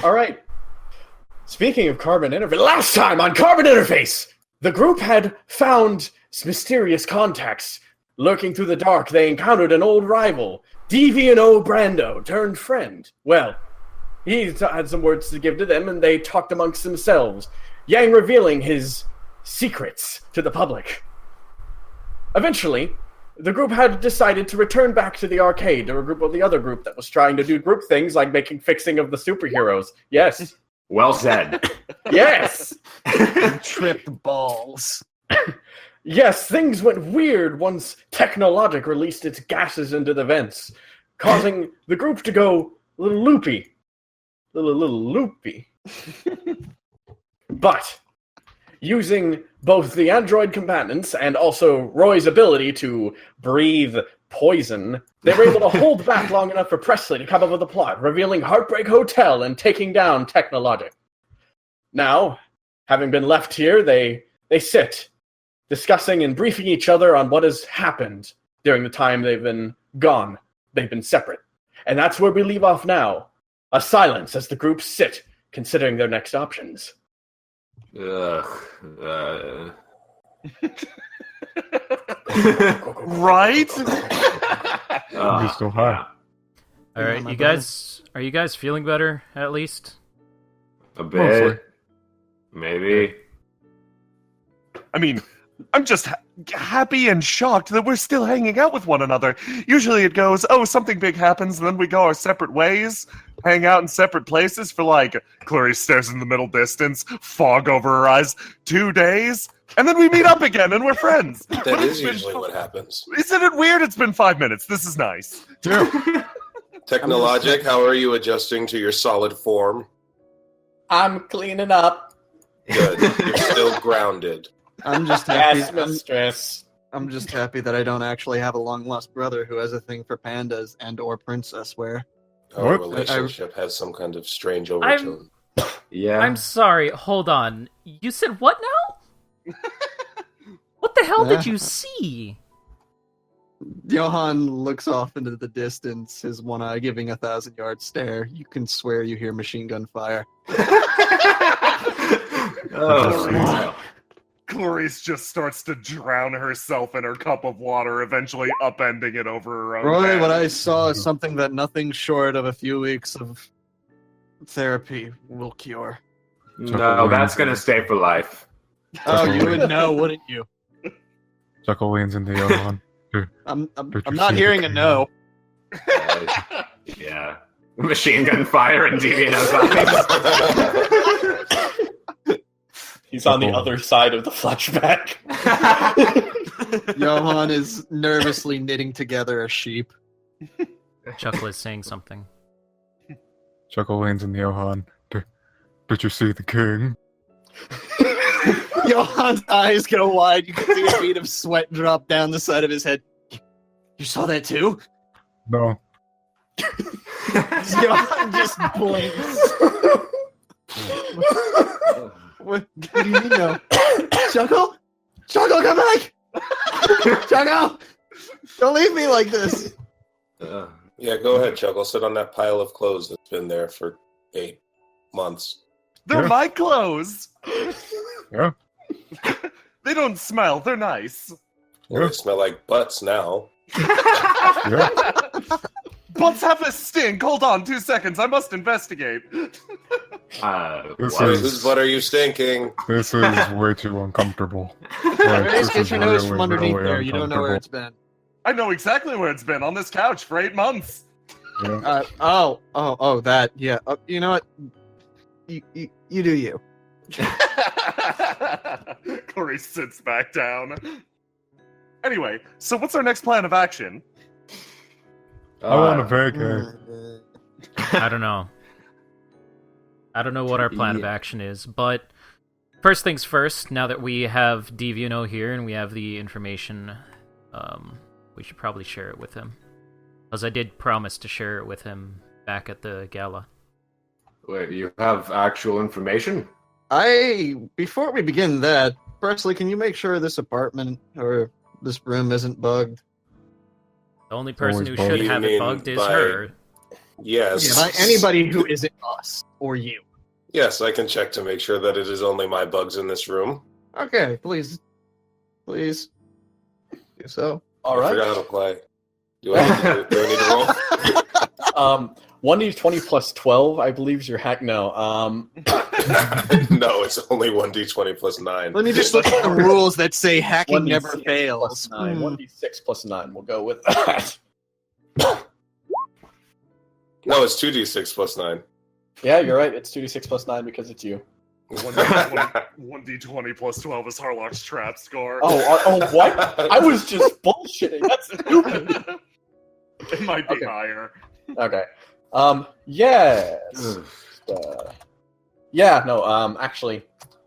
All right. Speaking of Carbon Interface, last time on Carbon Interface, the group had found mysterious contacts. Lurking through the dark, they encountered an old rival, DV&O Brando, turned friend. Well, he had some words to give to them, and they talked amongst themselves, Yang revealing his secrets to the public. Eventually, the group had decided to return back to the arcade, or the other group that was trying to do group things like fixing of the superheroes. Yes. Well said. Yes! Tripped balls. Yes, things went weird once Technologic released its gases into the vents, causing the group to go a little loopy. Little loopy. But, using both the android combatants and also Roy's ability to breathe poison, they were able to hold back long enough for Presley to come up with a plot, revealing Heartbreak Hotel and taking down Technologic. Now, having been left here, they sit, discussing and briefing each other on what has happened during the time they've been gone. They've been separate. And that's where we leave off now. A silence as the group sit, considering their next options. Ugh. Right? He's still high. All right, you guys, are you guys feeling better at least? A bit. Mostly. Maybe. I mean, I'm just happy and shocked that we're still hanging out with one another. Usually it goes, oh, something big happens, and then we go our separate ways, hang out in separate places for Clarice stares in the middle distance, fog over her eyes, 2 days, and then we meet up again and we're friends. That is usually what happens. Isn't it weird? It's been 5 minutes. This is nice. Technologic, how are you adjusting to your solid form? I'm cleaning up. Good. You're still grounded. I'm just happy. Yes, mistress. I'm just happy that I don't actually have a long-lost brother who has a thing for pandas and/or princess wear. Our What? relationship has some kind of strange overtone. Yeah. I'm sorry, hold on. You said what now? What the hell did you see? Johan looks off into the distance, his one eye giving 1,000-yard stare. You can swear you hear machine gun fire. Oh, Clarice just starts to drown herself in her cup of water, eventually upending it over her own Roy, head. what I saw is something that nothing short of a few weeks of therapy will cure. no, that's gonna stay for life. Oh, you would know, wouldn't you? Chuckle leans into Johan. I'm Did you not see hearing the a no. Yeah. Machine gun fire and DV&O zombies. He's on the other side of the flashback. Johan is nervously knitting together a sheep. Chuckle is saying something. Chuckle leans into Johan. Did you see the king? Johan's eyes go wide. You can see a bead of sweat drop down the side of his head. You saw that too? No. Johan just blinks. What do you mean no? Chuckle? Chuckle, come back! Chuckle! Don't leave me like this. Yeah, go ahead, Chuckle. Sit on that pile of clothes that's been there for 8 months. They're Yeah. my clothes. Yeah. They don't smell. They're nice. Well, they smell like butts now. Yeah. Butts have a stink. Hold on 2 seconds. I must investigate. This What? Whose butt are you stinking? This is way too uncomfortable. Raise, get your nose from underneath there. You don't know where it's been. I know exactly where it's been. On this couch for 8 months. Yeah. That. Yeah. You know what? You do you. Clarice sits back down. Anyway, so what's our next plan of action? I want to vacate. I don't know. I don't know what our plan of action is, but first things first, now that we have DV&O here and we have the information, we should probably share it with him. Because I did promise to share it with him back at the gala. Wait, you have actual information? Before we begin that, Presley, can you make sure this apartment or this room isn't bugged? The only person Always who bugged. should You have it mean bugged is by- her. Yes. Yeah, by anybody who isn't us or you. Yes, I can check to make sure that it is only my bugs in this room. Okay, please. Please. Do so. All I forgot how to play. Do I need to roll? 1d20 plus 12, I believe is your hack. No. No, it's only 1d20 plus 9. Let me just look at the rules that say hacking 1d6 never plus fails. 9. 1d6 plus 9. We'll go with that. No, it's 2d6 plus 9. Yeah, you're right. It's 2d6 plus 9 because it's you. 1d20 plus 12 is Harlock's trap score. Oh, what? I was just bullshitting. That's stupid. It might be Okay. higher. Okay. Yes. Actually,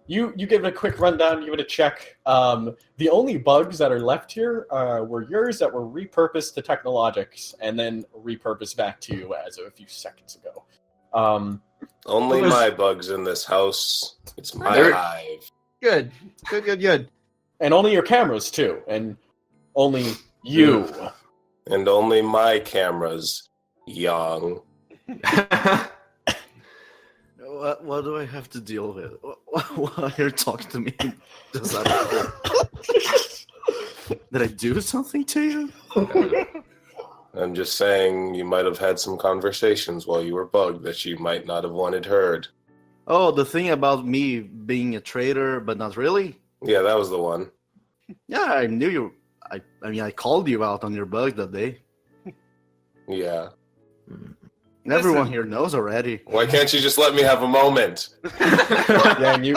you give it a quick rundown, give it a check. The only bugs that are left here were yours that were repurposed to Technologics and then repurposed back to you as of a few seconds ago. Only What was- my bugs in this house. It's my There- hive. Good. Good. And only your cameras, too. And only you. And only my cameras. Young. What do I have to deal with? Why you're talking to me? Does that Did I do something to you? I'm just saying you might have had some conversations while you were bugged that you might not have wanted heard. Oh, the thing about me being a traitor, but not really? Yeah, that was the one. Yeah, I knew you. I called you out on your bug that day. Yeah. Everyone here knows already. Why can't you just let me have a moment? Yeah, and you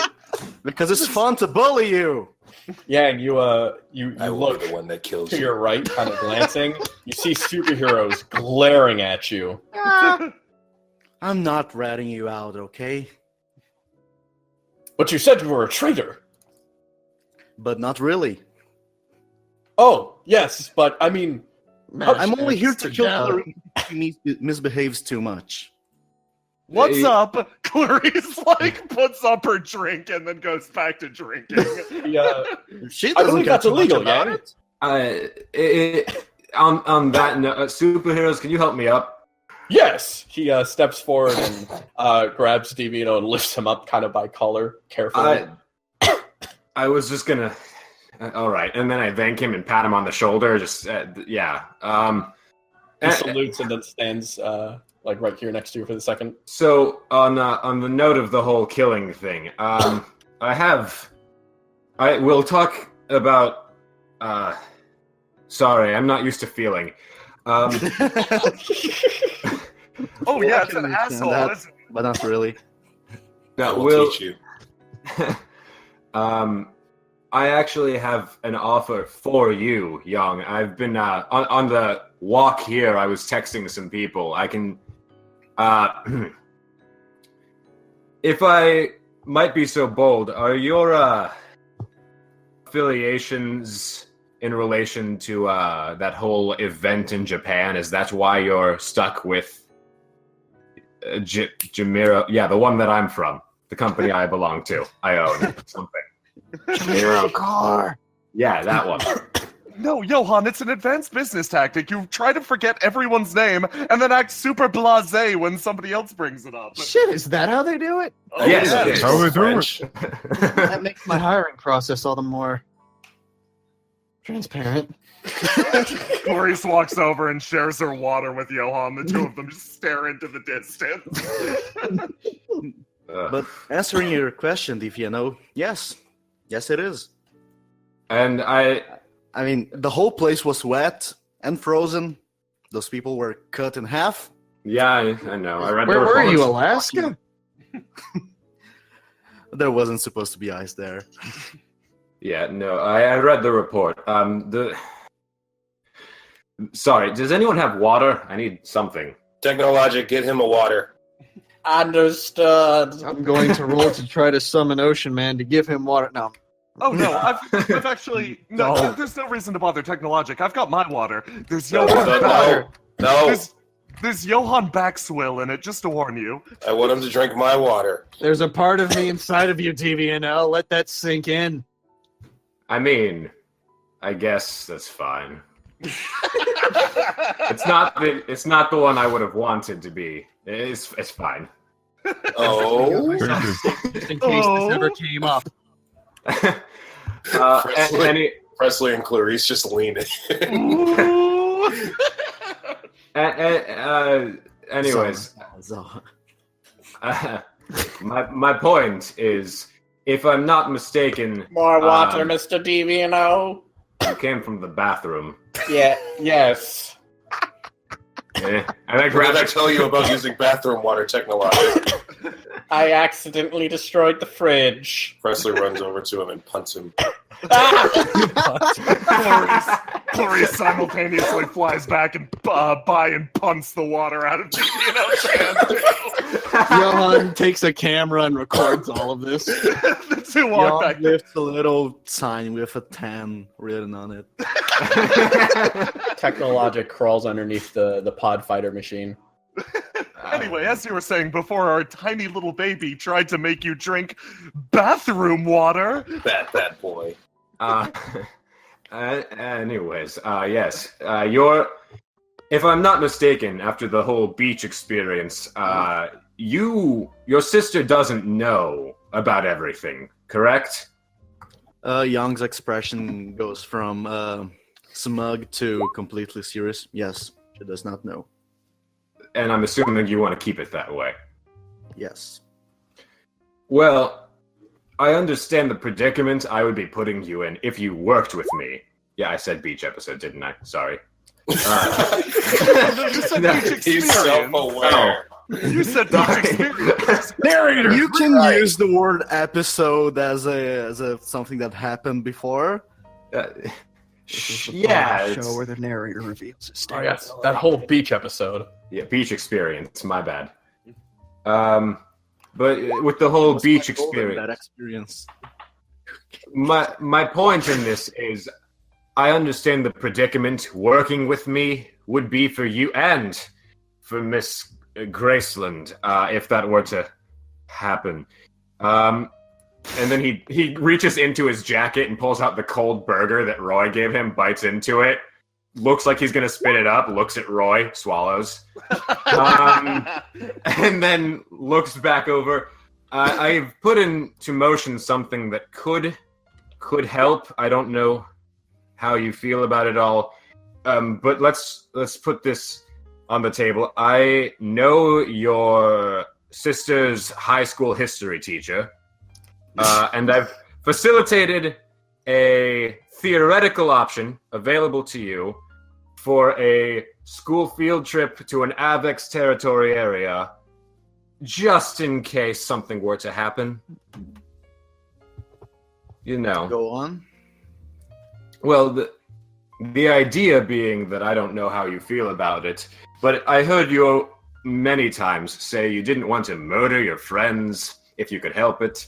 Because it's fun to bully you. Yeah, and you I will look be the one that kills to you. your right, kind of glancing. You see superheroes glaring at you. I'm not ratting you out, okay? But you said you were a traitor. But not really. Oh, yes, but I mean, I'm only here to kill Clarice if she misbehaves too much. What's up? Clarice puts up her drink and then goes back to drinking. She I doesn't believe care that's too much illegal, about yeah? it. On that note, superheroes, can you help me up? Yes, he steps forward and grabs Divino and lifts him up, kind of by collar, carefully. I was just gonna. All right, and then I thank him and pat him on the shoulder. Just yeah. He salutes and then stands right here next to you for the second. So on the note of the whole killing thing, I will talk about. Sorry, I'm not used to feeling. Oh yeah, I it's can an understand asshole, that. isn't it? But not really. I No, will teach you. I actually have an offer for you, Young. I've been on the walk here. I was texting some people. I can, if I might be so bold, are your affiliations in relation to that whole event in Japan? Is that why you're stuck with Jamiro? Yeah, the one that I'm from, the company I belong to. I own something. JamiroCorp. Yeah, that one. No, Johan, it's an advanced business tactic. You try to forget everyone's name and then act super blasé when somebody else brings it up. Shit, is that how they do it? Oh, Yes, yeah. it is. How we do French. That makes my hiring process all the more transparent. Clarice walks over and shares her water with Johan. The two of them just stare into the distance. But answering your question, Diviano, yes, it is. And I mean, the whole place was wet and frozen. Those people were cut in half. yeah, I know. I read Where the were you, reports. Alaska? There wasn't supposed to be ice there. Yeah, no, I read the report. Sorry, does anyone have water? I need something. Technologic, get him a water. Understood. I'm going to roll to try to summon Ocean Man to give him water. No. Oh no, I've actually no. No. There's no reason to bother Technologic. I've got my water. There's No, Johan. no. There's Johan Backswill in it. Just to warn you. I want him to drink my water. There's a part of me inside of you, TVNL. Let that sink in. I mean, I guess that's fine. It's not the one I would have wanted to be. It's fine. Oh, Just in case this ever came up. Presley and Clarice just leaning. Anyways, So, my point is, if I'm not mistaken, More water, Mr. DVNO. you came from the bathroom. Yeah, yes. And I What did grabbed I tell you about using bathroom water technology? I accidentally destroyed the fridge. Presley runs over to him and punts him. Clarice simultaneously flies back and by and punts the water out of Gino's hand. Johan takes a camera and records all of this. The two walk Johan back. lifts a little sign with a 10 written on it. Technologic crawls underneath the pod fighter machine. Anyway, as you were saying before, our tiny little baby tried to make you drink bathroom water. That boy. Anyways, yes, if I'm not mistaken, after the whole beach experience, your sister doesn't know about everything, correct? Young's expression goes from smug to completely serious. Yes, she does not know. And I'm assuming you want to keep it that way. Yes. Well, I understand the predicament I would be putting you in if you worked with me. Yeah, I said beach episode, didn't I? Sorry. You said beach He's experience. self-aware. You said beach experience. Narrator! You can use the word episode as a something that happened before. Yeah, Show where the narrator reveals his Oh, stance. yes, that whole beach episode. yeah, beach experience. My bad. But with the whole beach experience, That experience. my point in this is, I understand the predicament working with me would be for you and for Miss Graceland, if that were to happen. And then he reaches into his jacket and pulls out the cold burger that Roy gave him, bites into it, looks like he's going to spit it up, looks at Roy, swallows, and then looks back over. I've put into motion something that could help. I don't know how you feel about it all, but let's put this on the table. I know your sister's high school history teacher, and I've facilitated a theoretical option available to you for a school field trip to an Avex territory area, just in case something were to happen. You know. Go on. Well, the idea being that I don't know how you feel about it, but I heard you many times say you didn't want to murder your friends if you could help it.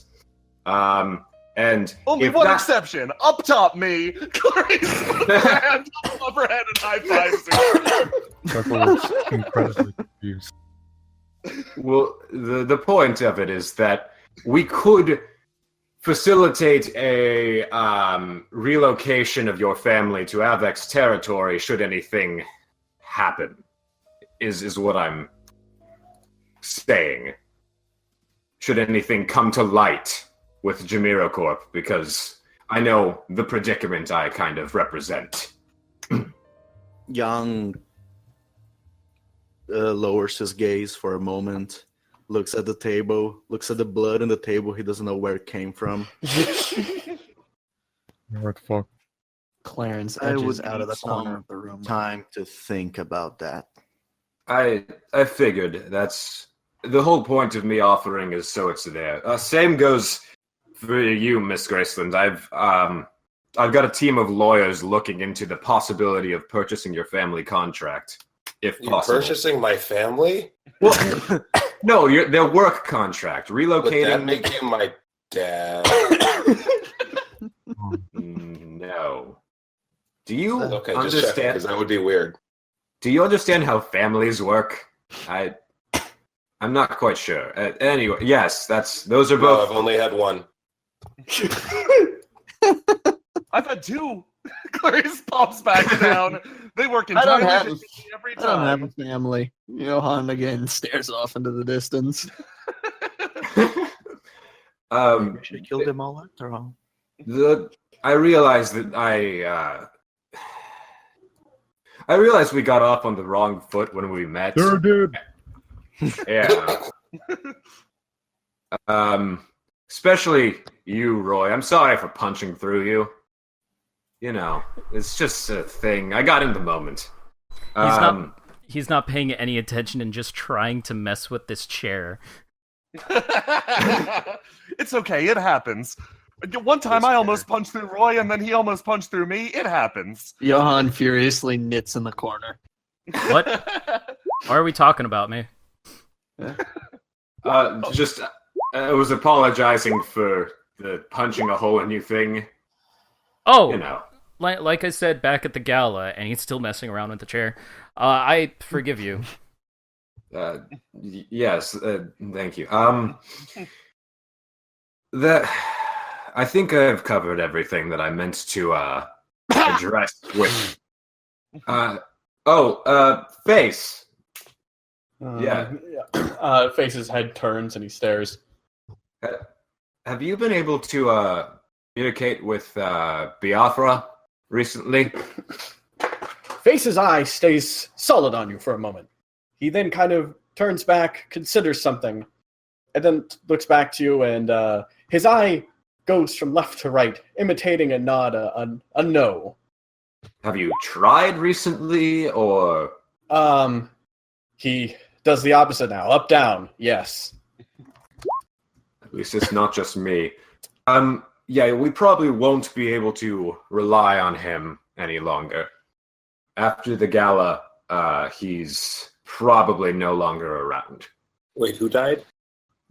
And Only if one that- exception. Up top, me. Clarice put her hand above her head and high fives her. Chuckle looks incredibly confused. Well, the point of it is that we could facilitate a relocation of your family to Avex territory should anything happen, is what I'm saying. Should anything come to light with JamiroCorp, because I know the predicament I kind of represent. Young lowers his gaze for a moment, looks at the table, looks at the blood on the table. He doesn't know where it came from. What the fuck? Clarence I edges would out of the need corner some of the room. Time to think about that. I figured that's the whole point of me offering is so it's there. Same goes for you, Miss Graceland. I've got a team of lawyers looking into the possibility of purchasing your family contract, if You possible. purchasing my family? Well, no, their work contract. Would that Relocating. make you my dad? No. Do you Okay, just checking, understand? because that would be weird. Do you understand how families work? I'm not quite sure. Anyway, yes, those are No, both. I've only had one. I've had two. Clarice pops back down. They work I don't entirely have- differently every I don't have time. a family. Johan again stares off into the distance. Maybe I should have killed them all after all. I realized that I realized we got off on the wrong foot when we met. Sure did. Yeah. Especially you, Roy. I'm sorry for punching through you. You know, it's just a thing. I got in the moment. He's not paying any attention and just trying to mess with this chair. It's okay, it happens. One time I almost punched through Roy, and then he almost punched through me. It happens. Johan furiously knits in the corner. What? Why are we talking about me? I was apologizing for the punching a hole in you thing. Oh, You know. like I said back at the gala, and he's still messing around with the chair. I forgive you. Yes, thank you. I think I've covered everything that I meant to address with. Face. Yeah. Face's head turns and he stares. Have you been able to communicate with Biafra recently? Face's eye stays solid on you for a moment. He then kind of turns back, considers something, and then looks back to you, and his eye goes from left to right, imitating a nod, a no. Have you tried recently, or? He does the opposite now. Up, down, yes. At least it's not just me. Yeah, we probably won't be able to rely on him any longer. After the gala, he's probably no longer around. Wait, who died?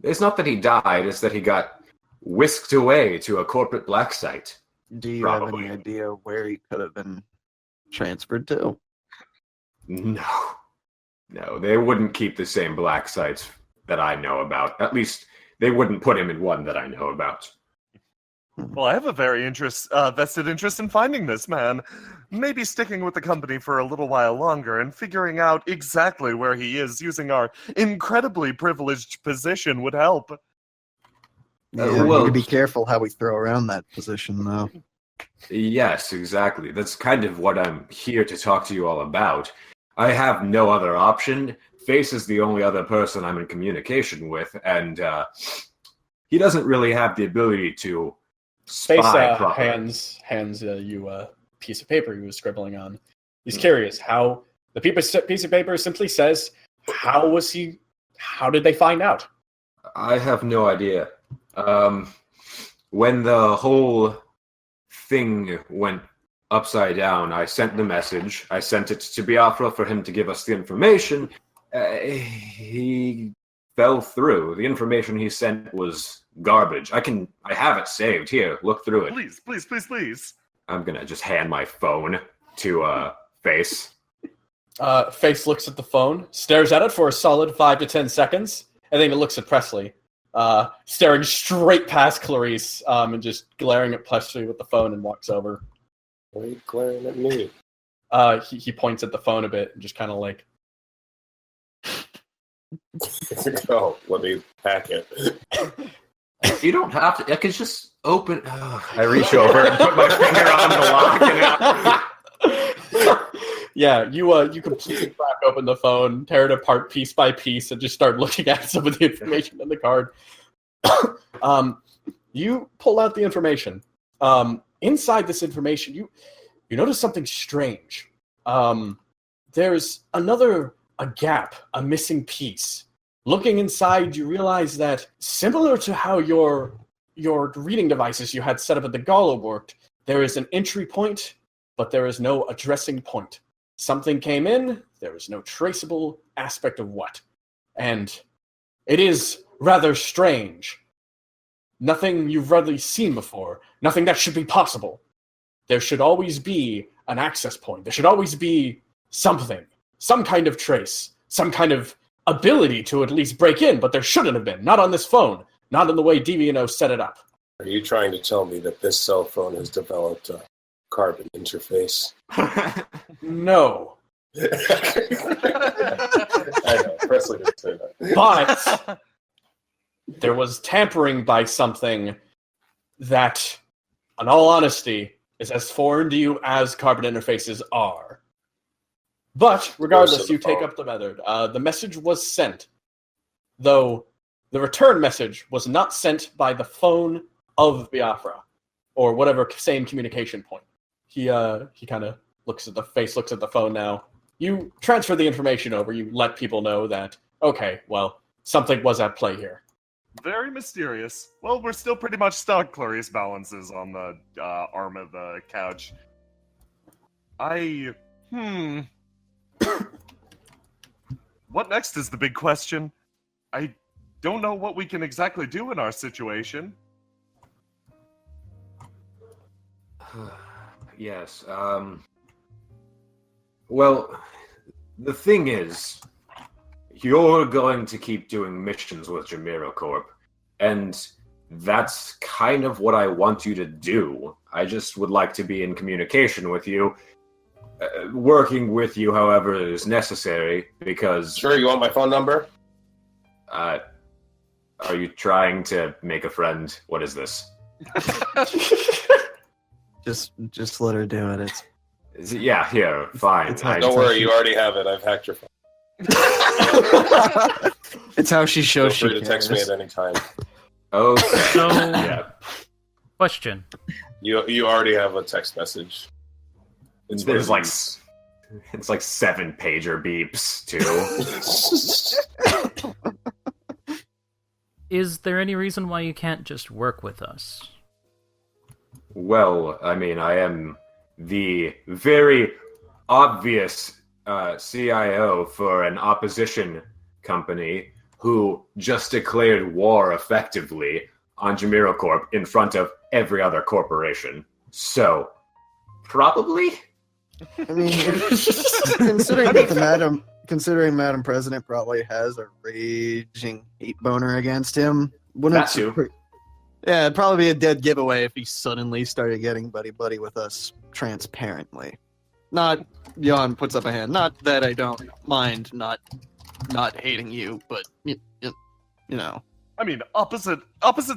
It's not that he died, it's that he got whisked away to a corporate black site. Do you Probably. have any idea where he could have been transferred to? No, they wouldn't keep the same black sites that I know about. At least they wouldn't put him in one that I know about. Well, I have a very vested interest in finding this man. Maybe sticking with the company for a little while longer and figuring out exactly where he is using our incredibly privileged position would help. Yeah, well- we need to be careful how we throw around that position, though. Yes, exactly. That's kind of what I'm here to talk to you all about. I have no other option. Face is the only other person I'm in communication with, and he doesn't really have the ability to Face spy properly. hands you a piece of paper he was scribbling on. He's curious how the piece of paper simply says, how did they find out? I have no idea. When the whole thing went upside down, I sent the message. I sent it to Biafra for him to give us the information. He fell through. The information he sent was garbage. I have it saved. Here, look through it. Please. I'm gonna just hand my phone to Face. Face looks at the phone, stares at it for a solid 5 to 10 seconds, and then he looks at Presley, staring straight past Clarice, and just glaring at Presley with the phone, and walks over. Why are you glaring at me? He points at the phone a bit and just kind of like, Oh, let me hack it. You don't have to. I could just open. I reach over and put my finger on the lock. yeah, you completely crack open the phone, tear it apart piece by piece, and just start looking at some of the information in the card. You pull out the information. Inside this information, you notice something strange. There's a gap, a missing piece. Looking inside, you realize that similar to how your reading devices you had set up at the gala worked, there is an entry point, but there is no addressing point. Something came in, there is no traceable aspect of what. And it is rather strange. Nothing you've really seen before. Nothing that should be possible. There should always be an access point. There should always be something. Some kind of trace. Some kind of ability to at least break in, but there shouldn't have been. Not on this phone. Not in the way Deviano set it up. Are you trying to tell me that this cell phone has developed a carbon interface? No. I know, Presley didn't say that. But there was tampering by something that, in all honesty, is as foreign to you as carbon interfaces are. But regardless, you take up the method. The message was sent, though the return message was not sent by the phone of Biafra, or whatever same communication point. He kind of looks at the phone now. You transfer the information over. You let people know that, okay, well, something was at play here. Very mysterious. Well, we're still pretty much stuck, Clarice balances on the arm of the couch. What next is the big question. I don't know what we can exactly do in our situation. Yes, well, the thing is, you're going to keep doing missions with JamiroCorp, and that's kind of what I want you to do. I just would like to be in communication with you, working with you however is necessary, because... Sure, you want my phone number? Are you trying to make a friend? What is this? Just let her do it. Yeah, here, fine. Don't worry, you already have it. I've hacked your phone. It's how she Feel shows free she to text me cares. at any time. Okay. So, Yeah. question. You already have a text message. It's like 7-pager beeps too. Is there any reason why you can't just work with us? Well, I mean, I am the very obvious CIO for an opposition company who just declared war effectively on JamiroCorp in front of every other corporation. So, probably? I mean, considering Madam President probably has a raging hate boner against him, wouldn't That too. Yeah, it'd probably be a dead giveaway if he suddenly started getting buddy-buddy with us transparently. Not, Jan puts up a hand. Not that I don't mind not hating you, but, you know. I mean, opposite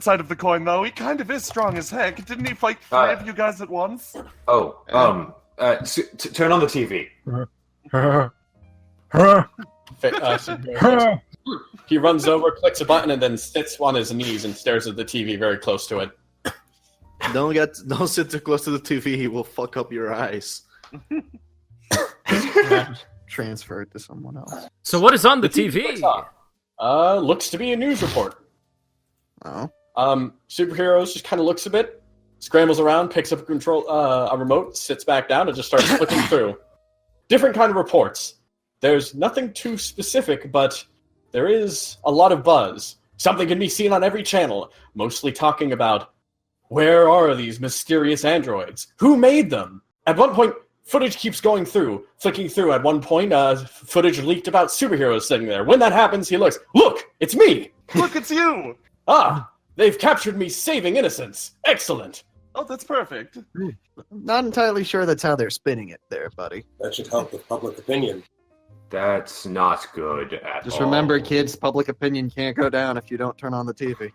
side of the coin, though. He kind of is strong as heck. Didn't he fight 3 of you guys at once? Oh, turn on the TV. He runs over, clicks a button, and then sits on his knees and stares at the TV very close to it. Don't sit too close to the TV. He will fuck up your eyes. Transfer it to someone else. So what is on the TV? Looks to be a news report. Oh. Superheroes just kind of looks a bit, scrambles around, picks up a remote, sits back down, and just starts flicking through. Different kind of reports. There's nothing too specific, but there is a lot of buzz. Something can be seen on every channel, mostly talking about where are these mysterious androids? Who made them? At one point, footage keeps going through, flicking through. At one point, footage leaked about superheroes sitting there. When that happens, he looks, look, it's me! Look, it's you! They've captured me saving innocence. Excellent. Oh, that's perfect. Not entirely sure that's how they're spinning it there, buddy. That should help with public opinion. That's not good at all. Just remember, kids, public opinion can't go down if you don't turn on the TV.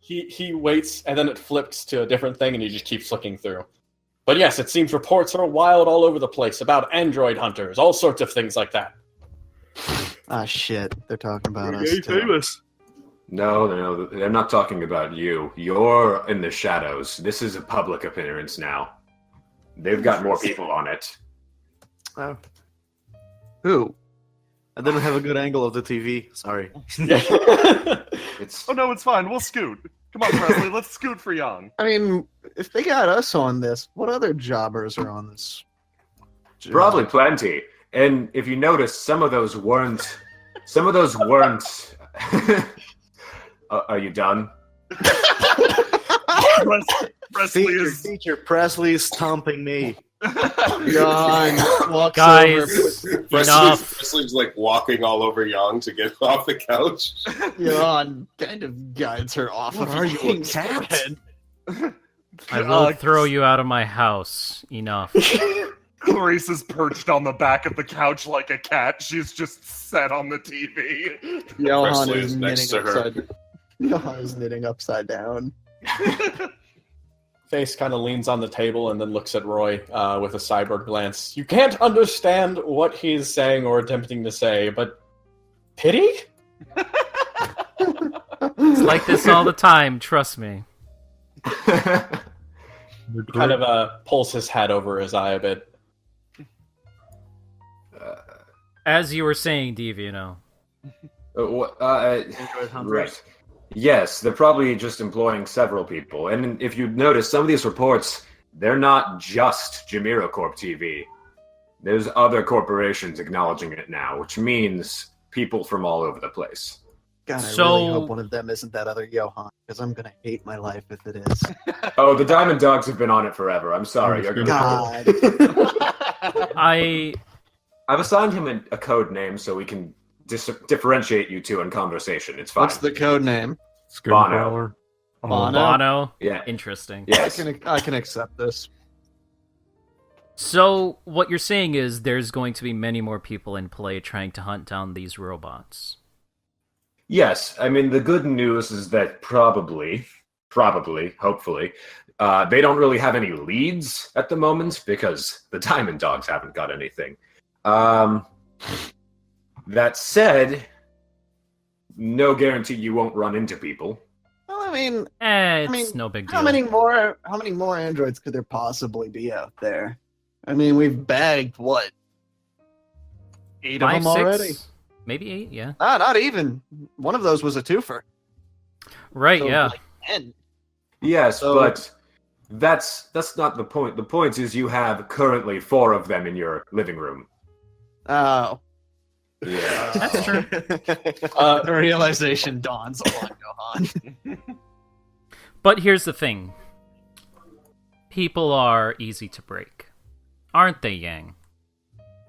He waits, and then it flips to a different thing, and he just keeps looking through. But yes, it seems reports are wild all over the place about android hunters, all sorts of things like that. Ah, shit. They're talking about us, too. No, they're not talking about you. You're in the shadows. This is a public appearance now. They've got more people on it. Oh. Who? I didn't have a good angle of the TV. Sorry. It's Oh no, it's fine. We'll scoot. Come on, Presley. Let's scoot for Young. I mean, if they got us on this, what other jobbers are on this? probably plenty. And if you notice, some of those weren't. Are you done? Presley is Teacher Presley is stomping me. Johan walks Guys, enough. Presley's like walking all over Yang to get off the couch. over. Johan kind of guides her off. What of are you, a Yang's cat? bed. I will throw you out of my house. Enough. Clarice is perched on the back of the couch like a cat. She's just set on the TV. Johan Presley is is next knitting to her. upside. Johan is knitting upside down. Face kind of leans on the table and then looks at Roy with a cyber glance. You can't understand what he's saying or attempting to say, but pity? It's like this all the time, trust me. Kind of pulls his hat over his eye a bit. As you were saying, Deviano. Right. Yes, they're probably just employing several people. And if you notice, some of these reports, they're not just JamiroCorp TV. There's other corporations acknowledging it now, which means people from all over the place. God, I So- really hope one of them isn't that other Johan, because I'm gonna hate my life if it is. Oh, the Diamond Dogs have been on it forever. I'm sorry. You're gonna have to- God. I've assigned him a code name so we can differentiate you two in conversation. It's fine. What's the code name? Bono. Bono? Bono? Yeah. Interesting. Yes. I can accept this. So, what you're saying is there's going to be many more people in play trying to hunt down these robots. Yes. I mean, the good news is that probably, hopefully, they don't really have any leads at the moment because the Diamond Dogs haven't got anything. That said, no guarantee you won't run into people. Well, I mean, It's no big deal. how many more androids could there possibly be out there? I mean, we've bagged what? 8 of 5, them 6? already? Maybe 8, yeah. Not even. One of those was a twofer. Right, So, yeah. like 10. Yes, So- but that's not the point. The point is you have currently 4 of them in your living room. Oh. Yeah. That's true. The realization dawns upon Johan. But here's the thing. People are easy to break. Aren't they, Yang?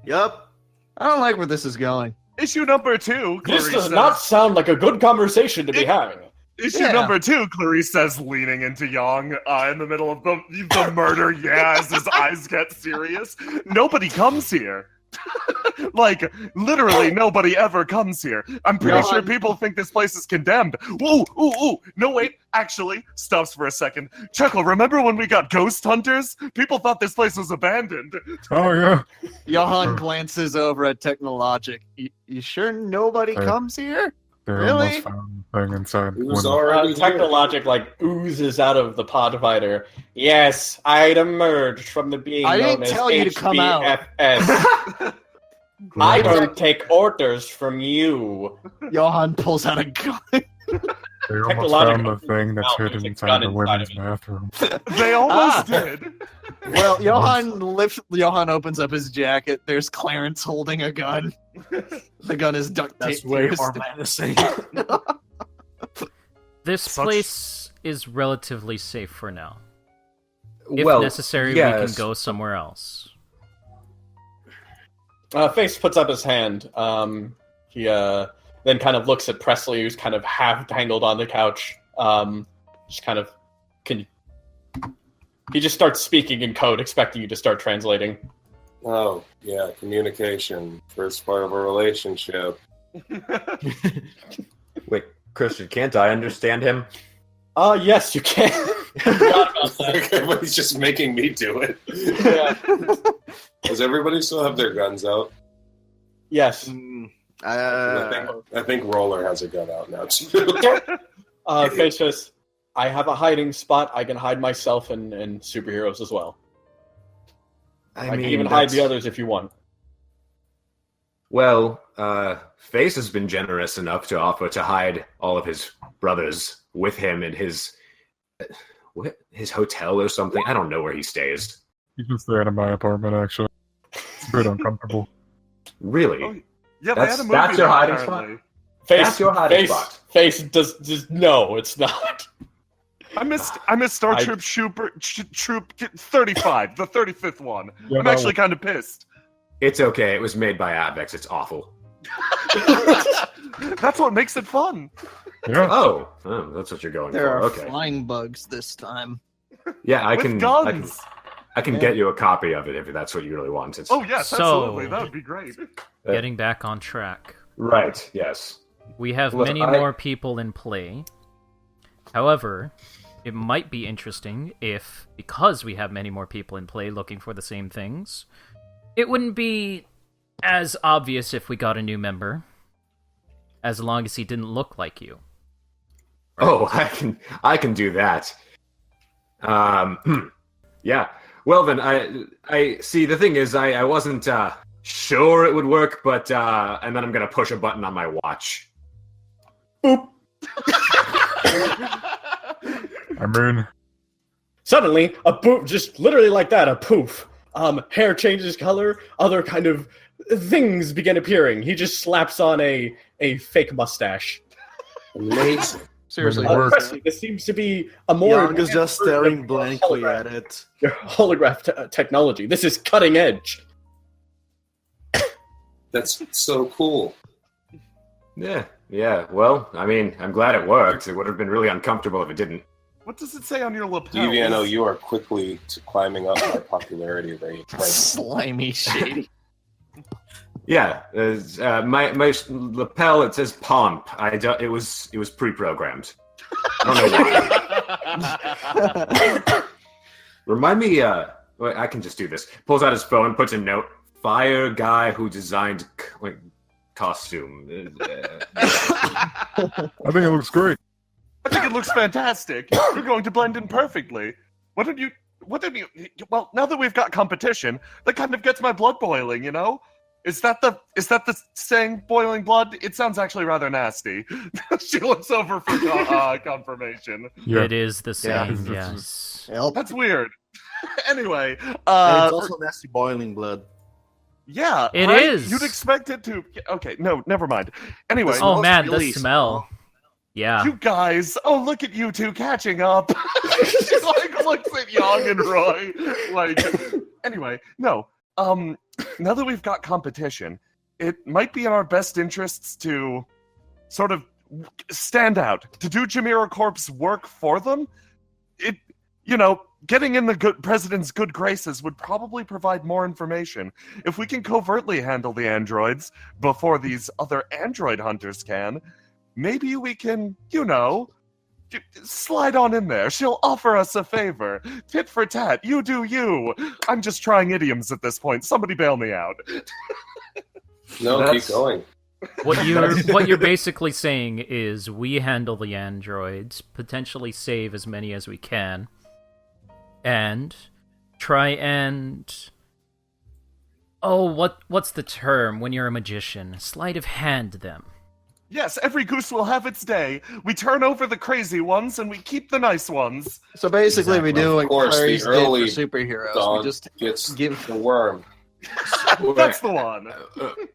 Yup. I don't like where this is going. Issue number 2, This Clarice does says. not sound like a good conversation to be having. Issue Yeah. number 2, Clarice says, leaning into Yang in the middle of the murder. Yeah, as his eyes get serious. Nobody comes here. Like, literally nobody ever comes here. I'm pretty Johan- sure people think this place is condemned. Ooh, ooh, ooh. No, wait. Actually, stops for a second. Chuckle, remember when we got ghost hunters? People thought this place was abandoned. Oh yeah. Johan glances over at Technologic. You sure nobody Hey. comes here? They Really? almost found the thing inside. It was one- already here. Technologic oozes out of the pod fighter. Yes, I'd emerged from the being I known didn't as tell you to come out. HBFS. I don't take orders from you. Johan pulls out a gun. They almost technological found the thing that's now, hidden there's a inside gun the inside women's of it. bathroom. They almost did. Well, Johan opens up his jacket. There's Clarence holding a gun. The gun is duct taped. That's way to his more st- menacing. This Such- place is relatively safe for now. If Well, necessary, we yes. can go somewhere else. Face puts up his hand. He then kind of looks at Presley, who's kind of half tangled on the couch. Just kind of he just starts speaking in code, expecting you to start translating. Oh, yeah, communication. First part of a relationship. Wait, Christian, can't I understand him? Yes, you can. Forgot about that. Okay, but he's just making me do it. Yeah. Does everybody still have their guns out? Yes. I think Roller has a gun out now, too. Face says, I have a hiding spot. I can hide myself and superheroes as well. I can even hide the others if you want. Well, Face has been generous enough to offer to hide all of his brothers with him in his hotel or something. I don't know where he stays. He's just there in my apartment, actually. It's a bit uncomfortable. Really? Oh, yeah, That's- they had a movie that's your there, hiding apparently. Face, That's your hiding face, spot. Face does no, it's not. I missed Star Troop Troop 35, the 35th one. Yeah, I'm that actually kind of pissed. It's okay. It was made by Avex. It's awful. That's what makes it fun. Yeah. Oh, that's what you're going There for. are Okay. flying bugs this time. Yeah, I With can. guns. I can get you a copy of it if that's what you really want. It's, Oh yes, So- absolutely. That would be great. Getting back on track. right. Yes. We have Look, many more people in play. However, it might be interesting if, because we have many more people in play looking for the same things, it wouldn't be as obvious if we got a new member, as long as he didn't look like you. Oh, I can do that. Yeah. Well then, I see. The thing is, I wasn't sure it would work, but and then I'm gonna push a button on my watch. Boop. I mean, Suddenly, a poof, just literally like that, a poof. Hair changes color, other kind of things begin appearing. He just slaps on a fake mustache. Amazing. Seriously, Really works. Impressive. This seems to be a more Young is just advanced version staring of blankly holograph- at it. your holograph technology. This is cutting edge. That's so cool. Yeah. Yeah. Well, I mean, I'm glad it worked. It would have been really uncomfortable if it didn't. What does it say on your lapel? Deviano, you are quickly climbing up my popularity rate. Like, slimy shady. Yeah. My lapel, it says pomp. It was pre-programmed. I don't know why. Remind me. Wait, I can just do this. Pulls out his phone, puts a note. Fire guy who designed costume. I think it looks great. I think it looks fantastic. You're going to blend in perfectly. What did you? Well, now that we've got competition, that kind of gets my blood boiling. You know, is that the saying boiling blood? It sounds actually rather nasty. She looks over for confirmation. Yeah. It is the same, Yeah. yes. Yep. That's weird. Anyway, And it's also nasty boiling blood. yeah, It right? is. You'd expect it to. Okay, no, never mind. Anyway, Oh smells man, the really smell. Yeah. you guys, oh look at you two catching up. She like looks at Young and Roy. Like, anyway, no. Now that we've got competition, it might be in our best interests to sort of stand out, to do JamiroCorp's work for them. Getting in the president's good graces would probably provide more information. If we can covertly handle the androids before these other android hunters can, maybe we can, slide on in there. She'll offer us a favor. Tit for tat, you do you. I'm just trying idioms at this point. Somebody bail me out. no, That's- keep going. What you're basically saying is we handle the androids, potentially save as many as we can, and try and what's the term when you're a magician? Sleight of hand them. Yes, every goose will have its day. We turn over the crazy ones and we keep the nice ones. So basically, we do Of what course, the Clarice did early for superheroes. Dog We just gets give. the worm. That's the one.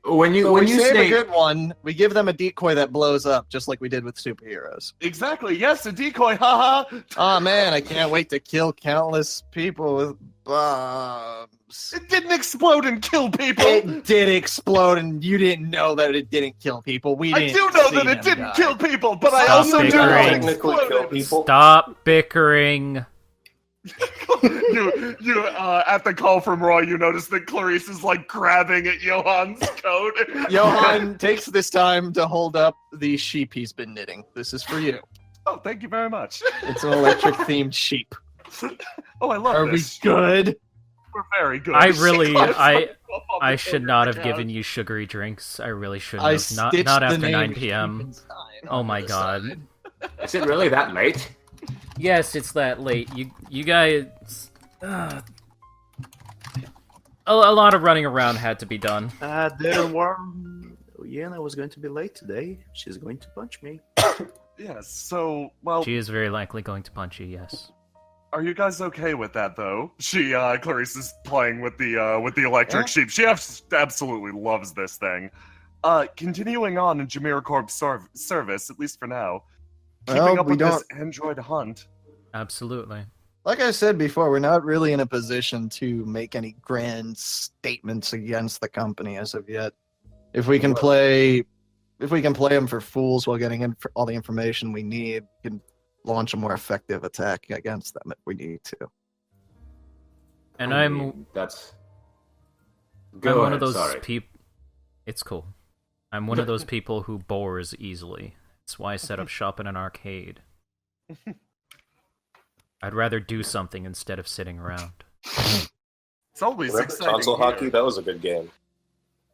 When you So when we you save say a good one, we give them a decoy that blows up, just like we did with superheroes. Exactly. Yes, a decoy. Haha. Oh man, I can't wait to kill countless people with bombs. It didn't explode and kill people. It did explode, and you didn't know that it didn't kill people. We I didn't. do know see that it them didn't die. kill people, but I Stop also do know bickering. it Technically kill exploded. people. Stop bickering. you at the call from Roy, you notice that Clarice is like grabbing at Johan's coat. Johan takes this time to hold up the sheep he's been knitting. This is for you. Oh, thank you very much. It's an electric themed sheep. Oh, I love Are we this. good? We're very good. I She really- climbs I- up on I the should not have couch. given you sugary drinks. I really shouldn't I have. stitched Not the after name 9 p.m. Sheep Inside Oh onto my the god. side. is it really that late? Yes, it's that late. You guys. A lot of running around had to be done. There were. Yana was going to be late today. She's going to punch me. Yes. So, well, She is very likely going to punch you. Yes. are you guys okay with that, though? Clarice is playing with the electric Yeah. sheep. She absolutely loves this thing. Continuing on in JamiroCorp's service, at least for now. Keeping Well, up we with this android hunt. Absolutely. Like I said before, we're not really in a position to make any grand statements against the company as of yet. If we can play them for fools while getting all the information we need, we can launch a more effective attack against them if we need to. And I I'm mean, that's. I'm Go one ahead, of those sorry. people. It's cool. I'm one of those people who bores easily. That's why I set up shop in an arcade. I'd rather do something instead of sitting around. It's always Remember exciting. console here. hockey? That was a good game.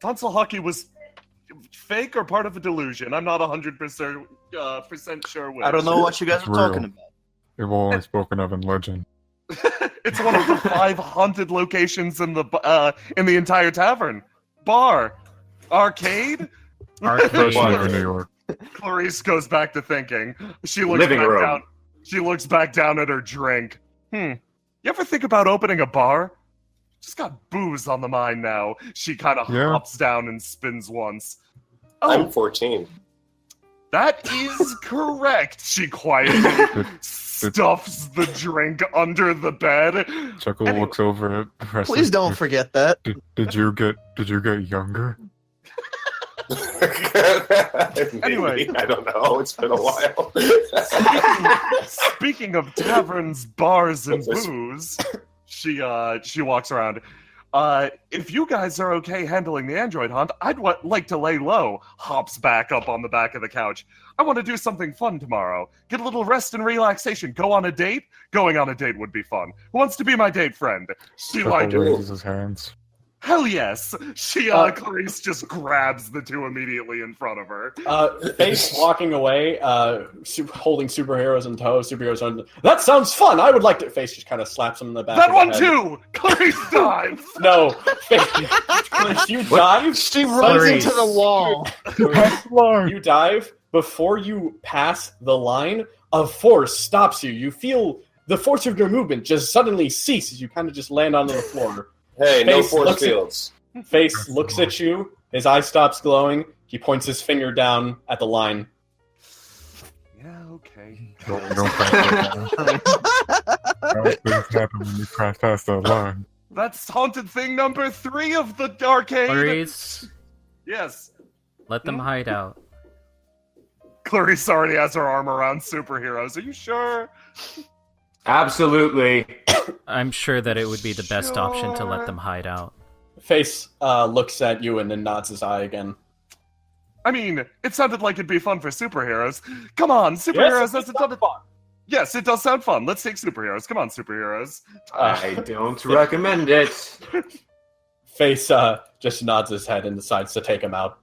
Console hockey was fake or part of a delusion. I'm not 100% sure which. I don't know what you guys It's are talking real. about. It will only spoken of in legend. It's one of the 5 haunted locations in the entire tavern. Bar. Arcade? Especially Arcade. in New York. Clarice goes back to thinking. She looks Living back room. down. She looks back down at her drink. You ever think about opening a bar? Just got booze on the mind now. She kind of Yeah. hops down and spins once. I'm Oh, 14. that is correct. She quietly stuffs the drink under the bed. Chuckle Anyway. looks over at the rest Please of- don't forget that. Did you get younger? Maybe. Anyway. I don't know. It's been a while. Speaking of taverns, bars, and booze, she walks around. If you guys are okay handling the android hunt, I'd like to lay low. Hops back up on the back of the couch. I want to do something fun tomorrow. Get a little rest and relaxation. Go on a date? Going on a date would be fun. Who wants to be my date friend? She Chuckle like, raises his hands. hell yes. She, Clarice just grabs the two immediately in front of her. Face walking away, holding superheroes in tow. Superheroes on. That sounds fun. I would like to. Face just kind of slaps him in the back. That of the one head. too! Clarice dives! No, Face, you dive. She runs Clarice. into the wall. You dive before you pass the line. A force stops you. You feel the force of your movement just suddenly cease as you kind of just land onto the floor. Hey, no Face force looks at- fields. Face looks at you. His eye stops glowing. He points his finger down at the line. Yeah, okay. Don't pass that line. Bad things happen when you pass past that line. That's haunted thing number 3 of the arcade. Clarice, Yes. let them hide out. Clarice already has her arm around superheroes. Are you sure? Absolutely. I'm sure that it would be the best option to let them hide out. Face looks at you and then nods his eye again. I mean, it sounded like it'd be fun for superheroes. Come on, superheroes. That's fun. Yes, it does sound fun. Let's take superheroes. Come on, superheroes. I don't recommend it. Face just nods his head and decides to take him out.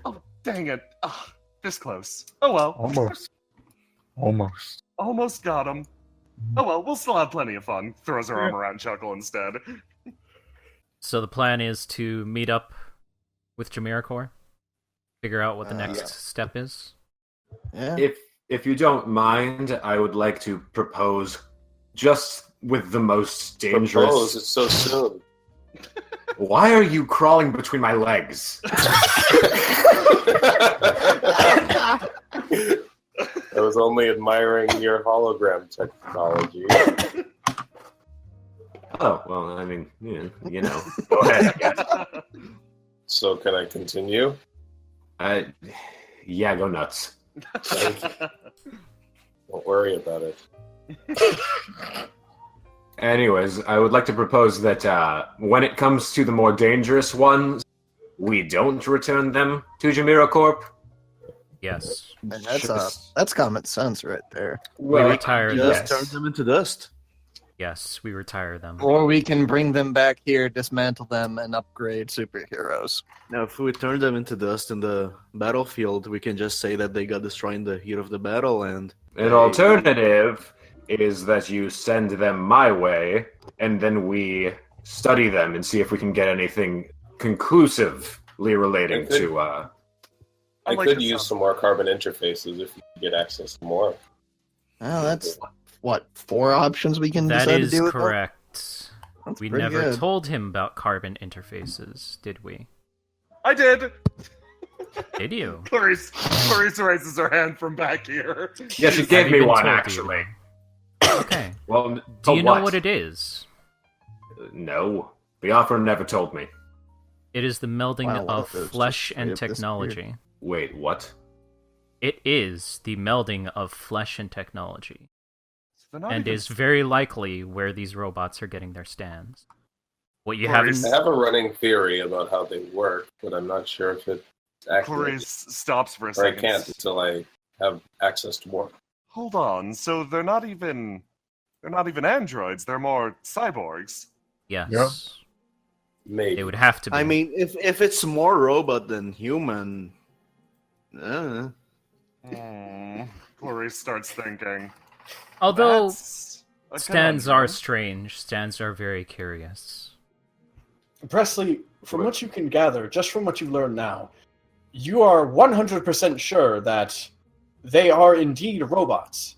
Oh, dang it. This close. Oh well. Almost. Almost got him. Oh well, we'll still have plenty of fun. Throws her arm around Chuckle instead. So the plan is to meet up with JamiroCorp, figure out what the next Yeah. step is. Yeah. If you don't mind, I would like to propose just with the most dangerous. Propose, it's so soon. Why are you crawling between my legs? I was only admiring your hologram technology. Oh, well, I mean, you know. Go ahead, I guess. So can I continue? Yeah, go nuts. Don't worry about it. Anyways, I would like to propose that when it comes to the more dangerous ones, we don't return them to JamiroCorp. Yes. And that's common sense right there. We retire them. Just turn them into dust. Yes, we retire them. Or we can bring them back here, dismantle them, and upgrade superheroes. Now, if we turn them into dust in the battlefield, we can just say that they got destroyed in the heat of the battle, and An alternative is that you send them my way, and then we study them and see if we can get anything conclusively relating Okay. to. I like could the use sound. some more carbon interfaces if you could get access to more. Well, that's, 4 options we can That decide is to do with correct. That's We pretty never good. told him about carbon interfaces, did we? I did. Did you? Clarice raises her hand from back here. Yeah, she Have gave you me been one, told, actually. Okay. Well, Do you know what it is? No. The offer never told me. It is the melding Wow, of those flesh just and disappeared. technology. Wait, what? It is the melding of flesh and technology, They're not and even- is very likely where these robots are getting their stands. What you Clarice- haven't... I have a running theory about how they work, but I'm not sure if it's accurate. Clarice stops for a Or I second. can't until I have access to more. Hold on. So they're not even androids. They're more cyborgs. Yes. Yeah. Maybe. They would have to be. I mean, if it's more robot than human, Clarice starts thinking. Although That's a stands are conundrum. strange, stands are very curious. Presley, from what you can gather, just from what you've learned now, you are 100% sure that they are indeed robots.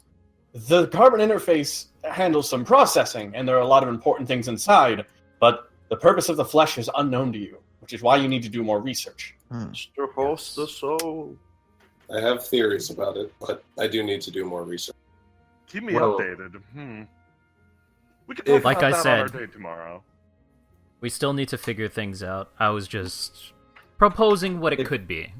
The carbon interface handles some processing, and there are a lot of important things inside, but the purpose of the flesh is unknown to you, which is why you need to do more research. Mr. Host the soul. I have theories about it, but I do need to do more research. Keep me Well- updated. We could If- talk Like about I that said- on our date tomorrow. We still need to figure things out. I was just proposing what it could be.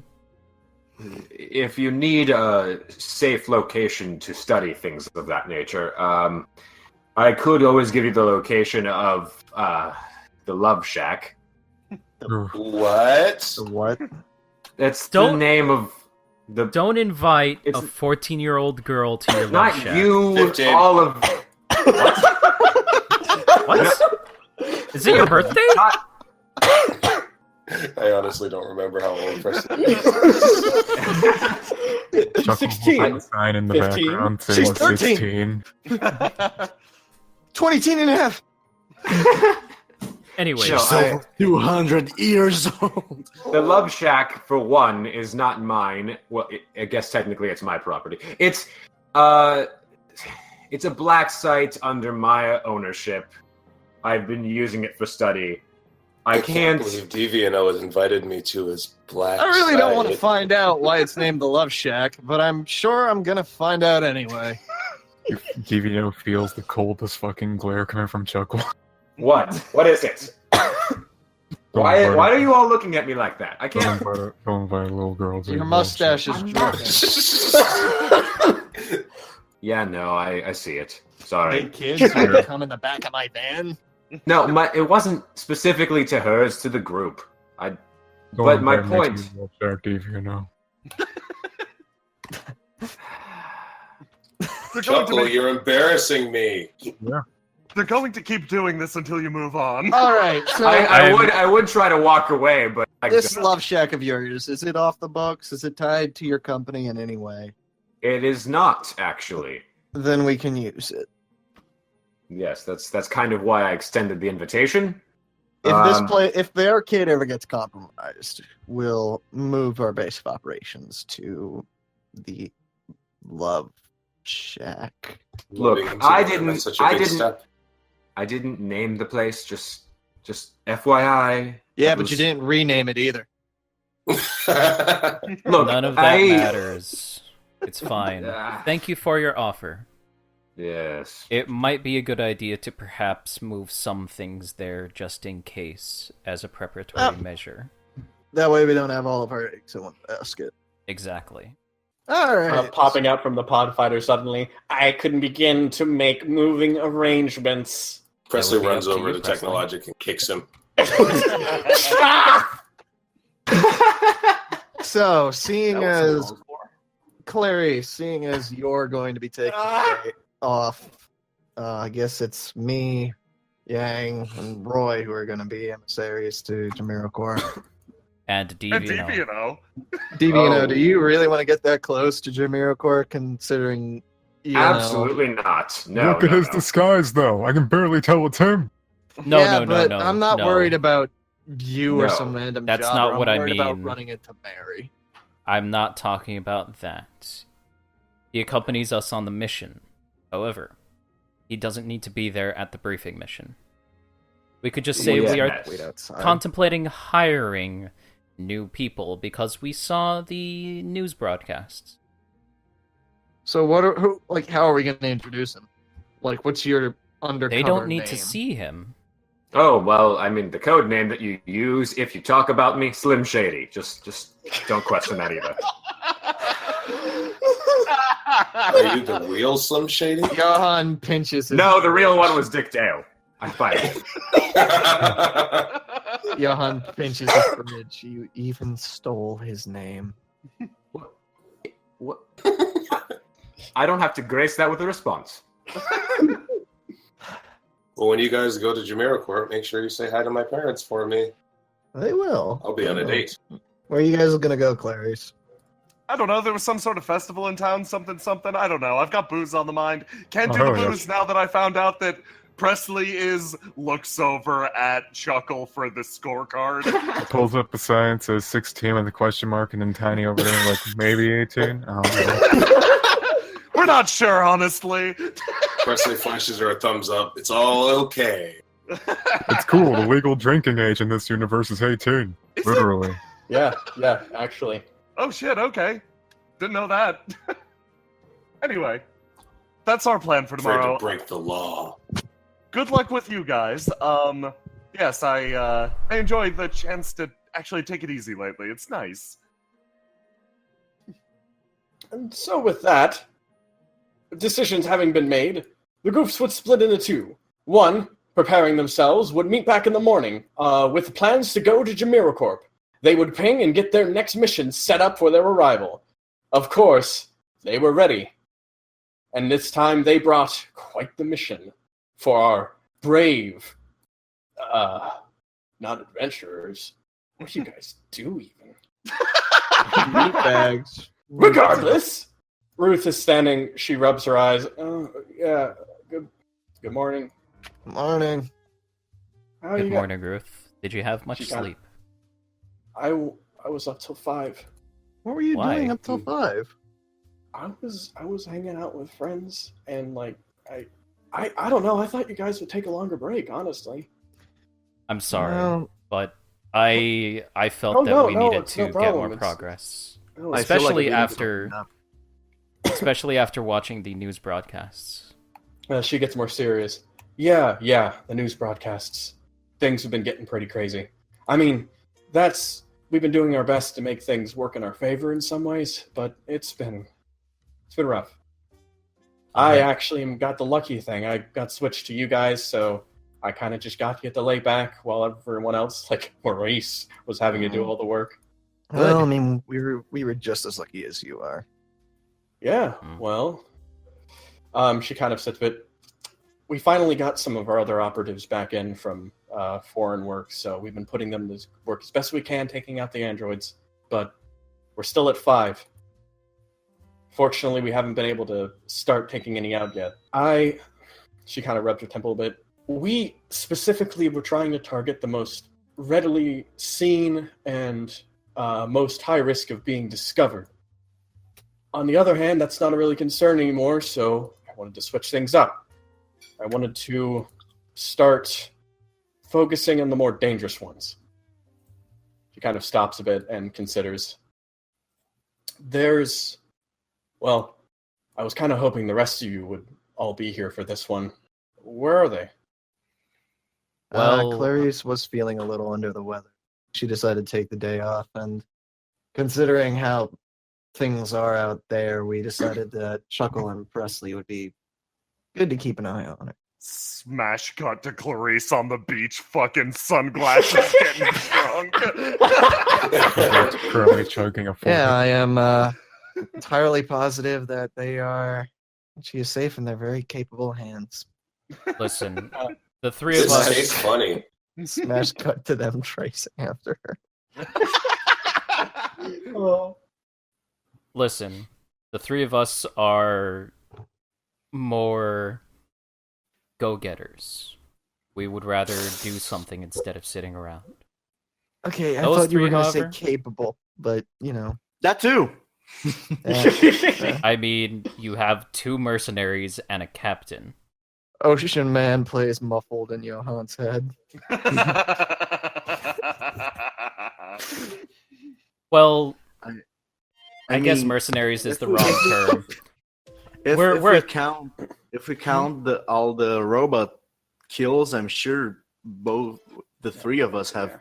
If you need a safe location to study things of that nature, I could always give you the location of the Love Shack. What? What? That's the Don't- name of the... Don't invite It's- a 14-year-old girl to your love Not shack. you, 15. all of... What? Is it your birthday? I honestly don't remember how old Preston is. Chuckle 16. on the sign in the 15. background She's saying 13. 16. 22 and a half. Anyway, No, She's over 200 years old. The Love Shack, for one, is not mine. Well, I guess technically it's my property. It's a black site under my ownership. I've been using it for study. I can't... believe DVNO has invited me to his black I really don't want to site. find out why it's named the Love Shack, but I'm sure I'm gonna find out anyway. DVO feels the coldest fucking glare coming from Chuckle. What? What is it? Why are you all looking at me like that? I Don't can't... invite a little girl to Your your mustache is I'm dripping. Yeah, no, I see it. Sorry. Hey kids, you wanna come in the back of my van? No, it wasn't specifically to her, it's to the group. Don't But my invite me point- to your Love Shack, DVNO. They're going, to Chuckle, make, you're embarrassing me. they're going to keep doing this until you move on. All right, so I would try to walk away, but this Love Shack of yours, is it off the books? Is it tied to your company in any way? it is not actually. Then we can use it. Yes, that's kind of why I extended the invitation. If their kid ever gets compromised, we'll move our base of operations to the Love Shack. Look, Moving into I them, didn't- that's such a I big didn't- step. I didn't name the place. Just FYI. Yeah, It but was- you didn't rename it either. Look, none of that matters. It's fine. Ah. Thank you for your offer. Yes. It might be a good idea to perhaps move some things there just in case, as a preparatory measure. That way we don't have all of our eggs in one basket. Exactly. All right. Popping out from the pod fighter suddenly, I couldn't begin to make moving arrangements. Presley That would be runs up to over you, to Presley. Technologic and kicks him. So, seeing as Clary, seeing as you're going to be taking the day off, I guess it's me, Yang, and Roy who are going to be emissaries to JamiroCorp. And And DVNO. DVNO. DVNO, Oh. do you really want to get that close to JamiroCorp, considering you know- Absolutely not. No. Look at no, his no. disguise, though. I can barely tell it's him. No, yeah, no, but no, no. I'm not no. worried about you or No. some random That's jobber. not I'm what I worried about mean. running into Mary. I'm not talking about that. He accompanies us on the mission. However, he doesn't need to be there at the briefing mission. We could just say Yes. we are Wait outside. contemplating hiring new people because we saw the news broadcasts. So how are we going to introduce him? Like, what's your undercover They don't need name? to see him. Oh, well, I mean, the code name that you use if you talk about me, Slim Shady. Just don't question that either. Are you the real Slim Shady? Johan pinches his No, the real one was Dick Dale. I fight. Johan pinches his fridge. You even stole his name. What? I don't have to grace that with a response. Well, when you guys go to JamiroCorp, make sure you say hi to my parents for me. They will. I'll be on a date. Where are you guys going to go, Clarice? I don't know. There was some sort of festival in town, something. I don't know. I've got booze on the mind. Can't do Oh, the yes. booze now that I found out that Presley looks over at Chuckle for the scorecard. Pulls up a sign, says 16 with a question mark, and then Tiny over there, like, maybe 18. We're not sure, honestly. Presley flashes her a thumbs up. It's all okay. It's cool. The legal drinking age in this universe is 18. Is it? Literally. Yeah, actually. Oh shit, okay. Didn't know that. Anyway, that's our plan for Afraid tomorrow. to break the law. Good luck with you guys. Yes, I enjoyed the chance to actually take it easy lately. It's nice. And so with that, decisions having been made, the groups would split into two. One, preparing themselves, would meet back in the morning with plans to go to JamiroCorp. They would ping and get their next mission set up for their arrival. Of course, they were ready. And this time they brought quite the mission for our brave, not adventurers. What do you guys do even? Meat bags. Regardless, Ruth is standing. She rubs her eyes. Oh, yeah. Good morning. Morning. How are Good you morning, Ruth. Did you have much She kinda- sleep? I was up till 5. What were you Why? doing up till 5? I was hanging out with friends and like I don't know. I thought you guys would take a longer break. Honestly. I'm sorry, Well, but I felt Oh, that no, we no, needed it's to no get problem. more It's- progress, Oh, I feel like especially we need to after open up. especially after watching the news broadcasts. she gets more serious. Yeah, the news broadcasts. Things have been getting pretty crazy. I mean, we've been doing our best to make things work in our favor in some ways, but it's been rough. I actually got the lucky thing. I got switched to you guys, so I kind of just got to get to lay back while everyone else, like Maurice, was having to do all the work. Well, I mean, we were just as lucky as you are. Yeah, well, she kind of sits a bit. We finally got some of our other operatives back in from foreign work, so we've been putting them to work as best we can, taking out the androids, but we're still at 5. Fortunately, we haven't been able to start taking any out yet. She kind of rubbed her temple a bit. We specifically were trying to target the most readily seen and most high risk of being discovered. On the other hand, that's not a really concern anymore, so I wanted to switch things up. I wanted to start focusing on the more dangerous ones. She kind of stops a bit and considers. Well, I was kind of hoping the rest of you would all be here for this one. Where are they? Well- Clarice was feeling a little under the weather. She decided to take the day off, and considering how things are out there, we decided that Chuckle and Presley would be good to keep an eye on her. Smash cut to Clarice on the beach, fucking sunglasses, getting drunk. Currently choking a full. Yeah, I am entirely positive that she is safe in their very capable hands. Listen, the three of This us. tastes funny. Smash cut to them tracing after her. Listen, the three of us are more go-getters. We would rather do something instead of sitting around. Okay, I Those thought you were three, going to say however- capable, but you know. That too. I mean, you have 2 mercenaries and a captain. Ocean Man plays muffled in Johan's head. Well, I guess mean, mercenaries is if the we- wrong term. If we count all the robot kills, I'm sure both the three of us have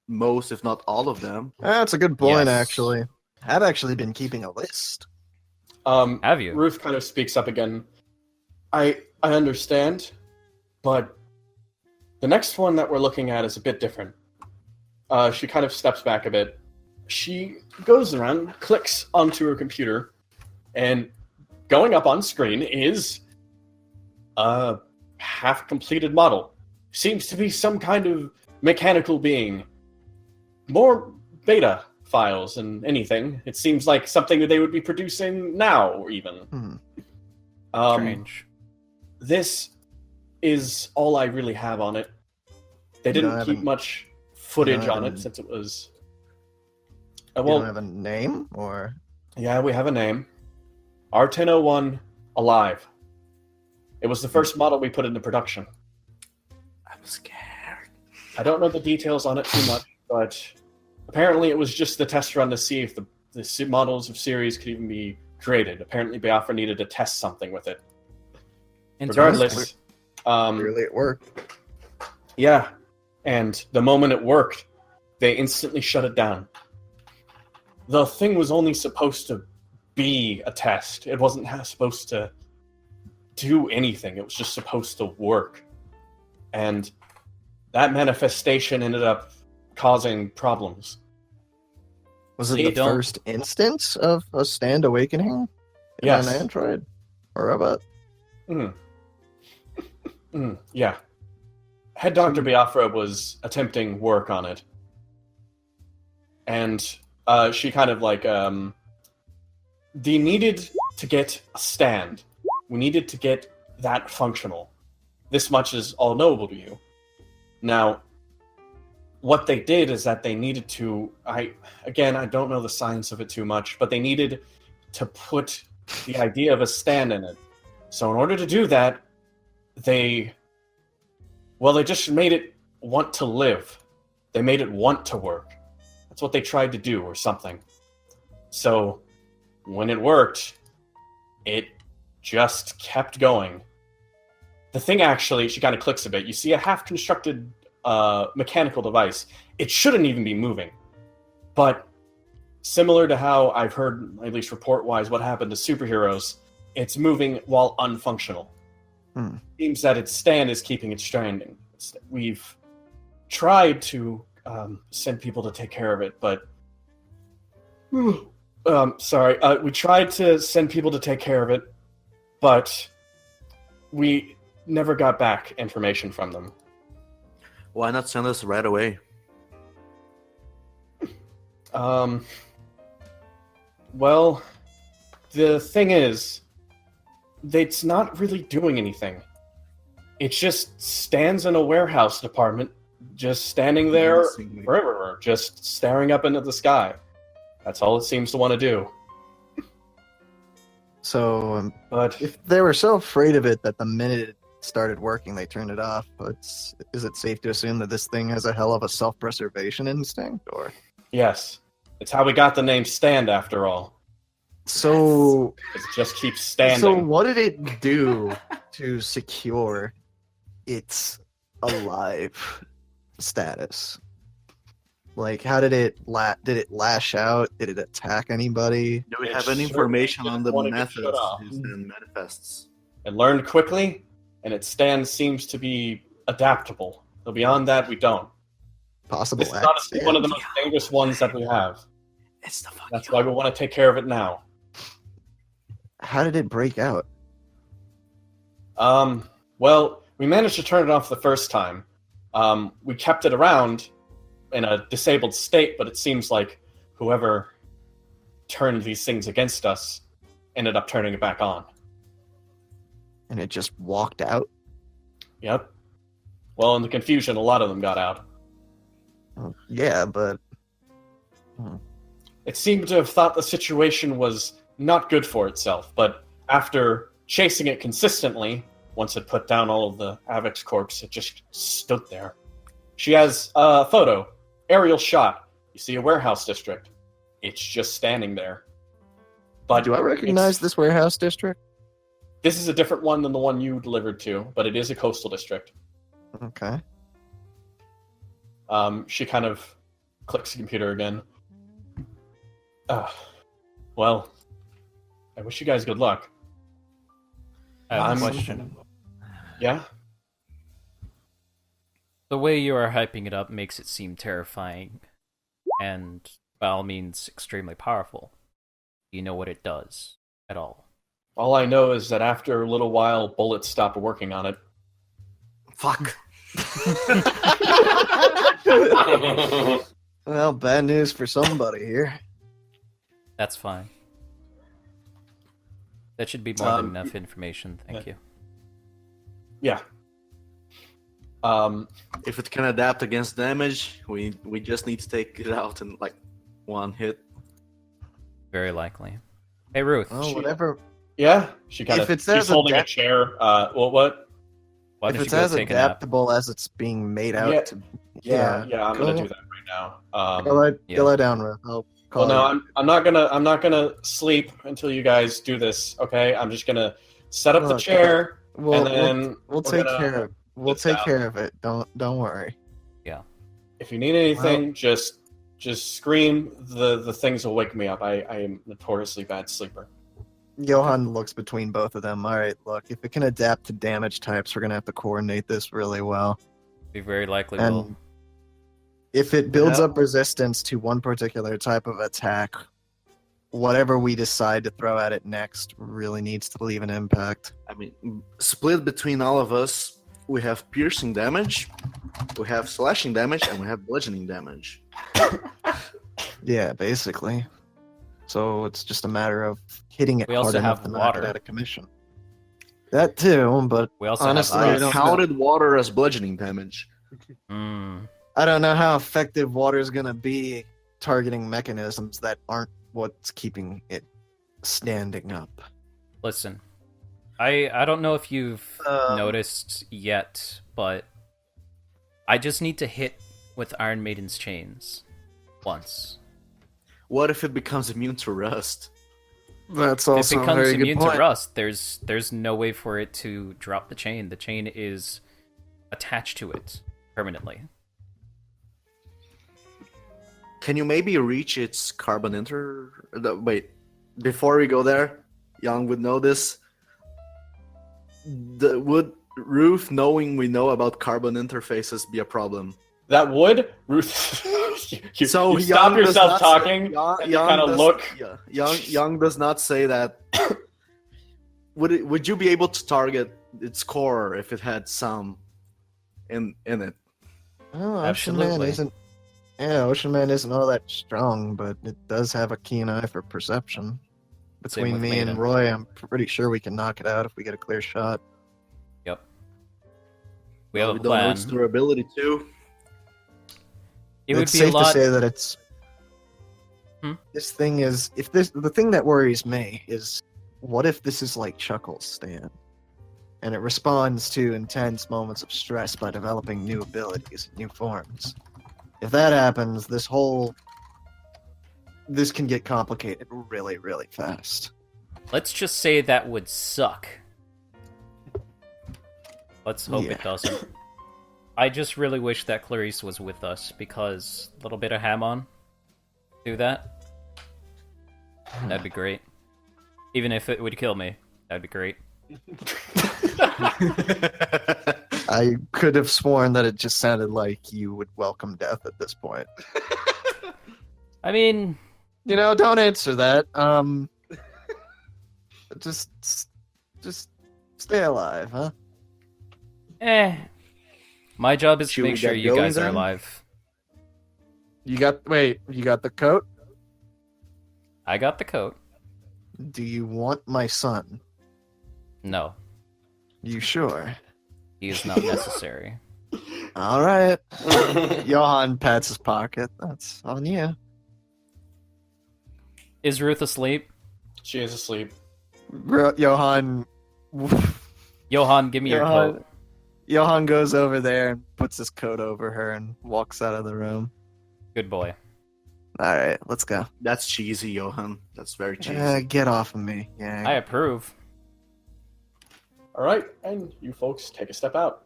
most, if not all of them. That's a good point, Yes. actually. I've actually been keeping a list. Have you? Ruth kind of speaks up again. I understand, but the next one that we're looking at is a bit different. She kind of steps back a bit. She goes around, clicks onto her computer, and going up on screen is a half-completed model. Seems to be some kind of mechanical being. More beta files than anything. It seems like something that they would be producing now, or even. Strange. This is all I really have on it. They You don't didn't have keep an- much footage have on an- it since it was. You Well, don't have a name, or yeah, we have a name. R1001 Alive. It was the first model we put into production. I'm scared. I don't know the details on it too much, but apparently it was just the test run to see if the models of series could even be created. Apparently Biafra needed to test something with it. Regardless, clearly it worked. yeah, and the moment it worked, they instantly shut it down. The thing was only supposed to be a test. It wasn't supposed to do anything. It was just supposed to work. And that manifestation ended up causing problems. Was it They the don't- first instance of a stand awakening in Yes. an android or robot? Yeah. Head Dr. Biafra was attempting work on it. And she kind of like, they needed to get a stand. We needed to get that functional. This much is all knowable to you. Now, what they did is that they needed to, I don't know the science of it too much, but they needed to put the idea of a stand in it. So in order to do that, they just made it want to live. They made it want to work. That's what they tried to do, or something. So when it worked, it just kept going. The thing actually, she kind of clicks a bit. You see a half-constructed mechanical device. It shouldn't even be moving. But similar to how I've heard, at least report-wise, what happened to superheroes, it's moving while unfunctional. Seems that its stand is keeping it stranding. We've tried to send people to take care of it, but... we tried to send people to take care of it, but we never got back information from them. Why not send us right away? Well, the thing is, it's not really doing anything. It just stands in a warehouse department, just standing there forever, just staring up into the sky. That's all it seems to want to do. So, But if they were so afraid of it that the minute it started working, they turned it off, is it safe to assume that this thing has a hell of a self-preservation instinct? Or yes, it's how we got the name Stand after all. so, It just keeps standing. so what did it do to secure its alive status? Like, how did it did it lash out? Did it attack anybody? Do we It have any certainly information on the wanted to methods shut off. used in manifests? It learned quickly, and its stand seems to be adaptable. So beyond that, we don't. Possible This is honestly one of the most dangerous ones that we have. It's the fucking. That's why we want to take care of it now. How did it break out? Well, we managed to turn it off the first time. We kept it around in a disabled state, but it seems like whoever turned these things against us ended up turning it back on. And it just walked out? Yep. Well, in the confusion, a lot of them got out. Yeah, but It seemed to have thought the situation was not good for itself, but after chasing it consistently, once it put down all of the Avix corpse, it just stood there. She has a photo, aerial shot. You see a warehouse district. It's just standing there. But Do I recognize this warehouse district? This is a different one than the one you delivered to, but it is a coastal district. Okay. She kind of clicks the computer again. Well, I wish you guys good luck. I have a I'm- question. Yeah? The way you are hyping it up makes it seem terrifying, and by all means, extremely powerful. Do you know what it does at all? All I know is that after a little while, bullets stopped working on it. Fuck. Well, bad news for somebody here. That's fine. That should be more than enough information, thank you. Yeah. If it can adapt against damage, we just need to take it out in like one hit. Very likely. Hey, Ruth. Oh, whatever. Yeah? She kind If of... it says She's holding a adapt- chair. What? Why If don't it's you go as take a nap? adaptable as it's being made out Yeah. to... Yeah, I'm go- gonna do that right now. Go lie down, Ruth. I'll call Well, no, you. I'm not gonna sleep until you guys do this. Okay, I'm just gonna set up the Look, chair, We'll, and then we'll we're take gonna- care of. We'll this take out. care of it. Don't worry. If you need anything, just scream. The things will wake me up. I am notoriously bad sleeper. Johan looks between both of them. All right, look, if it can adapt to damage types, we're gonna have to coordinate this really well. We very likely And will. if it builds Yeah. up resistance to one particular type of attack, whatever we decide to throw at it next really needs to leave an impact. I mean, split between all of us, we have piercing damage, we have slashing damage, and we have bludgeoning damage. Yeah, basically. So it's just a matter of hitting it We hard also enough have to knock it water. out of commission. That too, but We also honestly, have I I ice. don't counted water as bludgeoning damage. I don't know how effective water is gonna be targeting mechanisms that aren't what's keeping it standing up. Listen, I don't know if you've Um, noticed yet, but I just need to hit with Iron Maiden's chains once. What if it becomes immune to rust? That's If it also a becomes very immune good point. to rust, there's no way for it to drop the chain. The chain is attached to it permanently. Can you maybe reach its carbon wait, before we go there, Young would know this. Would Ruth, knowing we know about carbon interfaces, be a problem? That would Ruth. you stop Young does yourself not talking. Say, Young, and you kind of does- look. Yeah, Young does not say that. Would you be able to target its core if it had some in it? Oh, Ocean Man Absolutely. isn't. Yeah, Ocean Man isn't all that strong, but it does have a keen eye for perception. Same Between with me Maiden. and Roy, I'm pretty sure we can knock it out if we get a clear shot. Yep. We have a We don't know plan. its durability too. It would It's be a safe lot. to say that it's. Hmm? This thing is. If this, the thing that worries me is, what if this is like Chuckles' stand, and it responds to intense moments of stress by developing new abilities, new forms. If that happens, this can get complicated really, really fast. Let's just say that would suck. Let's hope Yeah. it doesn't. I just really wish that Clarice was with us, because a little bit of Hamon, do that. That'd be great. Even if it would kill me, that'd be great. I could have sworn that it just sounded like you would welcome death at this point. I mean, You know, don't answer that. Just stay alive, huh? my job is to Should make we sure get you going guys are then? alive. You got the coat? I got the coat. Do you want my son? No, You sure? he is not necessary. All right. Johan pats his pocket. That's on you. Is Ruth asleep? She is asleep. Johan. Johan, give me your Johan- coat. Johan goes over there and puts his coat over her and walks out of the room. Good boy. All right, let's go. That's cheesy, Johan. That's very cheesy. Get off of me. Yeah. I approve. All right, and you folks take a step out.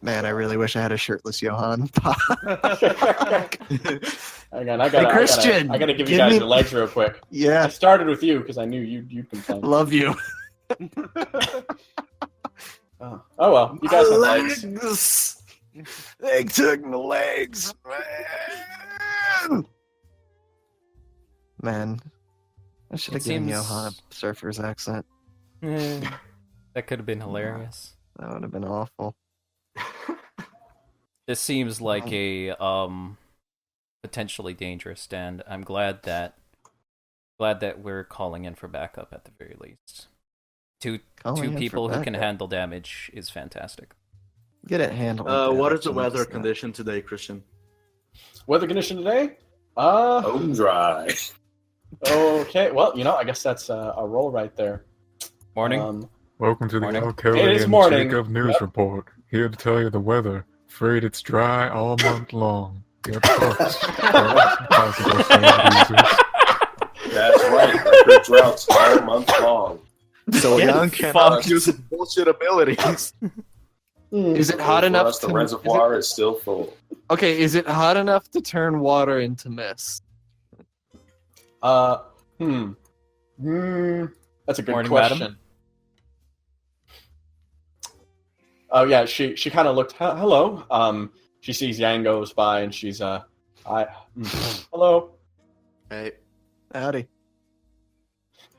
Man, I really wish I had a shirtless Johan. Hang on, I gotta Christian, give you give guys me- your legs real quick. I Yeah, started with you because I knew you'd complain. love you. Oh well, you guys have legs. Legs. They took my legs, man. Man, I should have It given seems- Johan a surfer's accent. That could have been hilarious. That would have been awful. This seems like a potentially dangerous stand. I'm glad that we're calling in for backup at the very least. Two people who can handle damage is fantastic. Get it handled. What is the weather condition today, Christian? Weather condition today? Bone dry. Okay. Well, I guess that's a roll right there. Morning. Welcome to the Morning. L. It Kelly is and morning. Jacob News Yep. Report. Here to tell you the weather. Afraid it's dry all month long. Get close. Possible sand users. That's right. Record droughts all month long. So Get Young cannot fucked. use his bullshit abilities. Is it hot For enough us, the to reservoir is still full. Okay, is it hot enough to turn water into mist? That's a good Morning, question. madam. Oh yeah, she kind of looked. Hello. She sees Yang goes by, and she's hello. Hey. Howdy.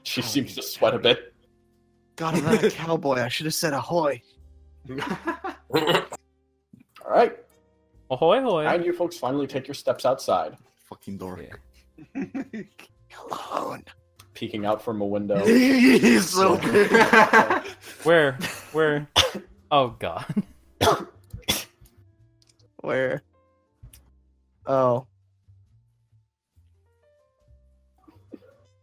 She seems to sweat a bit. God, I'm not a cowboy. I should have said ahoy. All right, Ahoy, hoy. and you folks finally take your steps outside, Fucking dork. Alone. peeking out from a window. He's so good. Where? Oh god. Where? Oh.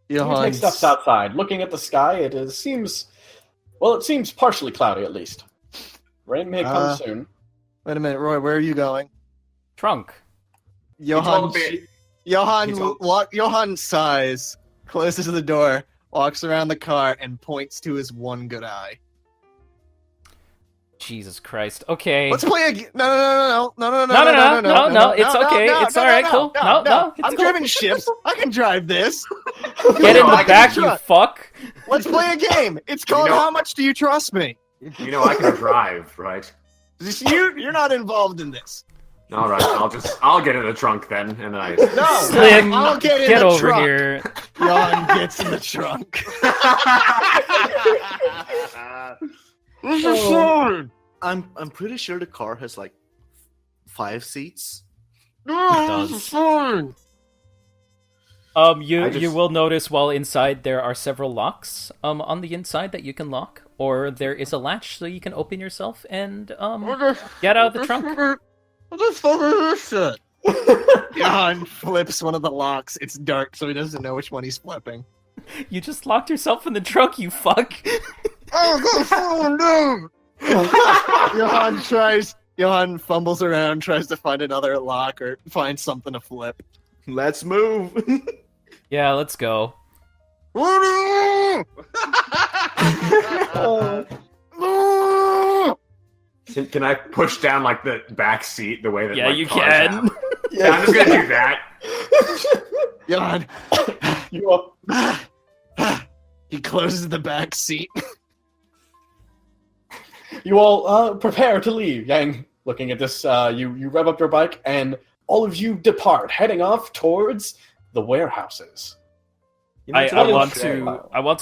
You take Johan's steps outside, looking at the sky. It seems partially cloudy at least. Rain may come soon. Wait a minute, Roy. Where are you going? Trunk. Johan. He told- Johan sighs, closes the door, walks around the car, and points to his one good eye. Jesus Christ. Okay. Let's play a. No. No, it's okay. It's alright, cool. No, it's I'm cool. driving ships. I can drive this. Get in No, the I can back, you trust. fuck. Let's play a game. It's called know- How Much Do You Trust Me? I can drive, right? You're not involved in this. All right, I'll get in the trunk then, and then I. No, Slim, I'll get in get the over trunk. here. Jan gets in the trunk. I'm pretty sure the car has like 5 seats. does. You I just- you will notice while inside there are several locks on the inside that you can lock, or there is a latch so you can open yourself and get out of the trunk. What the fuck is this shit? Jan flips one of the locks. It's dark, so he doesn't know which one he's flipping. You just locked yourself in the trunk, you fuck. Oh, no! Johan fumbles around, tries to find another lock or find something to flip. Let's move. Yeah, let's go. Can I push down like the back seat the way that? Yeah, like, you cars can. have? Yeah, I'm just gonna do that. Johan, You all, he closes the back seat. you all prepare to leave. Yang, looking at this, you rev up your bike, and all of you depart, heading off towards the warehouses. I really want okay. to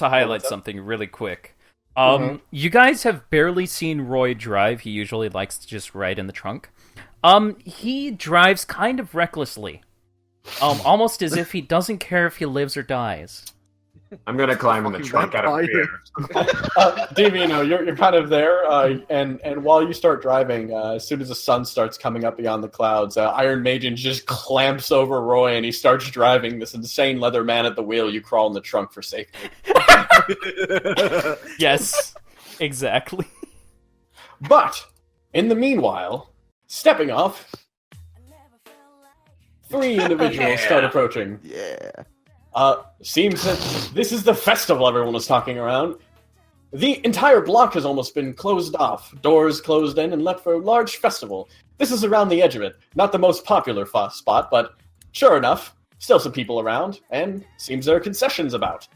highlight What's up? something really quick. Mhm. You guys have barely seen Roy drive. He usually likes to just ride in the trunk. He drives kind of recklessly. Almost as if he doesn't care if he lives or dies. I'm gonna climb in the trunk out of fear. Davino, you're kind of there, and while you start driving, as soon as the sun starts coming up beyond the clouds, Iron Maiden just clamps over Roy, and he starts driving this insane leather man at the wheel. You crawl in the trunk for safety. Yes, exactly. But in the meanwhile, stepping off 3 individuals start approaching. Yeah. Seems that this is the festival everyone was talking around. The entire block has almost been closed off, doors closed in and left for a large festival. This is around the edge of it. Not the most popular spot, but sure enough, still some people around, and seems there are concessions about.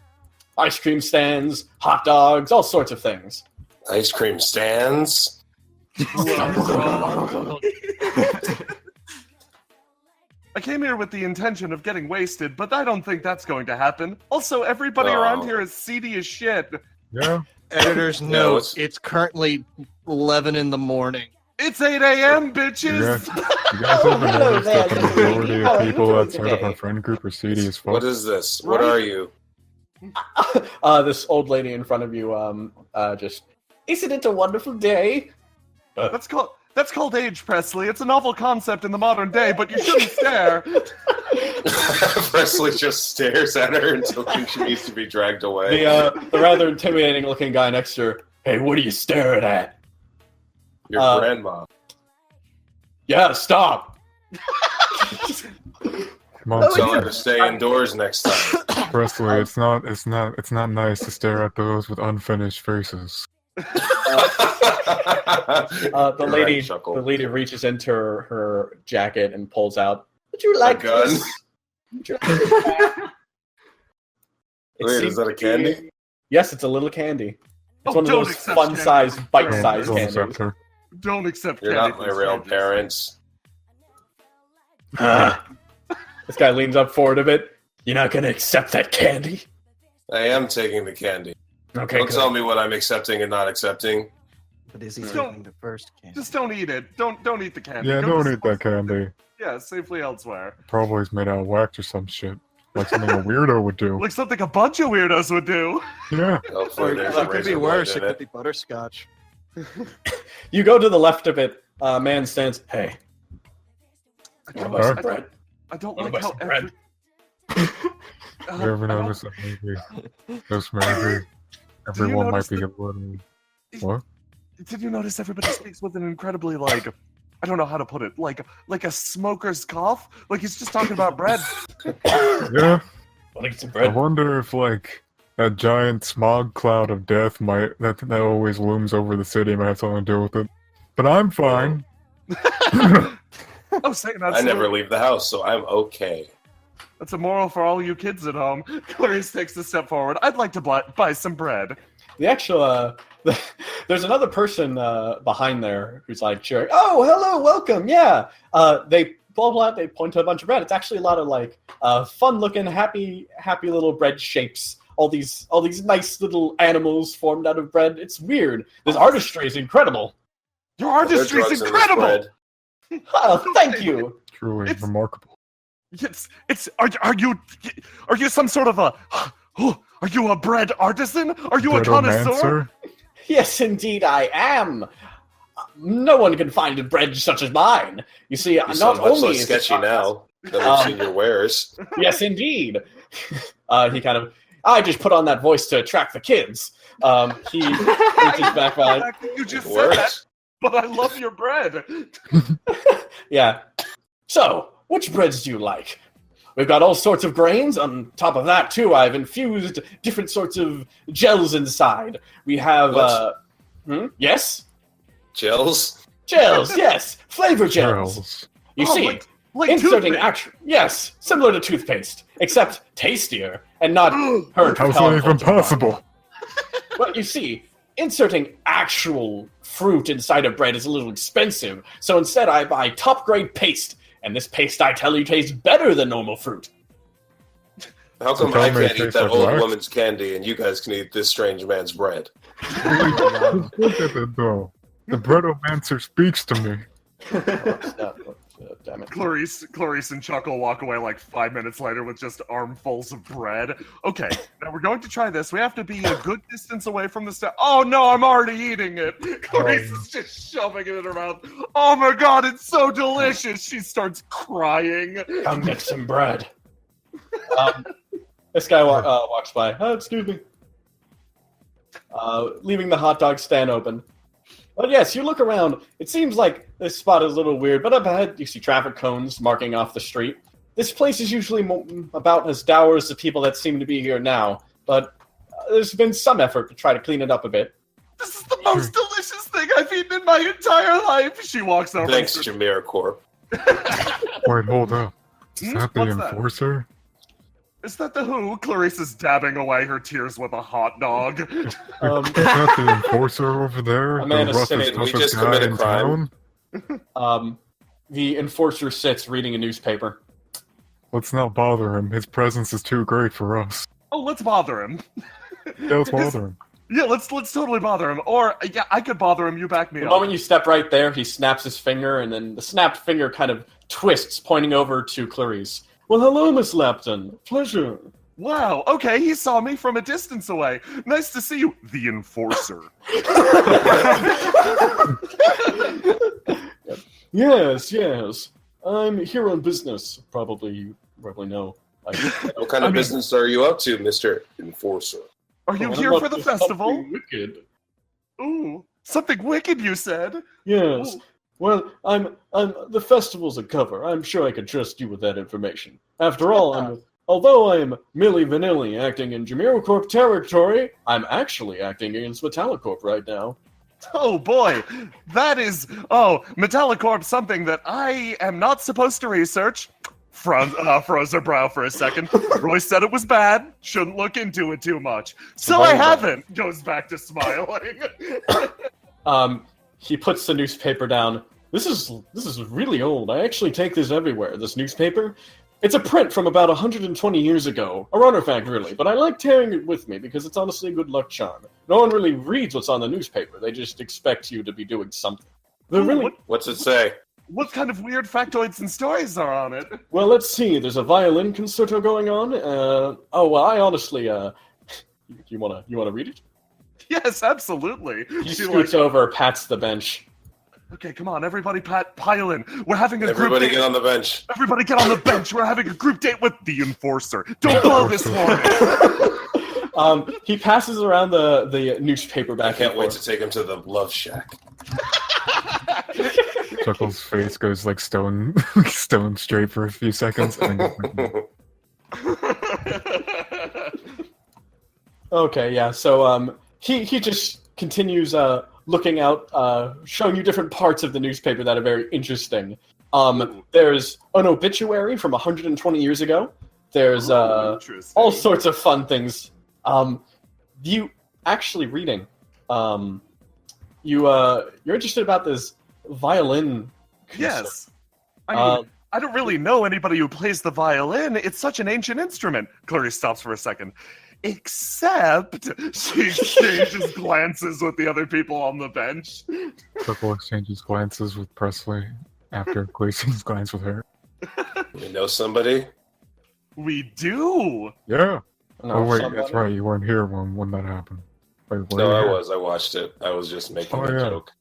Ice cream stands, hot dogs, all sorts of things. Ice cream stands? I came here with the intention of getting wasted, but I don't think that's going to happen. Also, everybody Oh. around here is seedy as shit. Yeah. Editor's No, note, it's currently 11 in the morning. It's 8 a.m., bitches! You guys ever noticed that the there, majority how of are you people doing outside of today? our friend group are seedy as fuck? What is this? What are you? This old lady in front of you, just, isn't it a wonderful day? That's called age, Presley. It's a novel concept in the modern day, but you shouldn't stare. Presley just stares at her until she needs to be dragged away. The rather intimidating looking guy next to her, hey, what are you staring at? Your grandma. Yeah, stop! Come on, Tell her to stay indoors next time. Presley. It's not nice to stare at those with unfinished faces. The lady reaches into her jacket and pulls out. Would you like gun? this? Would you like this? It Wait, seems is that a to be- candy? Yes, it's a little candy. It's Oh, one of don't those accept fun-sized, candy. bite-sized Don't candies. accept her. Don't accept You're candy not my from real strangers. parents. This guy leans up forward a bit. You're not gonna accept that candy? I am taking the candy. Okay, Don't good. tell me what I'm accepting and not accepting. But is he Don't- taking the first candy? Just don't eat it. Don't eat the candy. Yeah, Go don't to eat that candy. Yeah, safely elsewhere. Probably is made out of wax or some shit. Like something a weirdo would do. Like something a bunch of weirdos would do. Yeah. Hopefully Or there's it a could be razor worse. blade It in could be butterscotch. You go to the left of it. Man stands. Hey, I don't, Huh? I bread. don't, I don't Wanna like buy how some bread? You ever notice that maybe, just maybe, everyone might notice be a little... What? Did you notice everybody speaks with an incredibly, like, I don't know how to put it, like a smoker's cough? Like he's just talking about bread. Yeah. Want to get some I bread? wonder if, like, that giant smog cloud of death that always looms over the city might have something to do with it. But I'm fine. Oh, saying I that's never leave the house, so I'm okay. That's a moral for all you kids at home. Clarice takes a step forward. I'd like to buy some bread. The actual, there's another person behind there who's like cheering. Oh, hello, welcome, yeah. They they point to a bunch of bread. It's actually a lot of like fun-looking, happy little bread shapes. All these nice little animals formed out of bread. It's weird. This artistry is incredible. Your Are there artistry is drugs in this incredible. bread? Oh, thank you. Truly It's- remarkable. It's are you some sort of a are you a bread artisan? Are you a connoisseur? Breadomancer? Yes, indeed, I am. No one can find a bread such as mine. You see, You not sound much only less is it sketchy now that we've seen your wares. Yes, indeed. I just put on that voice to attract the kids. He reaches back behind. You just It said that, works. but I love your bread. Yeah. So, which breads do you like? We've got all sorts of grains. On top of that, too, I've infused different sorts of gels inside. We have, yes? Gels? Gels, yes! Flavor gels. Girls. You Oh, see, like inserting toothpaste. yes, similar to toothpaste, except tastier and not hurt. How's that even possible? Well, you see, inserting actual fruit inside of bread is a little expensive, so instead I buy top-grade paste, and this paste, I tell you, tastes better than normal fruit. How So come tell I me it can't eat tastes that like old wax? woman's candy and you guys can eat this strange man's bread? Look at it, though. The breadomancer speaks to me. Damn it. Clarice and Chuckle walk away like 5 minutes later with just armfuls of bread. Okay, now we're going to try this. We have to be a good distance away from the Oh no, I'm already eating it. Clarice is just shoving it in her mouth. Oh my god, it's so delicious. She starts crying. Come get some bread. This guy walks by. Oh, excuse me. Leaving the hot dog stand open. But yes, you look around. It seems like this spot is a little weird, but up ahead you see traffic cones marking off the street. this place is usually about as dour as the people that seem to be here now, but there's been some effort to try to clean it up a bit. This is the most delicious thing I've eaten in my entire life. She walks over. Thanks, JamiroCorp. Wait, hold up. Is that the What's that? enforcer? Is that the who? Clarice is dabbing away her tears with a hot dog. Is that the enforcer over there? Amanda, the roughest, Did we toughest just guy commit a in crime? town? The enforcer sits reading a newspaper. Let's not bother him. His presence is too great for us. Oh, let's bother him. Yeah, let's bother him. Yeah, let's totally bother him. Or yeah, I could bother him. You back me The up. moment you step right there, he snaps his finger, and then the snapped finger kind of twists, pointing over to Clarice. Well, hello, Miss Lapton. Pleasure. Wow. Okay, he saw me from a distance away. Nice to see you, the enforcer. Yes. I'm here on business. You probably know. What kind of business are you up to, Mr. Enforcer? Are you I'm here up for the to festival? something wicked. Ooh, something wicked, you said. Yes. Ooh. Well, I'm the festival's a cover. I'm sure I could trust you with that information. After all, although I am Milli Vanilli acting in JamiroCorp territory, I'm actually acting against Metallicorp right now. Oh boy, that is Metallicorp, something that I am not supposed to research. Froze her brow for a second. Roy said it was bad. Shouldn't look into it too much. So I haven't. Goes back to smiling. He puts the newspaper down. This is really old. I actually take this everywhere. This newspaper. It's a print from about 120 years ago. A runner fact, really. But I like carrying it with me because it's honestly a good luck charm. No one really reads what's on the newspaper. They just expect you to be doing something. What's it say? What kind of weird factoids and stories are on it? Well, let's see. There's a violin concerto going on. I honestly, you wanna read it? Yes, absolutely. He scoots over, pats the bench. Okay, come on, everybody pile in. We're having a Everybody group get date. on the bench. Everybody get on the bench. We're having a group date with the enforcer. Don't blow this morning. He passes around the newspaper back. I can't wait to take him to the Love Shack. Chuckle's face goes like stone straight for a few seconds. And Okay, yeah. So he just continues looking out, showing you different parts of the newspaper that are very interesting. There's an obituary from 120 years ago. There's all sorts of fun things. You actually reading. You're interested about this violin. Yes. I mean, I don't really know anybody who plays the violin. It's such an ancient instrument. Clarice stops for a second. Except she exchanges glances with the other people on the bench. Chuckle exchanges glances with Presley after Glacian's glance with her. You know somebody? We do. Yeah. No, Oh wait, somebody. that's right. You weren't here when that happened. Wait, were No, you I here? was. I watched it. I was just making Oh, a yeah. joke.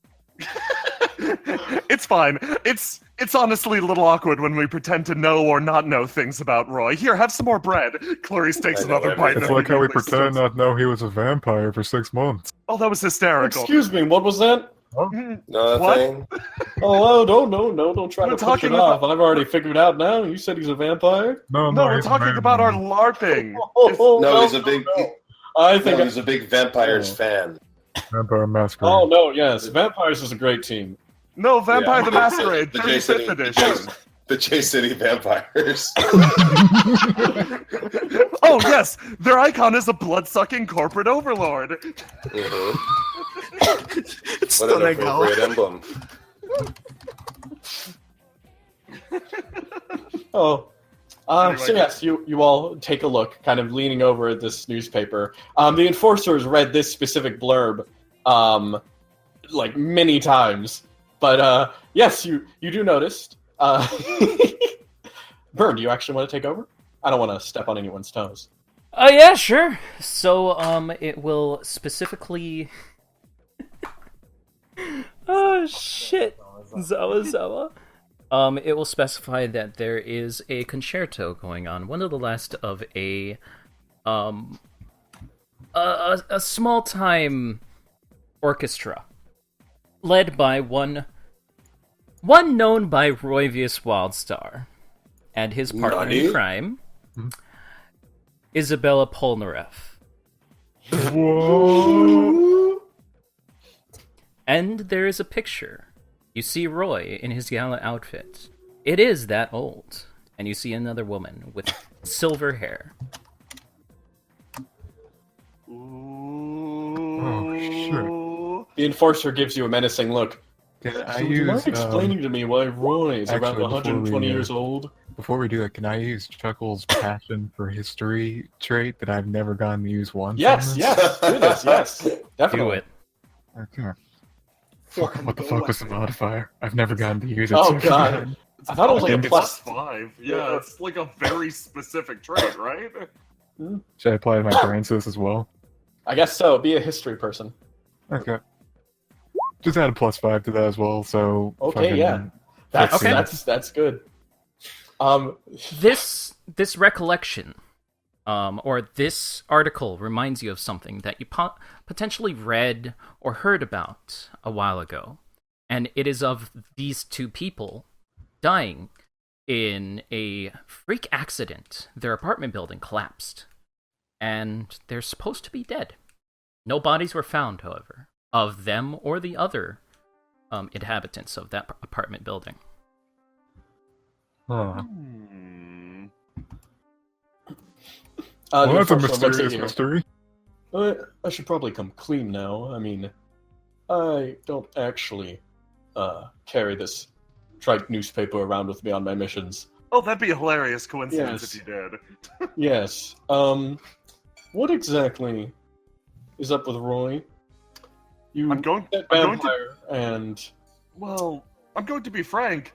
It's fine. It's honestly a little awkward when we pretend to know or not know things about Roy. Here, have some more bread. Clarice takes I know, another right? bite. It's and like how we immediately pretend starts- not know he was a vampire for 6 months. Oh, that was hysterical. Excuse me, what was that? Nothing. Oh, don't try We're to push talking it off. I've already figured out now. You said he's a vampire. No, we're he's a talking man. about our LARPing. No, he's a big. I think. He's a big vampires fan. Vampire Masquerade. Oh no, yes, Vampires is a great team. No, Vampire Yeah. the Masquerade, The J 35th City, edition. the J City Vampires. Oh, yes, their icon is a blood-sucking corporate overlord. Mhm. It's What an stunning how appropriate emblem. Oh. Anyway. So yes, you all take a look, kind of leaning over at this newspaper. The enforcers read this specific blurb, like many times. But yes, you do notice. Burn, do you actually want to take over? I don't want to step on anyone's toes. Yeah, sure. So, it will specifically... Oh, shit. Zawa. It will specify that there is a concerto going on, one of the last of a small-time orchestra, led by one known by Royvius Wildstar. and his partner Nani? in crime, Hmm? Isabella Polnareff. Whoa! And there is a picture. You see Roy in his gala outfit. It is that old. And you see another woman with silver hair. Oh, shit. The enforcer gives you a menacing look. Can I So would you mind use, explaining to me why Roy is around actually, before 120 we, years old? before we do that, can I use Chuckle's passion for history trait that I've never gotten to use once? Yes, on this? yes, do this, yes. Do Definitely. it. Okay. Fuck, what the fuck was the modifier? I've never gotten to use it. Oh, so I forget. God. I thought it was like a It's plus. 5. Yeah, it's like a very specific trait, right? Should I apply my brain to this as well? I guess so. Be a history person. Okay. Just add a +5 to that as well, so... Okay, fucking yeah. That's 15. that's good. This recollection, or this article reminds you of something that you potentially read or heard about a while ago, and it is of these two people dying in a freak accident. Their apartment building collapsed, and they're supposed to be dead. No bodies were found, however, of them or the other inhabitants of that apartment building. Huh. The Well, that's a enforcer looks at mysterious you. mystery. I should probably come clean now. I mean, I don't actually carry this trite newspaper around with me on my missions. Oh, that'd be a hilarious coincidence Yes. if you did. Yes. What exactly is up with Roy? You I'm going to- vampire and Well, I'm going to be frank.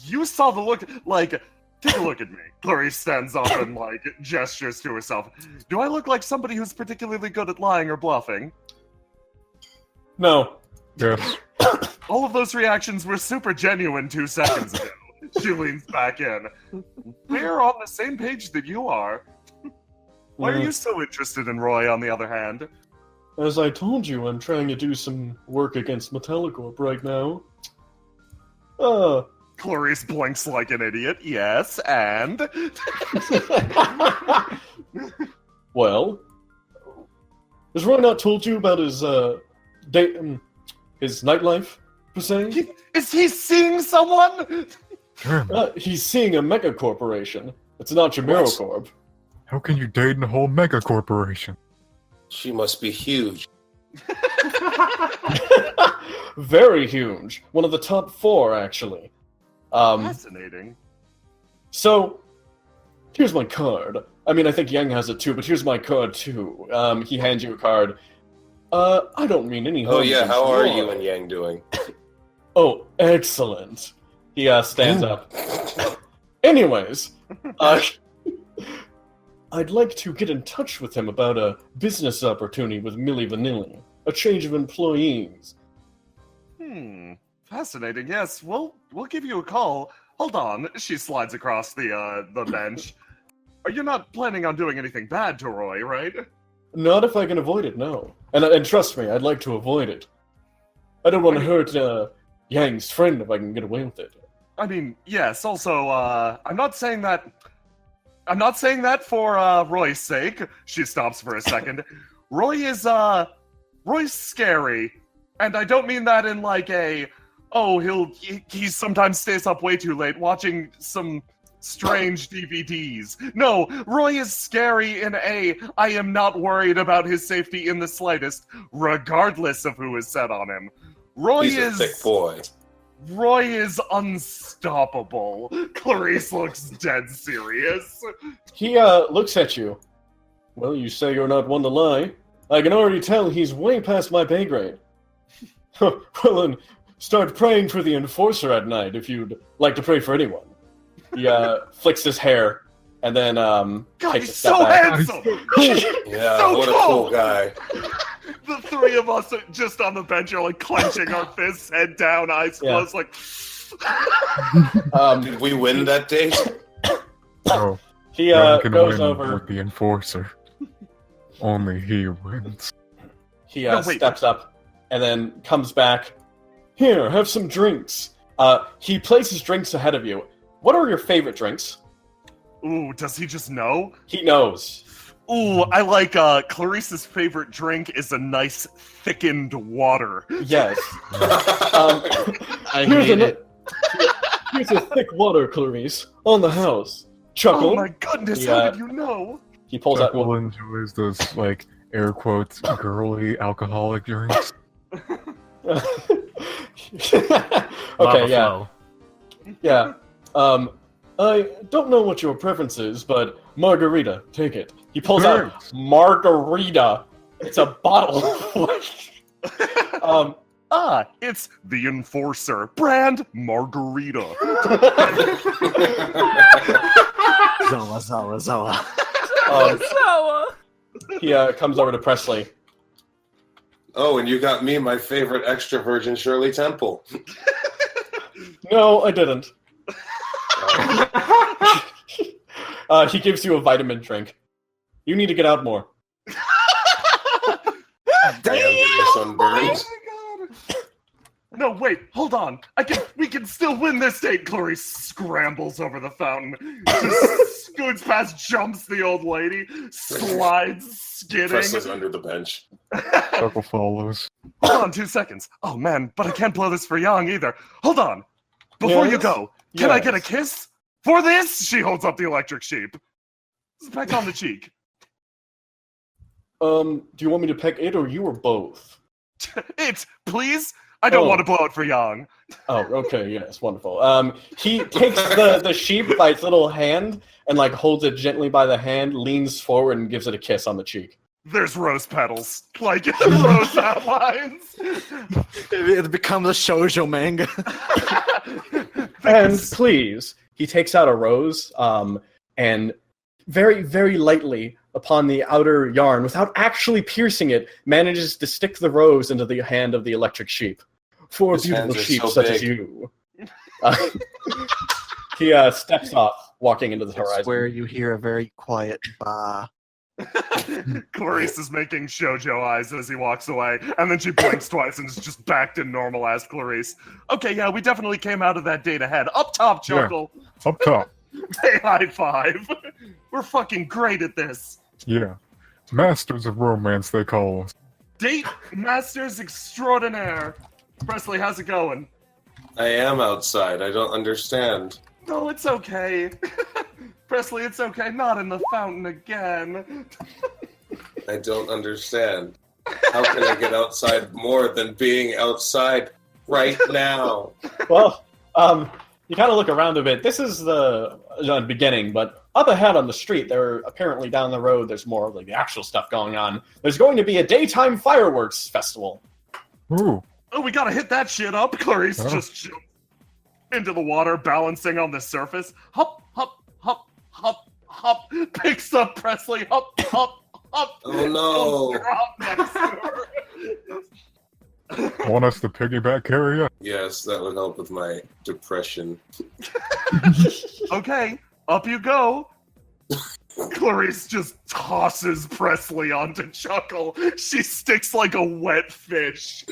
You saw the look, like, take a look at me. Clarice stands up and, like, gestures to herself. Do I look like somebody who's particularly good at lying or bluffing? no. Yes. All of those reactions were super genuine 2 seconds ago. She leans back in. We're on the same page that you are. Why are you so interested in Roy, on the other hand? As I told you, I'm trying to do some work against JamiroCorp right now. Clarice blinks like an idiot. Yes, and? Well, has Roy not told you about his his nightlife per se? Is he seeing someone? Damn. He's seeing a mega corporation. It's not JamiroCorp. How can you date in a whole mega corporation? She must be huge. Very huge. One of the top 4, actually. Fascinating. So, here's my card. I mean, I think Yang has it too, but here's my card too. He hands you a card. I don't mean any harm. Oh yeah, to how are Roy. you and Yang doing? Oh, excellent. He stands up. Anyways, I'd like to get in touch with him about a business opportunity with Milli Vanilli. A change of employees. Fascinating. Yes, we'll give you a call. Hold on. She slides across the bench. Are you not planning on doing anything bad to Roy, right? Not if I can avoid it, no. And trust me, I'd like to avoid it. I don't want to hurt Yang's friend if I can get away with it. I mean, yes. Also, I'm not saying that for Roy's sake. She stops for a second. Roy's scary, and I don't mean that in like a he sometimes stays up way too late watching some strange DVDs. No, Roy is scary in I am not worried about his safety in the slightest, regardless of who is set on him. He's a thick boy. Roy is unstoppable. Clarice looks dead serious. He looks at you. Well, you say you're not one to lie. I can already tell he's way past my pay grade. Well, then, start praying for the enforcer at night if you'd like to pray for anyone. He flicks his hair and then God, takes a he's step so back. handsome! Yeah, So what a cool. cool guy. The three of us just on the bench are like clenching our fists, head down, eyes Yeah. closed, like. Did we win that date? Oh, He no one can goes win over. with the enforcer. Only he wins. He No, wait. steps up and then comes back. Here, have some drinks. He places drinks ahead of you. what are your favorite drinks? Ooh, does he just know? He knows. Ooh, I like Clarice's favorite drink is a nice thickened water. Yes. I hate it. Here's a thick water, Clarice, on the house. Chuckle. Oh my goodness, Yeah. how did you know? He pulls out. Chuckle enjoys those, like, air quotes, girly alcoholic drinks. Okay, yeah. Yeah. I don't know what your preference is, but margarita, take it. He pulls out margarita. It's a bottle. It's the Enforcer brand margarita. Zoa. He comes over to Presley. Oh, and you got me my favorite extra virgin Shirley Temple. No, I didn't. He gives you a vitamin drink. You need to get out more. Sunburns. No, wait, hold on. We can still win this date. Clarice scrambles over the fountain, just scoots past, jumps the old lady, slides, skidding. Presley's under the bench. Chuckle follows. Hold on 2 seconds. Oh man, but I can't blow this for Yang either. Hold on. Before you Yes? go, can I Yes. get a kiss? For this? She holds up the electric sheep. Just peck on the cheek. Do you want me to peck it or you or both? It, please? I don't Oh. want to blow it for Yang. Oh, okay, yes, wonderful. He takes the sheep by its little hand and like holds it gently by the hand, leans forward and gives it a kiss on the cheek. There's rose petals. Like rose outlines. It becomes a shoujo manga. And please, he takes out a rose, and very, very lightly upon the outer yarn, without actually piercing it, manages to stick the rose into the hand of the electric sheep. For His beautiful hands are sheep so such as big. you. He steps off, walking into the I horizon. swear you hear a very quiet ba. Clarice is making shoujo eyes as he walks away, and then she blinks twice and is just back to normal as Clarice. Okay, yeah, we definitely came out of that date ahead. Up top, Chuckle. Up top. Hey, high five. We're fucking great at this. Yeah. Masters of romance, they call us. Date masters extraordinaire. Presley, how's it going? I am outside. I don't understand. No, it's okay. Presley, it's okay. Not in the fountain again. I don't understand. How can I get outside more than being outside right now? Well, you kind of look around a bit. This is the beginning, but up ahead on the street, there apparently down the road, there's more of like the actual stuff going on. There's going to be a daytime fireworks festival. Ooh. Oh, we gotta hit that shit up. Clarice Oh. just jumps into the water, balancing on the surface. Hop, hop, hop, hop, hop. Picks up Presley. Hop, hop, hop. Oh, no. Drop next to her. Want us to piggyback carry up? Yes, that would help with my depression. Okay, up you go. Clarice just tosses Presley onto Chuckle. She sticks like a wet fish.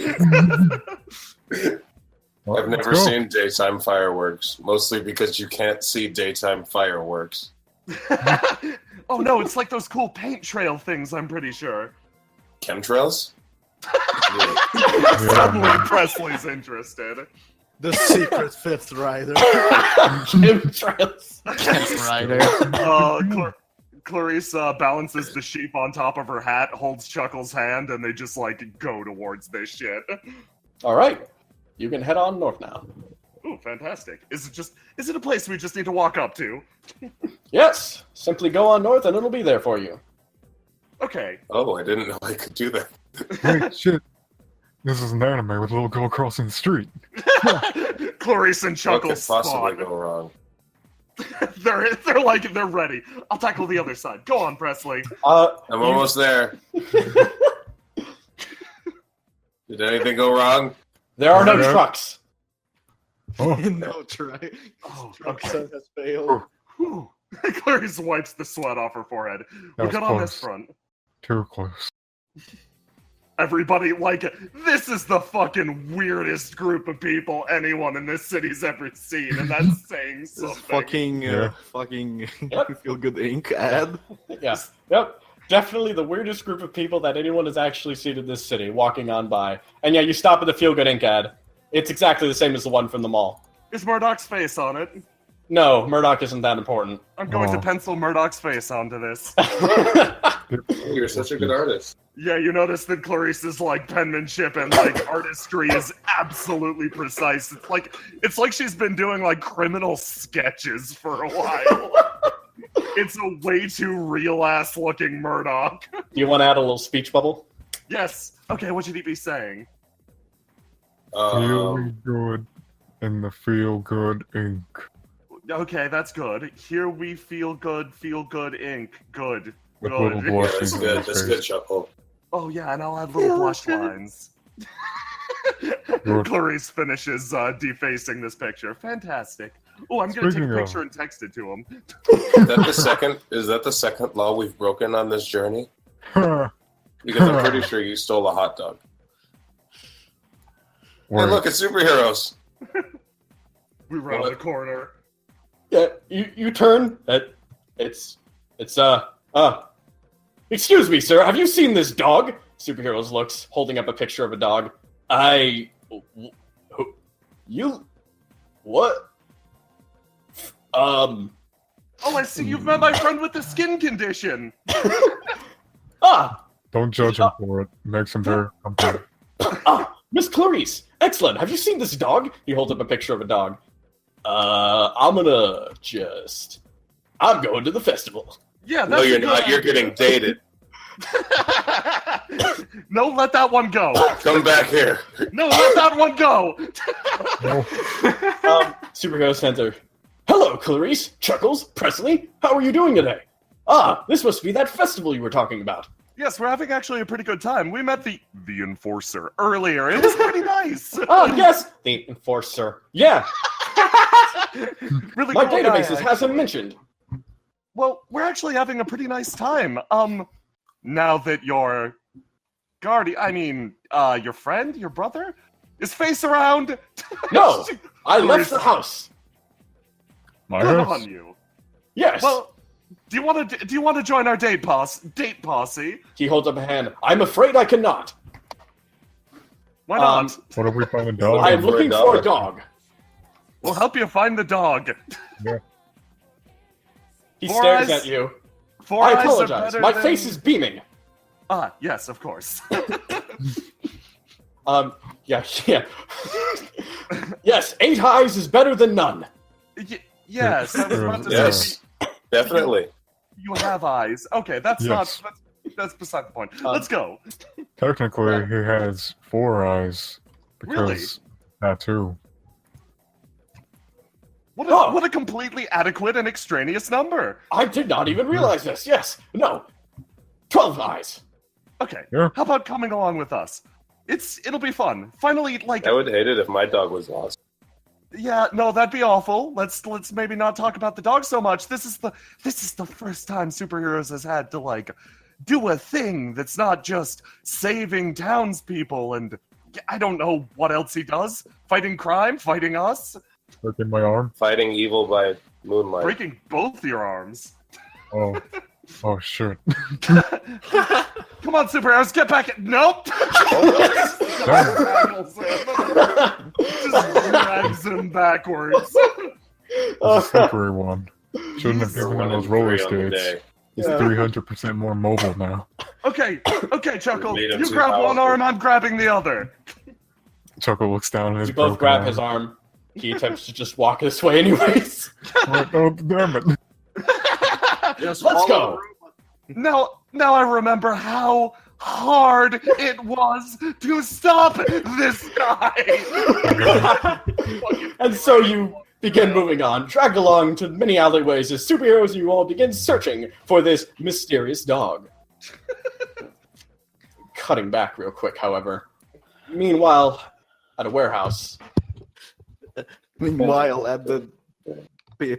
Well, I've let's never go. seen daytime fireworks, mostly because you can't see daytime fireworks. Oh no, it's like those cool paint trail things, I'm pretty sure. Chemtrails? Suddenly Presley's interested. The secret fifth rider. Chemtrails. Rider. Clarice balances the sheep on top of her hat, holds Chuckle's hand, and they just like go towards this shit. All right, you can head on north now. Ooh, fantastic. Is it a place we just need to walk up to? Yes, simply go on north and it'll be there for you. Okay. Oh, I didn't know I could do that. Wait, shit. This is an anime with a little girl crossing the street. Clarice and What Chuckle could possibly spawn. go wrong? They're ready. I'll tackle the other side. Go on, Presley. I'm almost there. Did anything go wrong? There are no Yeah. trucks. Oh, No try. Oh, Truxton has failed. Whew. Clarice wipes the sweat off her forehead. We're was good on this close. front. too close. Everybody, like, this is the fucking weirdest group of people anyone in this city's ever seen, and that's saying This something. fucking Yep. Feel Good Inc. ad. Yeah. Yep. Definitely the weirdest group of people that anyone has actually seen in this city walking on by. And yeah, you stop at the Feel Good Inc. ad. It's exactly the same as the one from the mall. Is Murdoch's face on it? No, Murdoch isn't that important. I'm going to Oh. pencil Murdoch's face onto this. You're such a good artist. Yeah, you notice that Clarice's like penmanship and like artistry is absolutely precise. It's like she's been doing like criminal sketches for a while. It's a way too real ass looking Murdoch. Do you want to add a little speech bubble? Yes. Okay, what should he be saying? Feeling good in the Feel Good Inc. Okay, that's good. Here we feel good, Inc. Good. With Good. little Yeah, blushes that's on good. his That's face. good, Chuckle. Oh yeah, and I'll add little blush lines. Good. Clarice finishes defacing this picture. Fantastic. Oh, I'm gonna take Speaking a of- picture and text it to him. Is that the second law we've broken on this journey? Because I'm pretty sure you stole a hot dog. Hey, Wait, look, it's superheroes. We round What? the corner. Yeah, you turn. Excuse me, sir. Have you seen this dog? Superheroes looks, holding up a picture of a dog. What? Oh, I see you've met my friend with the skin condition. don't judge him for it. Makes him very comfortable. Miss Clarice. Excellent. Have you seen this dog? He holds up a picture of a dog. I'm going to the festival. Yeah, that's No, you're a good not. You're idea. getting dated. No, let that one go. Come back here. No, let that one go. Superhero Center. Hello, Clarice, Chuckles, Presley. How are you doing today? This must be that festival you were talking about. Yes, we're having actually a pretty good time. We met the Enforcer earlier. It was pretty nice. Yes, the Enforcer. Yeah, Really my cool guy, databases has him mentioned. Well, we're actually having a pretty nice time. Now that your guardian, your friend, your brother, is face around. No, I left the house. My Good house? on you. Yes. Well, do you want to join our date posse? He holds up a hand. I'm afraid I cannot. Why not? What if we find a dog? I am looking for a dog. We'll help you find the dog. He Four stares eyes- at you. Four I eyes are apologize. better My than- face is beaming. Yes, of course. Yeah. Yes, 8 eyes is better than none. Yes, I was about to Yes. say Definitely. you have eyes. Okay, that's Yes. that's beside the point. Let's go. Technically, he has 4 eyes. Because Really? tattoo. What a completely adequate and extraneous number. I did not even realize this. Yes. No. 12 eyes. Okay. Yeah. How about coming along with us? It'll be fun. Finally, like, I would hate it if my dog was lost. yeah, no, that'd be awful. Let's maybe not talk about the dog so much. This is the first time superheroes has had to like do a thing that's not just saving townspeople and I don't know what else he does. Fighting crime, fighting us, Breaking my arm. Fighting evil by moonlight. breaking both your arms. Oh. Oh, shit. Come on, superheroes, get back! Nope. Just drags him backwards. The slippery one. Shouldn't have given him One those and roller three on the skates. day. He's 300% more mobile now. Okay, Chuckle, Made him you too grab one powerful. arm, I'm grabbing the other. Chuckle looks down at his You both broken grab arm. his arm. He attempts to just walk this way anyways. Oh, damn it. Just Let's follow go. Now I remember how hard it was to stop this guy. And so you begin moving on, dragged along to many alleyways as superheroes, you all begin searching for this mysterious dog. Cutting back real quick, however. Meanwhile, at a warehouse. Meanwhile, at the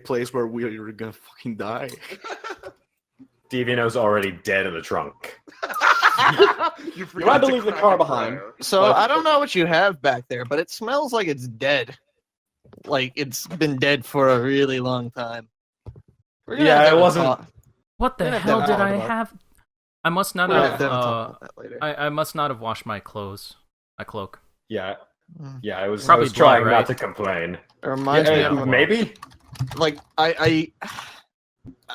place where we're gonna fucking die. Divino's already dead in the trunk. You had to leave the car behind. So But- I don't know what you have back there, but it smells like it's dead. Like it's been dead for a really long time. We're gonna Yeah, have to it have a wasn't- talk. What the We're gonna hell have to did talk I about- have? I must not We're gonna have. have to talk about that later. I must not have washed my clothes, my cloak. Yeah, Mm. yeah. I was Probably trying blood, not right? to complain. It reminds me of Maybe. like I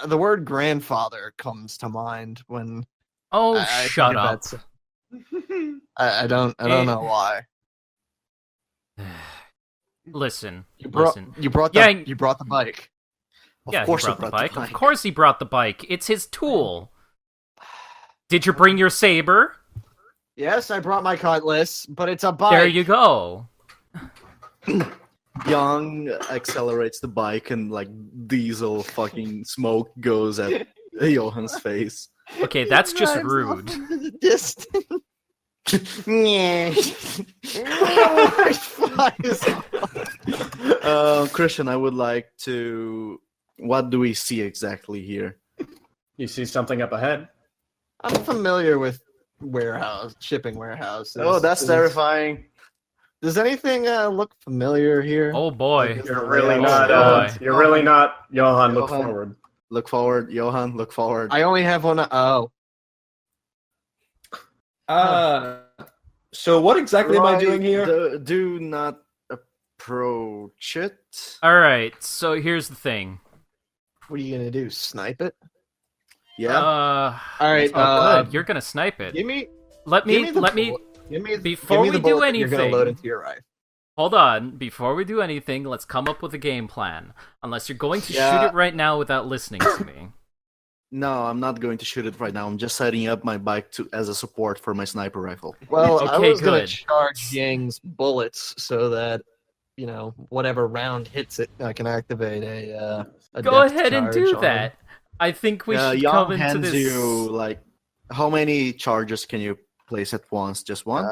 the word grandfather comes to mind when Oh, I think shut of up! that. I don't know why. Listen, You brought listen. you brought Yeah, the you brought the bike. Yeah, Of course he I brought the brought bike. Of course he brought the bike. It's his tool. Did you bring your saber? Yes, I brought my cutlass, but it's a bike. There you go. Young accelerates the bike and like diesel fucking smoke goes at Johan's face. Okay, that's just Drives off rude. into the distance. Yeah. Christian, I would like to. What do we see exactly here? You see something up ahead. I'm familiar with shipping warehouses. Oh, that's terrifying. Does anything look familiar here? Oh boy. You're really Oh, not. boy. You're really not. Johan, look Johan. forward. Look forward, Johan. Look forward. I only have one. Oh, So what exactly am I Right, doing here? Do not approach it. All right. So here's the thing. what are you gonna do? Snipe it? Yeah. All right. Oh, good. You're gonna snipe it. Give me. Let give me. the Let me. bullet. Give me. Before give me the we do bullet that you're gonna anything- load into your rifle. Hold on. Before we do anything, let's come up with a game plan. Unless you're going to Yeah. shoot it right now without listening to me. No, I'm not going to shoot it right now. I'm just setting up my bike as a support for my sniper rifle. Well, I Okay, was gonna good. charge Yang's bullets so that whatever round hits it, I can activate a Go depth ahead and charge do on that. I think we should Jan come into hands this. you like how many charges can you place at once? Just one?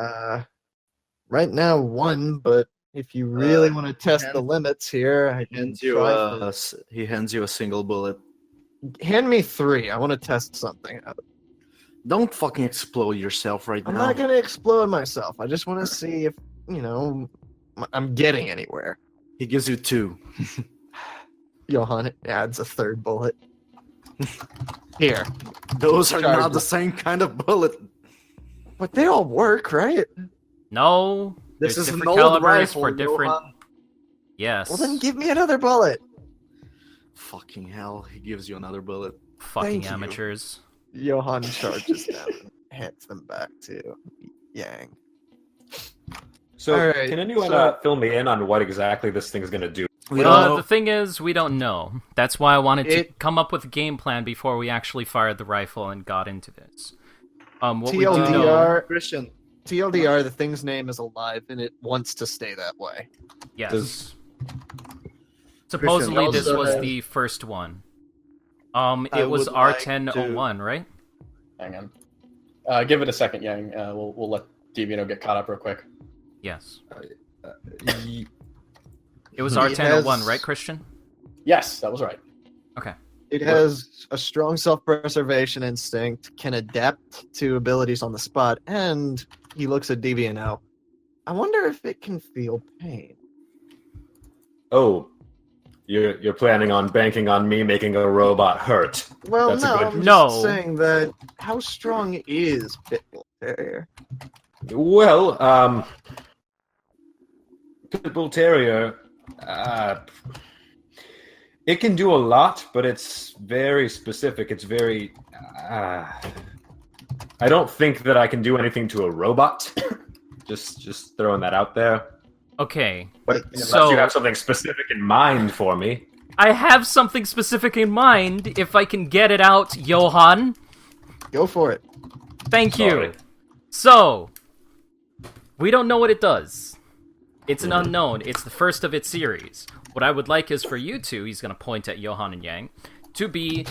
Right now, one, but if you really want to test hand- the limits here, I can Hands you try he hands you a single bullet. hand me 3. I want to test something. Don't fucking explode yourself right I'm now. not gonna explode myself. I just want to see if I'm getting anywhere. He gives you 2. Johan adds a 3rd bullet. Here, Those are Charge. not the same kind of bullet. but they all work, right? No. This there's is an different old calibers rifle, for different. Johan. Yes. Well, then give me another bullet. Fucking hell, he gives you another bullet. Fucking Thank you. amateurs. Johan charges them and hands them back to Yang. So All right, can anyone so- fill me in on what exactly this thing's gonna do? We don't know. The thing is, we don't know. That's why I wanted to It- come up with a game plan before we actually fired the rifle and got into this. What we do know, TLDR, Christian, TLDR, the thing's name is alive and it wants to stay that way. yes. Does- Supposedly, Christian, this also was has- the first one. I It was would like R1001, right? Hang on. Give it a second, Yang. We'll let Divino get caught up real quick. Yes. Ye- It was He R1001, has- right, Christian? Yes, that was right. Okay. It has a strong self-preservation instinct, can adapt to abilities on the spot, and he looks at Deviant now. I wonder if it can feel pain. Oh, you're planning on banking on me making a robot hurt? Well, That's a no, good- I'm just No. saying that how strong is Pitbull Terrier? Well, Pitbull Terrier, it can do a lot, but it's very specific. It's very. I don't think that I can do anything to a robot. just throwing that out there. Okay. But unless So- you have something specific in mind for me. I have something specific in mind. If I can get it out, Johan. Go for it. Thank Sorry. you. So, we don't know what it does. It's an unknown. It's the first of its series. What I would like is for you two, he's going to point at Johan and Yang, to be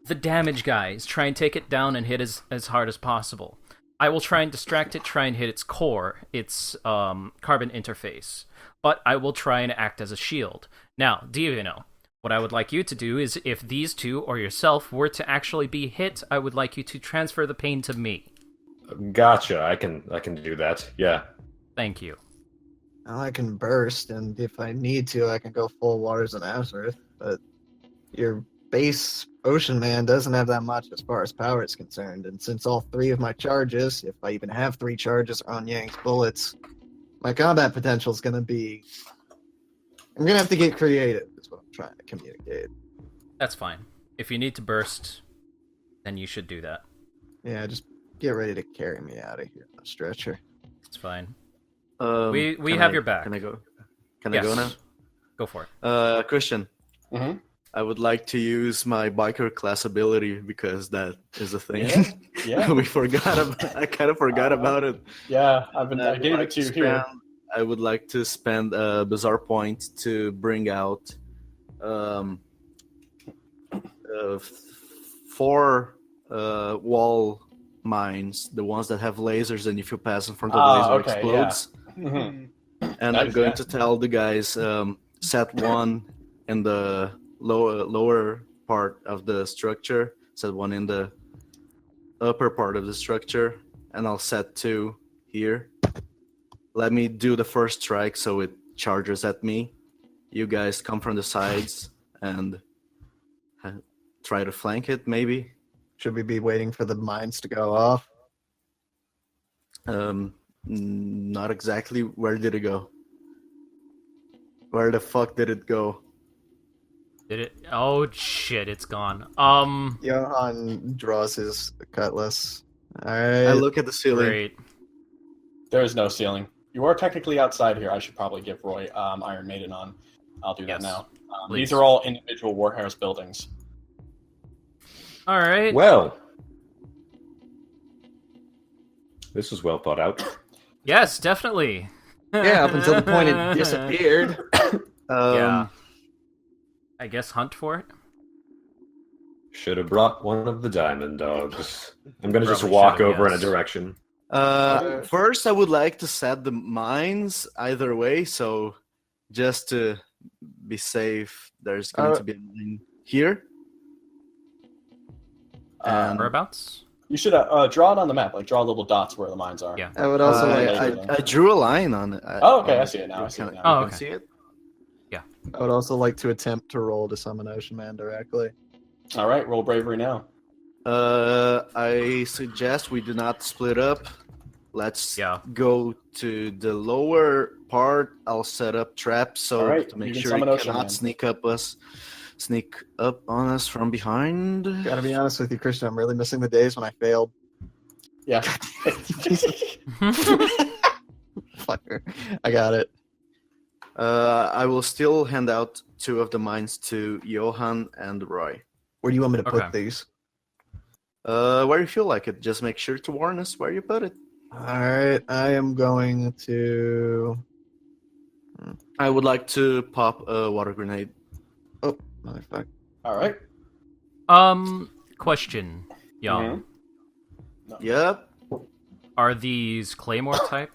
the damage guys. Try and take it down and hit as hard as possible. I will try and distract it, try and hit its core, its carbon interface. But I will try and act as a shield. Now, Divino, what I would like you to do is if these two or yourself were to actually be hit, I would like you to transfer the pain to me. Gotcha. I can do that. Yeah. Thank you. Well, I can burst, and if I need to, I can go full Waters of Nazareth. But your base Ocean Man doesn't have that much as far as power is concerned. And since all 3 of my charges, if I even have 3 charges, are on Yang's bullets, my combat potential is going to be. I'm going to have to get creative, is what I'm trying to communicate. That's fine. If you need to burst, then you should do that. Yeah, just get ready to carry me out of here on a stretcher. It's fine. We have your back. Can I go? Can Yes. I go now? Go for it. Christian, Mhm. I would like to use my biker class ability because that is a thing. Yeah. We forgot about. I kind of forgot about it. Yeah, I gave it to you here. I would like to spend a bizarre point to bring out 4 wall mines, the ones that have lasers, and if you pass in front of the laser, it explodes. Mhm. And Nice, I'm going yeah. to tell the guys set 1 in the lower part of the structure, set 1 in the upper part of the structure, and I'll set 2 here. Let me do the first strike so it charges at me. You guys come from the sides and try to flank it, maybe. Should we be waiting for the mines to go off? Not exactly. Where did it go? Where the fuck did it go? Did it? Oh shit! It's gone. Johan draws his cutlass. Alright. I look at the ceiling. Great. There is no ceiling. You are technically outside here. I should probably give Roy Iron Maiden on. I'll do that Yes, now. please. These are all individual Warhouse buildings. All right. Well, this was well thought out. Yes, definitely. Yeah, up until the point it disappeared. Yeah. I guess hunt for it. Should have brought one of the diamond dogs. I'm gonna just Probably walk should've, over in a yes. direction. First, I would like to set the mines either way, so just to be safe, there's going to be a mine here. And Whereabouts? You should draw it on the map. Like draw little dots where the mines are. Yeah. I would also I drew a line on it. Oh, okay, I see it now. I see it now. Oh, You okay. can see it? I would also like to attempt to roll to summon Ocean Man directly. All right, roll bravery now. I suggest we do not split up. Let's Yeah. go to the lower part. I'll set up traps so All right, to make you can sure summon he Ocean Man. cannot sneak up on us from behind. Gotta be honest with you, Christian, I'm really missing the days when I failed. Yeah. Fucker. I got it. I will still hand out 2 of the mines to Johan and Roy. Where do you want me to put Okay. these? Where you feel like it. Just make sure to warn us where you put it. Alright, I am going to. I would like to pop a water grenade. Oh, motherfucker. All right. Question, Young. Yep. Are these Claymore type?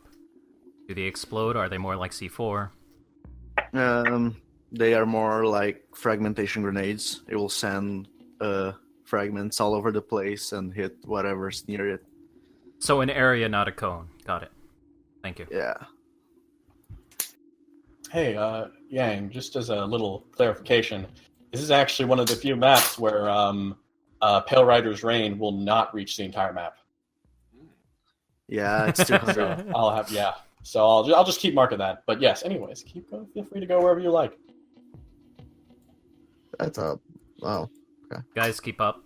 Do they explode? Are they more like C4? They are more like fragmentation grenades. It will send fragments all over the place and hit whatever's near it. So an area, not a cone. Got it. Thank you. Yeah. Hey, Yang, just as a little clarification, this is actually one of the few maps where Pale Rider's Reign will not reach the entire map. Yeah, it's 200. So I'll have So I'll just keep marking that. But yes, anyways, keep going. Feel free to go wherever you like. That's a. Oh. Guys, keep up.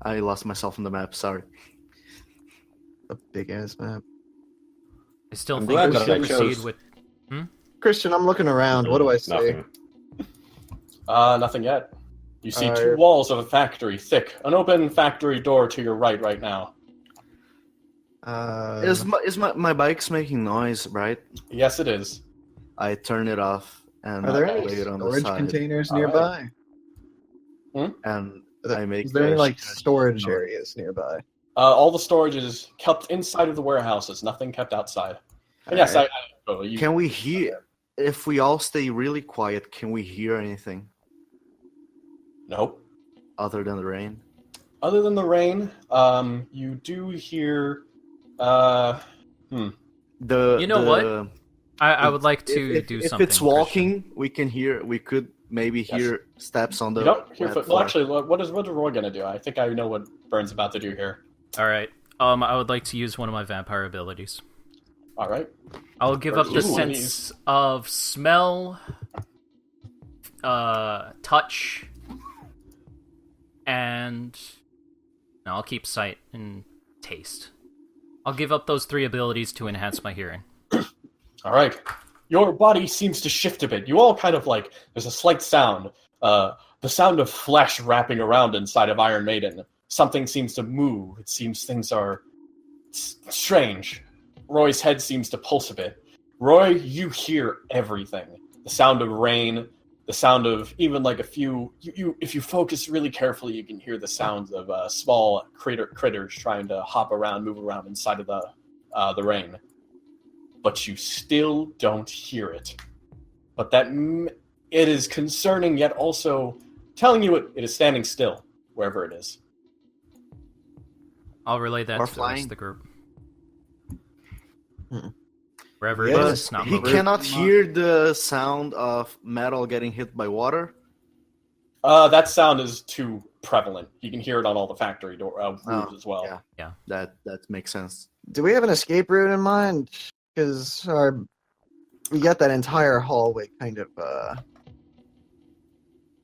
I lost myself on the map, sorry. A big ass map. I still I'm think glad we that should I proceed chose- with. Christian, I'm looking around. What do I see? Nothing. Nothing yet. You see two walls of a factory, thick. An open factory door to your right now. Is my bike's making noise, right? Yes, it is. I turn it off and Are there I any lay it on the storage side. containers All nearby? And Is I make there any a- like storage areas nearby? All the storage is kept inside of the warehouses. Nothing kept outside. And yes, Alright. Can we hear? If we all stay really quiet, can we hear anything Nope. other than the rain? Other than the rain, you do hear. The You know the, what? I would like to if, do if something. it's walking, we can hear. We could maybe Yes. hear steps on the. You don't hear wet foot. Well, floor. actually, what is Roy gonna do? I think I know what Burn's about to do here. All right. I would like to use one of my vampire abilities. All right. I'll give up the Ooh. sense of smell, touch, and no, I'll keep sight and taste. I'll give up those 3 abilities to enhance my hearing. All right. Your body seems to shift a bit. You all kind of like, there's a slight sound. The sound of flesh wrapping around inside of Iron Maiden. Something seems to move. It seems things are strange. Roy's head seems to pulse a bit. Roy, you hear everything. The sound of rain, the sound of even like a few... if you focus really carefully, you can hear the sounds of small critters trying to hop around, move around inside of the rain. But you still don't hear it. But it is concerning, yet also telling you it is standing still, wherever it is. I'll relay that Or to the rest flying. of the group. Hmm. Wherever it But is, it's not he moving. cannot hear the sound of metal getting hit by water. That sound is too prevalent. You can hear it on all the factory roofs as well. Yeah. That makes sense. Do we have an escape route in mind? Because we got that entire hallway kind of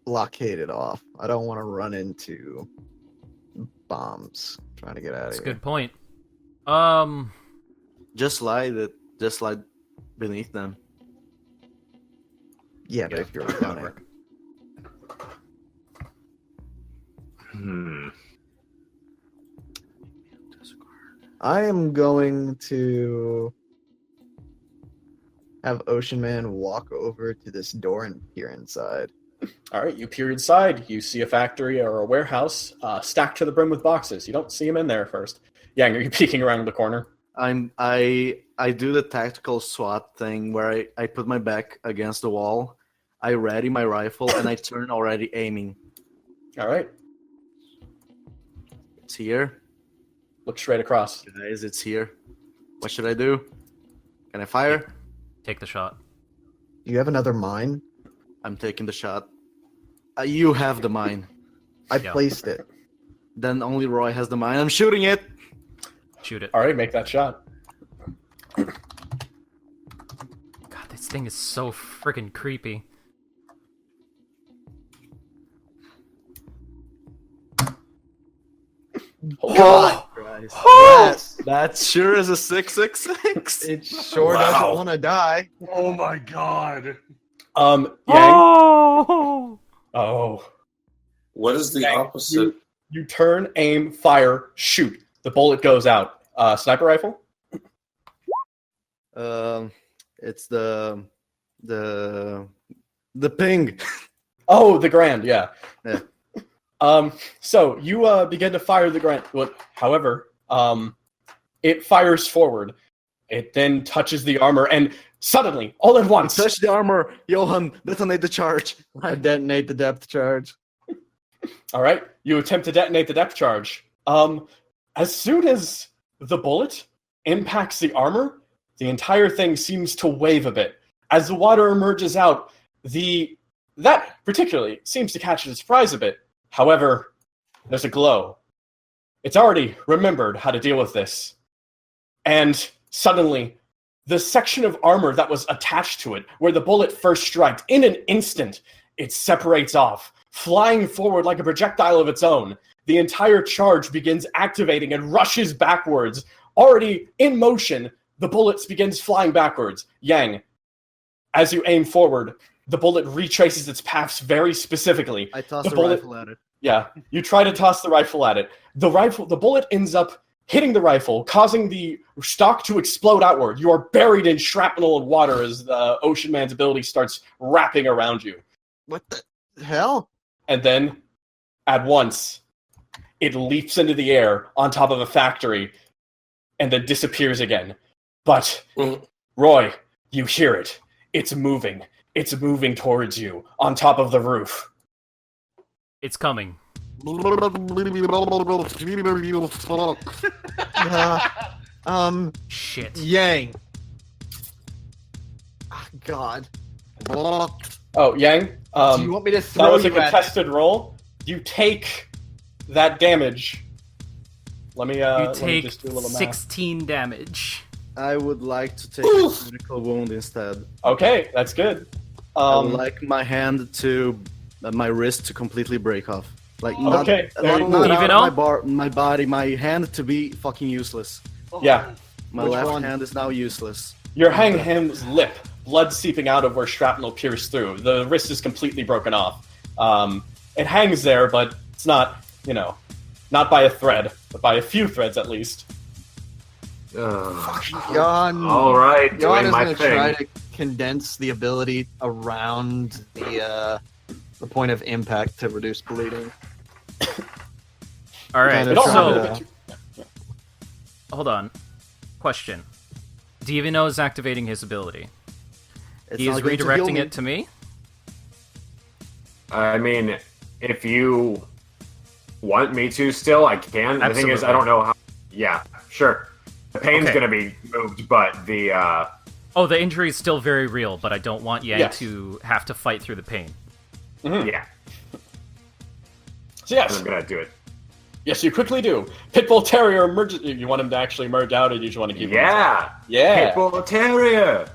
blockaded off. I don't want to run into bombs trying to get out of That's a here. good point. Just slide beneath them. Yeah, but if you're running. I am going to have Ocean Man walk over to this door and peer inside. All right, you peer inside. You see a factory or a warehouse stacked to the brim with boxes. You don't see him in there first. Yang, are you peeking around the corner? I do the tactical SWAT thing where I put my back against the wall, I ready my rifle, and I turn already aiming. All right, It's here. look straight across. Guys, it's here. What should I do? Can I fire? Take the shot. Do you have another mine? I'm taking the shot. You have the mine. I Yeah. placed it. Then only Roy has the mine. I'm shooting it. Shoot it. All right, make that shot. God, this thing is so freaking creepy. God! Christ. Yes! That sure is a 666. It sure Wow. doesn't want to die. Oh my god. Yang. Oh! Oh. What is the Yang, opposite? You turn, aim, fire, shoot. The bullet goes out. Sniper rifle? It's the ping. Oh, the Grand, yeah. Yeah. So you begin to fire the Grand. However, it fires forward. It then touches the armor, and suddenly, all at once, Touch the armor, Johan. Detonate the charge. I detonate the depth charge. all right, you attempt to detonate the depth charge. As soon as the bullet impacts the armor, the entire thing seems to wave a bit. As the water emerges out, that particularly seems to catch its surprise a bit. However, there's a glow. It's already remembered how to deal with this. And suddenly, the section of armor that was attached to it, where the bullet first struck, in an instant, it separates off, flying forward like a projectile of its own. The entire charge begins activating and rushes backwards. Already in motion, the bullet begins flying backwards. Yang, as you aim forward, the bullet retraces its paths very specifically. I toss The the bullet- rifle at it. Yeah, you try to toss the rifle at it. The bullet ends up hitting the rifle, causing the stock to explode outward. You are buried in shrapnel and water as the Ocean Man's ability starts wrapping around you. What the hell? And then, at once, it leaps into the air on top of a factory and then disappears again. But, Roy, you hear it. It's moving. It's moving towards you on top of the roof. It's coming. Shit. Yang. Ah, God. Oh, Yang. Do you want me to That throw was a you at contested roll. You take that damage. Let me. You let me take just do a little math. 16 damage. I would like to take a critical wound instead. Okay, that's good. I would like my hand to, my wrist to completely break off. Like not, Okay, there you not go. out Even of my body, my hand to be fucking useless. Yeah, My Which left one? hand is now useless. your hangham's lip, blood seeping out of where shrapnel pierced through. The wrist is completely broken off. It hangs there, but it's not, not by a thread, but by a few threads at least. Jan. All right, Jan doing is my going to thing. try to condense the ability around the point of impact to reduce bleeding. All right, Kind It of all so happened hold on. Question. Divino is activating his ability. It's He is not going to heal redirecting me. it to me? I mean, if you want me to still, I can. The thing is, I don't know how. Yeah, sure. The pain's Okay. going to be moved, but the. Oh, the injury is still very real, but I don't want Yang Yes. to have to fight through the pain. Yeah, So yes, I'm going to do it. yes, you quickly do. Pitbull Terrier emerges. You want him to actually merge out, or do you just want to keep him? Yeah! Yeah. Pitbull Terrier!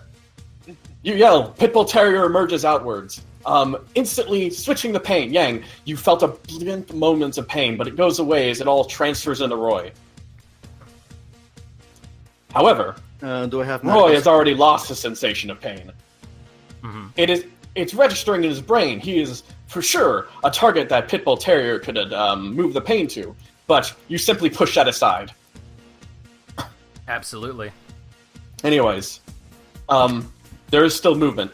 You yell, Pitbull Terrier emerges outwards. Instantly switching the pain. Yang, you felt a brilliant moments of pain, but it goes away as it all transfers into Roy. However, Do I have Roy has already lost the sensation of pain. Mhm. It's registering in his brain. He is, for sure, a target that Pitbull Terrier could move the pain to, but you simply push that aside. Absolutely. Anyways, there is still movement.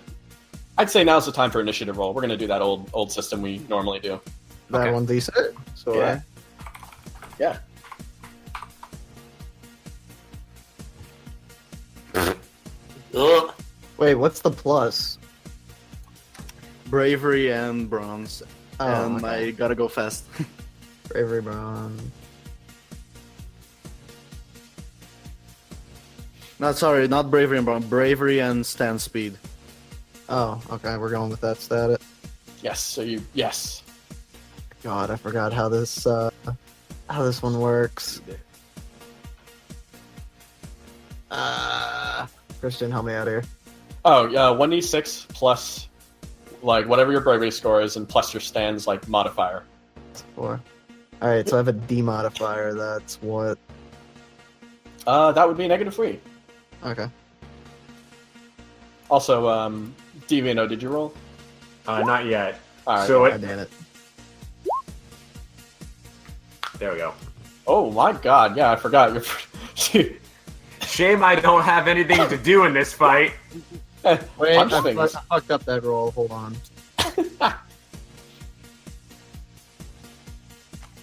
I'd say now's the time for initiative roll. We're going to do that old system we normally do. That Okay. one's decent. So Yeah. Yeah. Ugh. wait, what's the plus? bravery and bronze, Oh, and okay. I gotta go fast. Bravery bronze. No, sorry, not bravery and bronze. Bravery and stand speed. Oh, okay, we're going with that stat. Yes. So yes. God, I forgot how this one works. Christian, help me out here. Oh, 1d6 plus, like, whatever your bravery score is, and plus your stands, like, modifier. 4. All right, so I have a D modifier. That's what? That would be -3. Okay. Also, Divino, did you roll? Not yet. All right. So I did it. there we go. Oh my God! Yeah, I forgot. Shame I don't have anything to do in this fight. Wait, Punch I things. fucked up that roll. Hold on.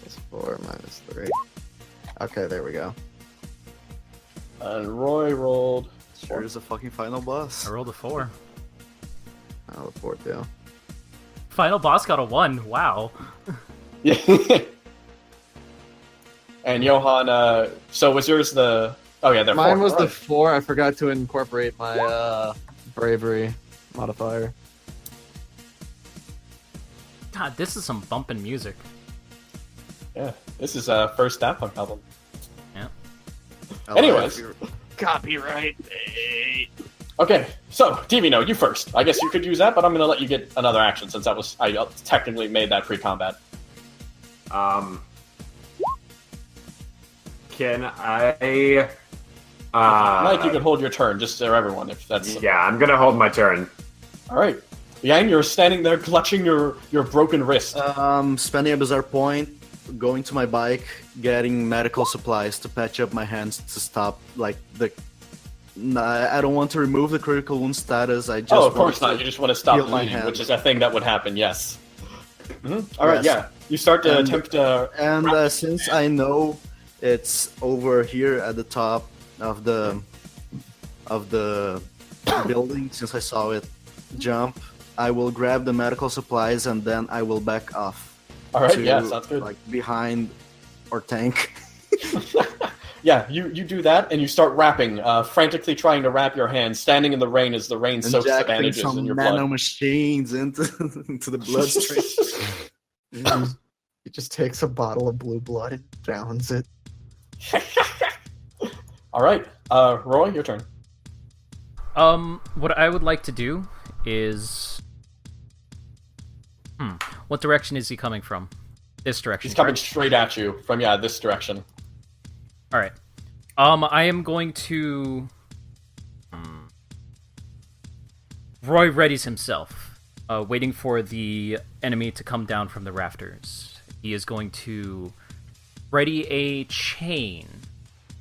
It's 4 minus 3. Okay, there we go. And Roy rolled. Sure is a fucking final boss. I rolled a 4. I'll look forward to. Final boss got a 1. Wow. Yeah. And Johan, so was yours the? Oh yeah, they're Mine 4. was the Alright. 4. I forgot to incorporate my bravery modifier. God, this is some bumping music. Yeah, this is first Daft Punk album. Oh, Anyways. Copyright. Okay, so Divino, you first. I guess you could use that, but I'm gonna let you get another action since I technically made that pre-combat. Can I? Mike, you could hold your turn, just so everyone, if that's... Yeah, I'm gonna hold my turn. Alright. Yang, you're standing there clutching your broken wrist. Spending a bizarre point, going to my bike, getting medical supplies to patch up my hands to stop, like, I don't want to remove the critical wound status, I just Of course want not. to You just want to stop heal my bleeding, hand. which is a thing that would happen, yes. Alright, Yes. yeah. You start to And- attempt to... And since I know it's over here at the top of the building, since I saw it jump, I will grab the medical supplies and then I will back off All right, to, yeah, sounds good. like behind our tank. Yeah, you do that, and you start wrapping, frantically trying to wrap your hands, standing in the rain as the rain And soaks the injecting bandages some in your nano blood. machines into the bloodstream. He just takes a bottle of blue blood and downs it. All right, Roy, your turn. What I would like to do is... What direction is he coming from? This direction. He's coming correct? straight at you from, this direction. Alright. I am going to... Roy readies himself, waiting for the enemy to come down from the rafters. He is going to ready a chain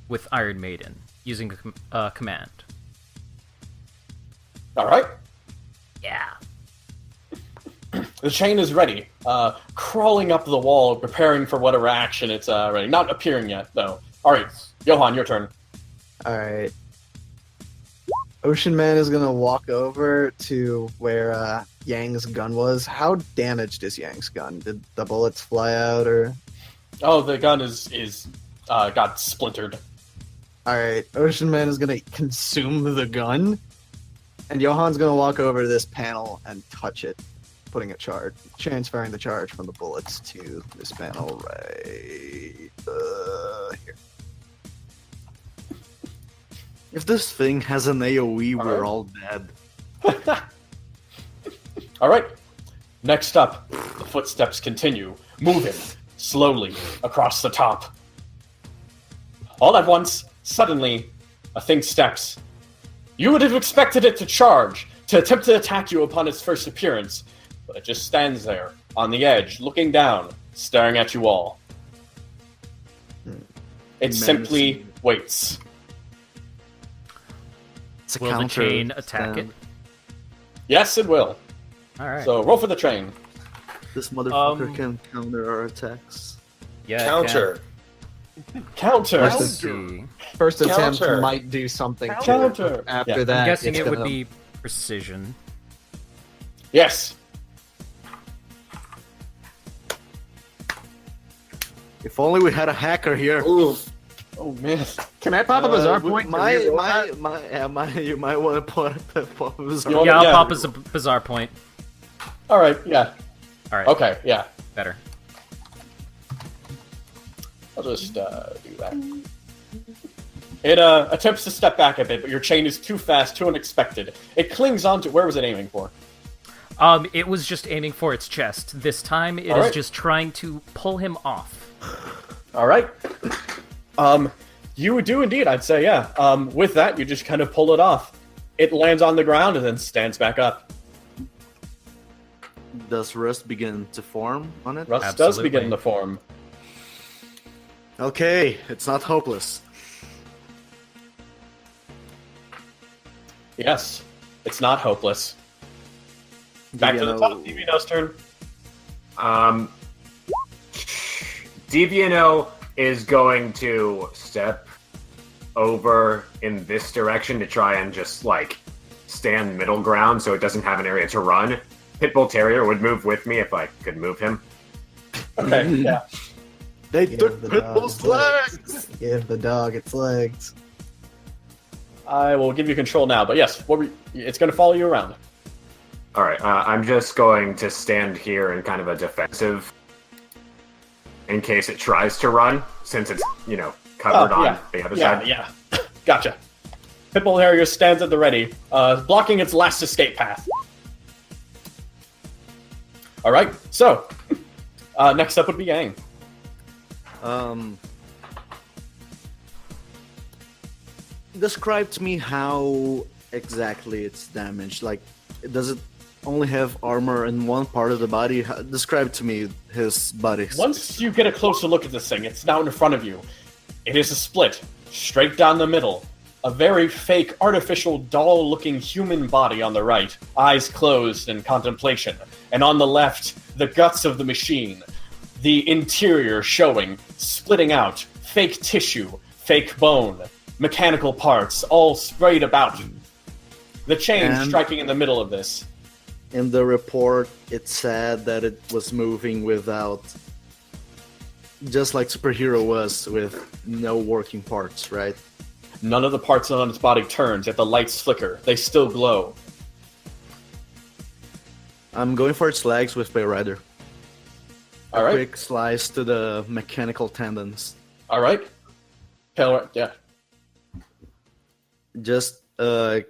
with Iron Maiden, using a command. All right. Yeah. The chain is ready, crawling up the wall, preparing for whatever action it's ready. Not appearing yet, though. All right, Johan, your turn. All right. Ocean Man is gonna walk over to where Yang's gun was. How damaged is Yang's gun? Did the bullets fly out, or? Oh, the gun is got splintered. All right. Ocean Man is gonna consume the gun, and Johan's gonna walk over to this panel and touch it, transferring the charge from the bullets to this panel right here. If this thing has an AoE, All we're right. all dead. All right. Next up, the footsteps continue, moving slowly across the top. All at once, suddenly, a thing steps. You would have expected it to charge, to attempt to attack you upon its first appearance, but it just stands there, on the edge, looking down, staring at you all. It simply waits. It's a Will the counter chain attack it? stand. Yes, it will. Alright. So roll for the train. This motherfucker Um, can counter our attacks. Yeah, Counter. Counter. Let's see. First attempt Counter. might do something. to it. Counter. After Yeah. that, I'm guessing it's it would gonna- be precision. Yes. If only we had a hacker here. Ooh, Oh man. Can I pop a bizarre we- point? You might want to pop a bizarre You want- Yeah, I'll yeah. pop as a bizarre point. All right. Yeah. Alright, Okay. Yeah. better. I'll just do that. It attempts to step back a bit, but your chain is too fast, too unexpected. It clings onto. Where was it aiming for? It was just aiming for its chest. This time, it is Alright. just trying to pull him off. All right. You do indeed, I'd say, yeah. With that, you just kind of pull it off. It lands on the ground and then stands back up. Does rust begin to form on it? Rust does Absolutely. begin to form. Okay, it's not hopeless. Yes, it's not hopeless. Back to the top. DVNO's turn. DVNO is going to step over in this direction to try and just like stand middle ground so it doesn't have an area to run. Pitbull Terrier would move with me if I could move him. Okay. Yeah. They Give took the dog Pitbull's its legs! Give the dog its legs. I will give you control now, but yes, it's going to follow you around. All right, I'm just going to stand here in kind of a defensive in case it tries to run, since it's, covered on the other side. Yeah. Gotcha. Pitbull Terrier stands at the ready, blocking its last escape path. All right, so next up would be Yang. Describe to me how exactly it's damaged. Like, does it only have armor in one part of the body? Describe to me his body. Once you get a closer look at this thing, it's now in front of you. It is a split, straight down the middle. A very fake, artificial, doll-looking human body on the right, eyes closed in contemplation. And on the left, the guts of the machine. The interior showing, splitting out, fake tissue, fake bone, mechanical parts, all sprayed about. The chain And- striking in the middle of this. In the report, it said that it was moving without, just like Superhero was, with no working parts, right? None of the parts on its body turns, yet the lights flicker. They still glow. I'm going for its legs with Bay Rider. All right. Quick slice to the mechanical tendons. All right. Yeah. Just a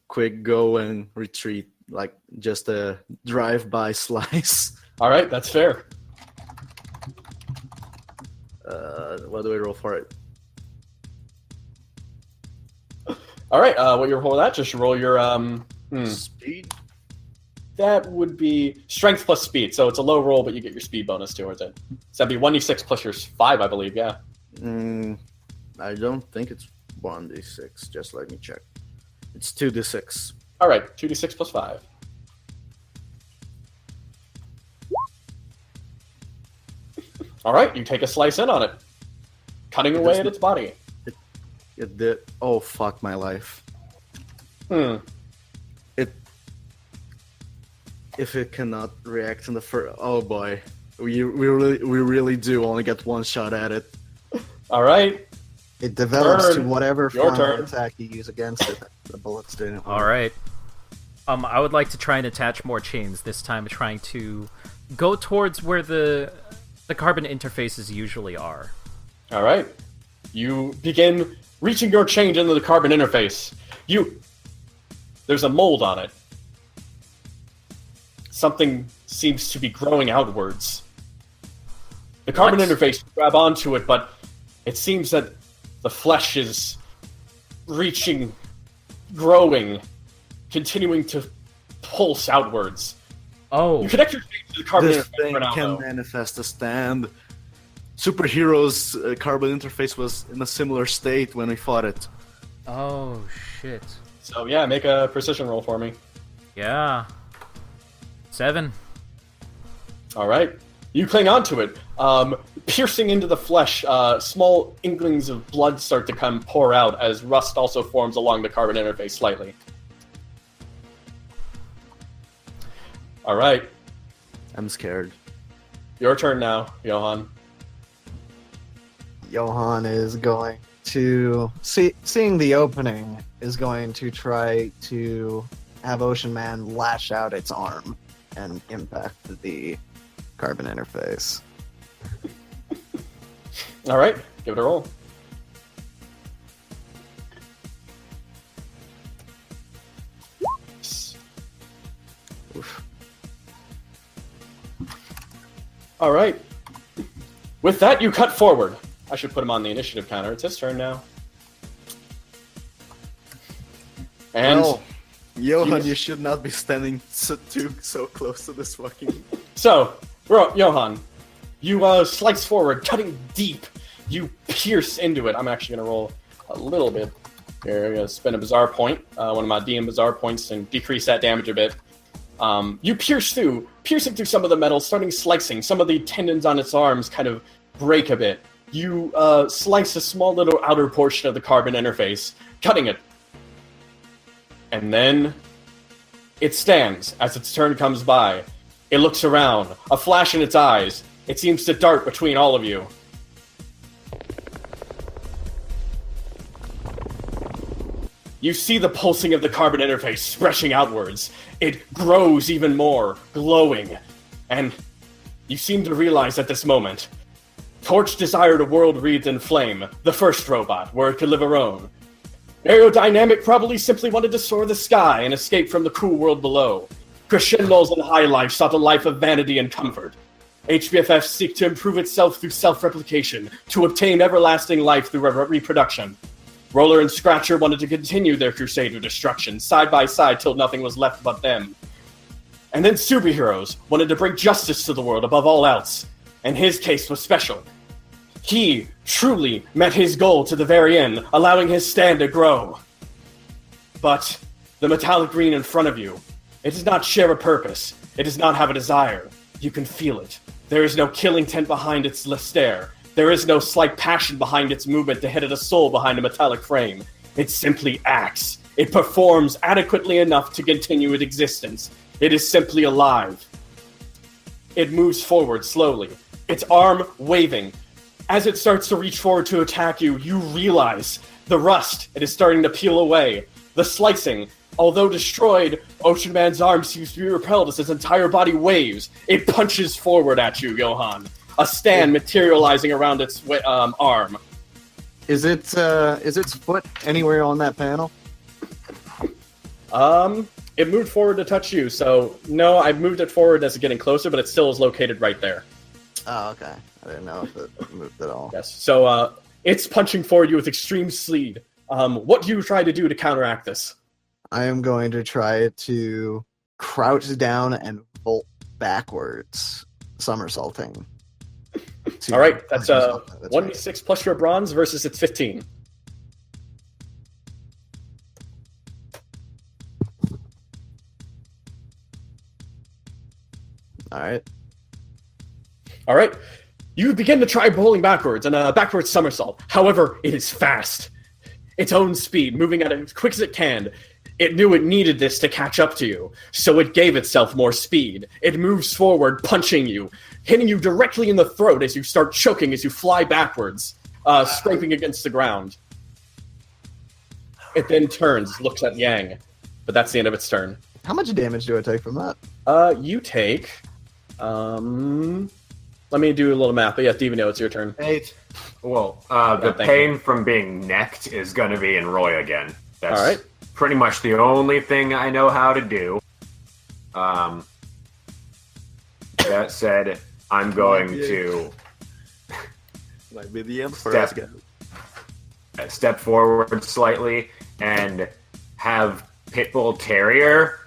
quick go and retreat, like just a drive-by slice. All right, that's fair. What do I roll for it? All right, what you roll for that? Just roll your Speed? That would be strength plus speed. So it's a low roll, but you get your speed bonus towards it. So that'd be 1d6 plus your 5, I believe. Yeah. I don't think it's 1d6. Just let me check. It's 2d6. All right, 2d6 plus 5. All right, you take a slice in on it, cutting away at its body. It did. Oh, fuck my life. If it cannot react in the first, oh boy, we really do only get one shot at it. All right. It develops Turn. to whatever Your form turn. of attack you use against it. The bullets didn't. All right. I would like to try and attach more chains this time, trying to go towards where the carbon interfaces usually are. All right. You begin reaching your chain into the carbon interface. There's a mold on it. Something seems to be growing outwards. The carbon What? interface, you grab onto it, but it seems that the flesh is reaching, growing, continuing to pulse outwards. Oh, You connect your chain to the carbon This interface thing for now, can though. manifest a stand. Superhero's carbon interface was in a similar state when we fought it. oh shit. So yeah, make a precision roll for me. Yeah. 7. All right. You cling onto it, piercing into the flesh. Small inklings of blood start to pour out as rust also forms along the carbon interface slightly. All right. I'm scared. Your turn now, Johan. Johan is going to seeing the opening is going to try to have Ocean Man lash out its arm and impact the carbon interface. All right. Give it a roll. All right. With that, you cut forward. I should put him on the initiative counter. It's his turn now. And Well, Johan, you- you should not be standing so close to this fucking. so, Johan, you slice forward, cutting deep. You pierce into it. I'm actually going to roll a little bit. Here, I'm going to spend a bizarre point, one of my DM bizarre points, and decrease that damage a bit. You piercing through some of the metal, starting slicing. Some of the tendons on its arms kind of break a bit. You slice a small little outer portion of the carbon interface, cutting it. And then it stands as its turn comes by. It looks around, a flash in its eyes. It seems to dart between all of you. You see the pulsing of the carbon interface stretching outwards. It grows even more, glowing. And you seem to realize at this moment, Torch desired a world wreathed in flame, the first robot, where it could live alone. Aerodynamic probably simply wanted to soar the sky and escape from the cruel world below. Crescendos and High Life sought a life of vanity and comfort. HBFF seek to improve itself through self-replication, to obtain everlasting life through reproduction. Roller and Scratcher wanted to continue their crusade of destruction, side by side till nothing was left but them. And then Superheroes wanted to bring justice to the world above all else, and his case was special. He truly met his goal to the very end, allowing his stand to grow. But the metallic green in front of you, it does not share a purpose. It does not have a desire. You can feel it. There is no killing intent behind its stare. There is no slight passion behind its movement to hit at a soul behind a metallic frame. It simply acts. It performs adequately enough to continue its existence. It is simply alive. It moves forward slowly, its arm waving. As it starts to reach forward to attack you, you realize the rust. It is starting to peel away. The slicing. Although destroyed, Ocean Man's arm seems to be repelled as his entire body waves. It punches forward at you, Johan. A stand materializing around its arm. Is its foot anywhere on that panel? It moved forward to touch you, so no, I've moved it forward as it's getting closer, but it still is located right there. Oh, okay. I didn't know if it moved at all. Yes, so it's punching forward you with extreme speed. What do you try to do to counteract this? I am going to try to crouch down and vault backwards, somersaulting. All right, that's 1d6 plus your bronze versus its 15. All right. All right, you begin to try bowling backwards and a backwards somersault. However, it is fast. Its own speed, moving at it as quick as it can. It knew it needed this to catch up to you, so it gave itself more speed. It moves forward, punching you, hitting you directly in the throat as you start choking as you fly backwards, scraping against the ground. It then turns, looks at Yang, but that's the end of its turn. How much damage do I take from that? You take... let me do a little math, but yeah, Divino, it's your turn. 8. Well, the thank pain from being necked is going to be in Roy again. That's All right. pretty much the only thing I know how to do. That said, I'm going to Might be the end for us, guys. step forward slightly and have Pitbull Terrier.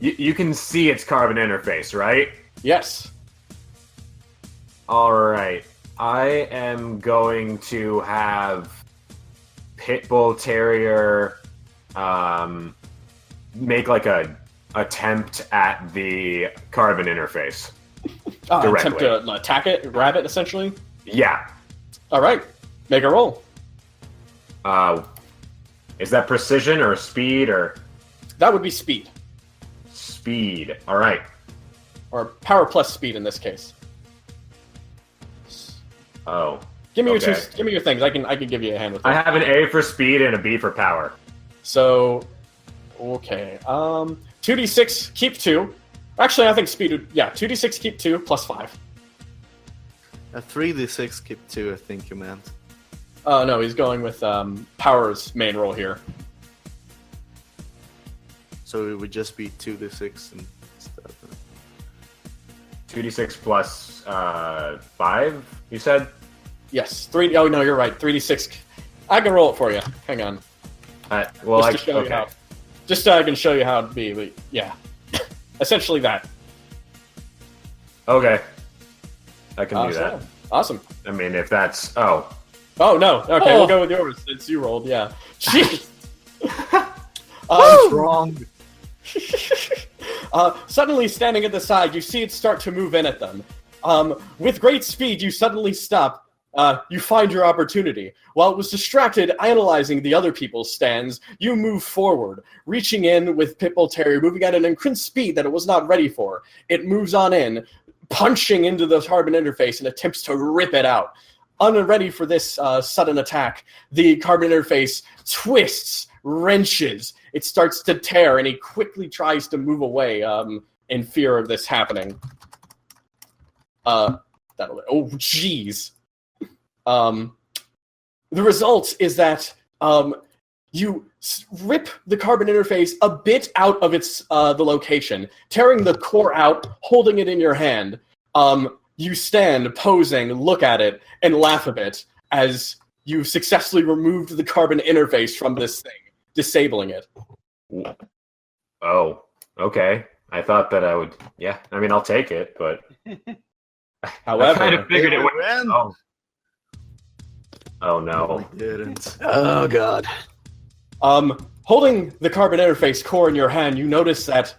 You can see its carbon interface, right? Yes. All right. I am going to have Pitbull Terrier make like a attempt at the carbon interface. Attempt to attack it, grab it, essentially? Yeah. All right. Make a roll. Is that precision or speed or That would be speed. speed? All right. Or power plus speed in this case. Oh. Give me Okay. your give me your things. I can give you a hand with I that. have an A for speed and a B for power. So, okay. 2d6, keep 2. Actually, I think speed would... Yeah, 2d6, keep 2, plus 5. A 3d6 keep 2, I think you meant. No, he's going with Power's main role here. So it would just be 2d6 and stuff. 2d6 plus 5, you said? Yes, 3... Oh, no, you're right. 3d6. I can roll it for you. Hang on. Well, Just to show you how. Just so I can show you how it'd be, but yeah. Essentially that. Okay. I can do that. Awesome. I mean, if that's... Oh. Oh, no. Okay, we'll go with yours since you rolled, yeah. Jeez. Wrong. Suddenly, standing at the side, you see it start to move in at them. With great speed, you suddenly stop. You find your opportunity. While it was distracted analyzing the other people's stands, you move forward, reaching in with Pitbull Terrier, moving at an increased speed that it was not ready for. It moves on in, punching into the carbon interface and attempts to rip it out. Unready for this sudden attack, the carbon interface twists, wrenches. It starts to tear, and he quickly tries to move away in fear of this happening. Oh, jeez. The result is that you rip the carbon interface a bit out of its the location, tearing the core out, holding it in your hand. You stand, posing, look at it, and laugh a bit as you successfully removed the carbon interface from this thing, disabling it. Oh, okay. I thought that I would... Yeah, I mean, I'll take it, but... However... I kind of figured it would... Ran. Oh, no. We didn't. Oh, God. Holding the carbon interface core in your hand, you notice that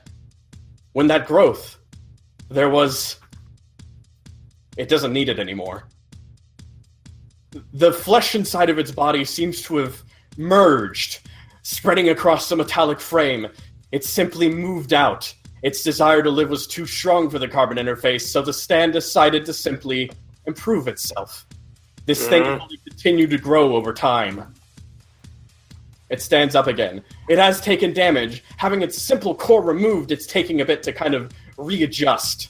when that growth, there was... It doesn't need it anymore. The flesh inside of its body seems to have merged, spreading across the metallic frame. It simply moved out. Its desire to live was too strong for the carbon interface, so the stand decided to simply improve itself. This thing will only continue to grow over time. It stands up again. It has taken damage. Having its simple core removed, it's taking a bit to kind of readjust.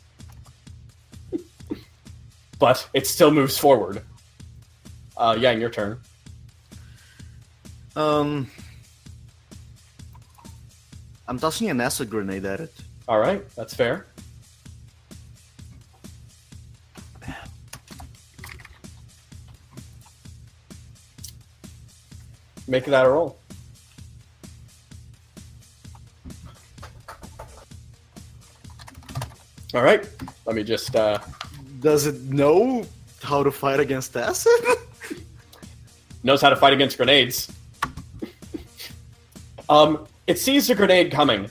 But it still moves forward. Yang, your turn. I'm tossing an acid grenade at it. All right, that's fair. Make that a roll. All right, let me just... Does it know how to fight against acid? knows how to fight against grenades. It sees the grenade coming.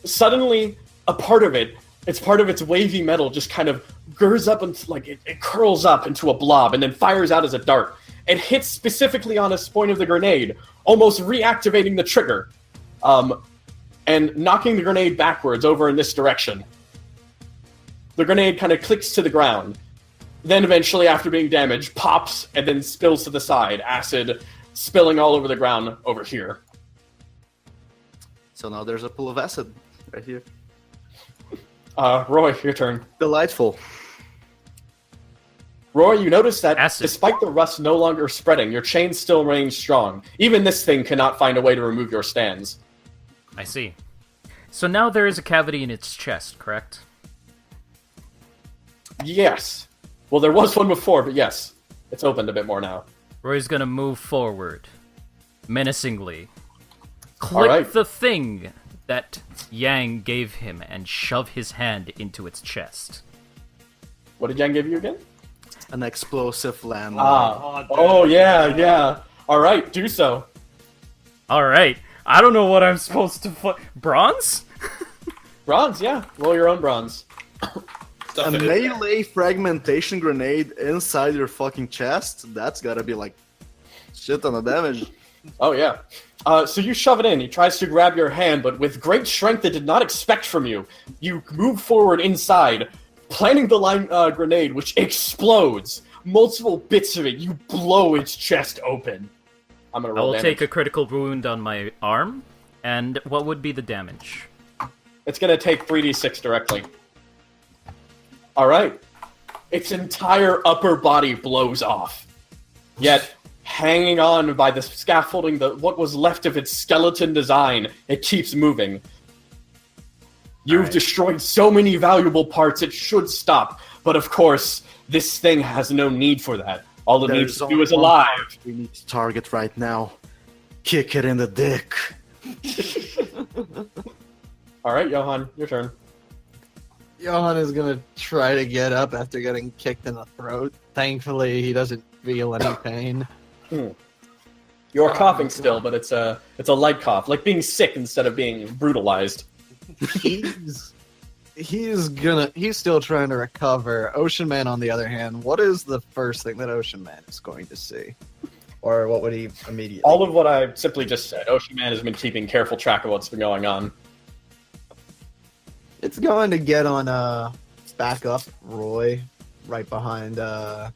Suddenly, a part of it, it's part of its wavy metal, just kind of gurs up and it curls up into a blob and then fires out as a dart. It hits specifically on a point of the grenade, almost reactivating the trigger, and knocking the grenade backwards over in this direction. The grenade kind of clicks to the ground. Then eventually, after being damaged, pops and then spills to the side, acid spilling all over the ground over here. So now there's a pool of acid right here. Roy, your turn. Delightful. Roy, you notice that Acid. despite the rust no longer spreading, your chain still remains strong. Even this thing cannot find a way to remove your stands. I see. So now there is a cavity in its chest, correct? Yes. Well, there was one before, but yes. It's opened a bit more now. Roy's gonna move forward, menacingly. Click Alright. the thing that Yang gave him and shove his hand into its chest. What did Yang give you again? An explosive landmine. Oh, yeah. Alright, do so. Alright, I don't know what I'm supposed to Bronze? Bronze, yeah. Roll your own bronze. A melee fragmentation grenade inside your fucking chest? That's gotta be like shit ton of damage. Oh, yeah. So you shove it in. He tries to grab your hand, but with great strength it did not expect from you. You move forward inside, planting the grenade, which explodes. Multiple bits of it. You blow its chest open. I'm gonna I roll will damage. take a critical wound on my arm, and what would be the damage? It's gonna take 3d6 directly. Alright. Its entire upper body blows off. Yet, hanging on by the scaffolding, what was left of its skeleton design, it keeps moving. You've Alright. destroyed so many valuable parts, it should stop. But of course, this thing has no need for that. All it needs to do is only one alive. part we need to target right now. Kick it in the dick. Alright, Johan, your turn. Johan is gonna try to get up after getting kicked in the throat. Thankfully, he doesn't feel any pain. You're coughing still, but it's a light cough, like being sick instead of being brutalized. He's still trying to recover. Ocean Man, on the other hand, what is the first thing that Ocean Man is going to see? Or what would he immediately? All of what I simply just said. Ocean Man has been keeping careful track of what's been going on. It's going to get on back up Roy, right parallel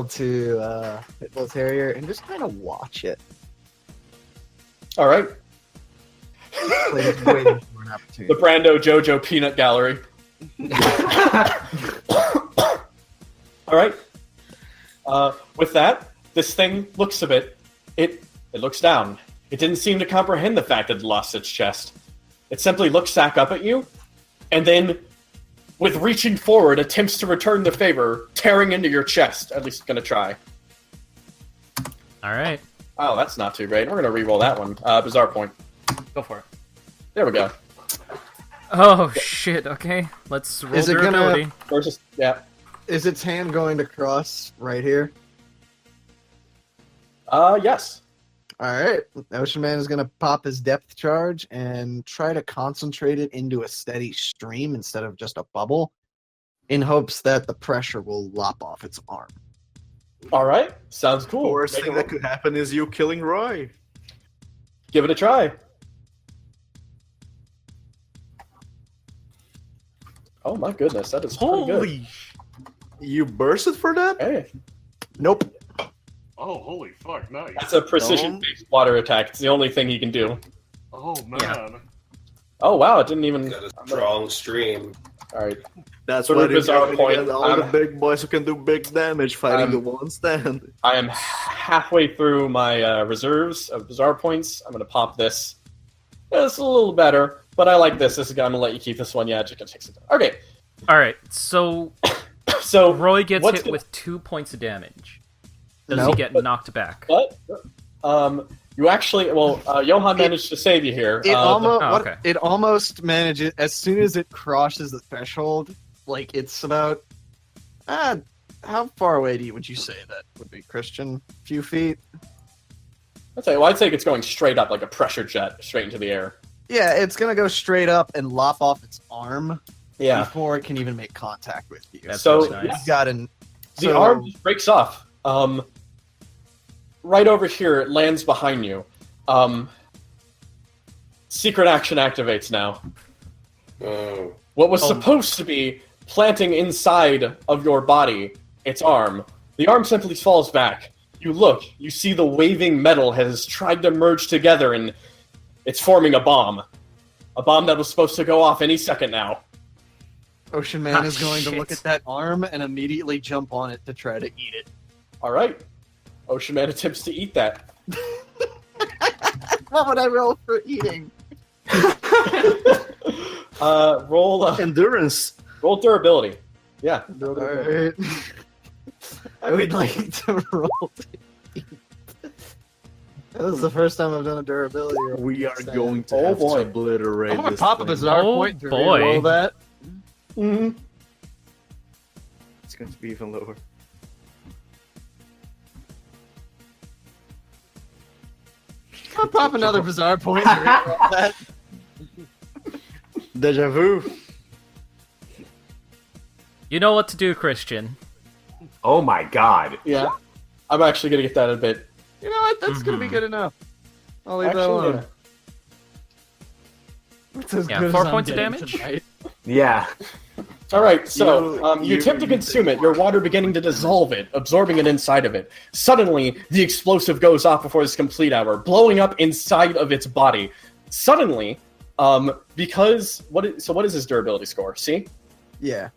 to Pitbull Terrier, and just kind of watch it. All right. Like it's waiting for an The opportunity. Brando JoJo Peanut Gallery. All right. With that, this thing looks a bit. It looks down. It didn't seem to comprehend the fact that it lost its chest. It simply looks back up at you, and then, with reaching forward, attempts to return the favor, tearing into your chest. At least it's gonna try. Alright, Oh, that's not too great. We're gonna re-roll that one. Bizarre point. go for it. There we go. Oh, shit, okay. Let's roll Is it gonna- durability. Versus, yeah. Is its hand going to cross right here? Yes. All right. Ocean Man is going to pop his depth charge and try to concentrate it into a steady stream instead of just a bubble, in hopes that the pressure will lop off its arm. All right. Sounds The cool. worst Make thing a that could happen is you killing Roy. Give it a try. Oh my goodness, that is pretty good. Holy! You bursted for that? Hey, Nope. Oh, holy fuck, nice. that's a precision-based water attack. It's the only thing he can do. Oh, man. Yeah. Oh wow, it didn't even... Got a strong stream. Alright. That's Sort why of you bizarre got point. all the big boys who can do big damage fighting the one stand. I am halfway through my reserves of bizarre points. I'm going to pop this. It's a little better, but I like this. I'm going to let you keep this one. Yeah, just going to take some time. Okay, Alright, so so... Roy gets what's hit the- with 2 points of damage. Does No. he get knocked back? What? You actually... Well, Johan managed to save you here. It almost oh, okay. it almost manages as soon as it crosses the threshold. Like it's about how far away would you say that would be, Christian? A few feet? I'd say it's going straight up like a pressure jet, straight into the air. Yeah, it's gonna go straight up and lop off its arm Yeah. before it can even make contact with you. That's So, nice. You've got an The arm just breaks off. Right over here, it lands behind you. Secret action activates now. Oh. What was supposed to be planting inside of your body, its arm, the arm simply falls back. You look, you see the waving metal has tried to merge together and it's forming a bomb. A bomb that was supposed to go off any second now. Ocean Man is going shit. to look at that arm and immediately jump on it to try to eat it. Alright. Ocean Man attempts to eat that. What would I roll for eating? Roll Endurance. roll durability. Yeah. Alright. I would like to roll to eat. This is the first time I've done a durability roll. We are going to Oh, have boy. to obliterate I'm gonna this pop a thing. bizarre Oh, point to boy. roll that. Mm-hmm. It's going to be even lower. I'll pop another bizarre point to reroll that. Deja vu. You know what to do, Christian. Oh my god. Yeah. I'm actually gonna get that in a bit. You know what? That's gonna be good enough. I'll leave that Actually, alone. It's as Yeah, good 4 as I'm points of getting damage? tonight. Yeah. Alright, so you You- attempt to consume it, your water beginning to dissolve it, absorbing it inside of it. Suddenly, the explosive goes off before this complete hour, blowing up inside of its body. Suddenly, because what is his durability score? See? Yeah.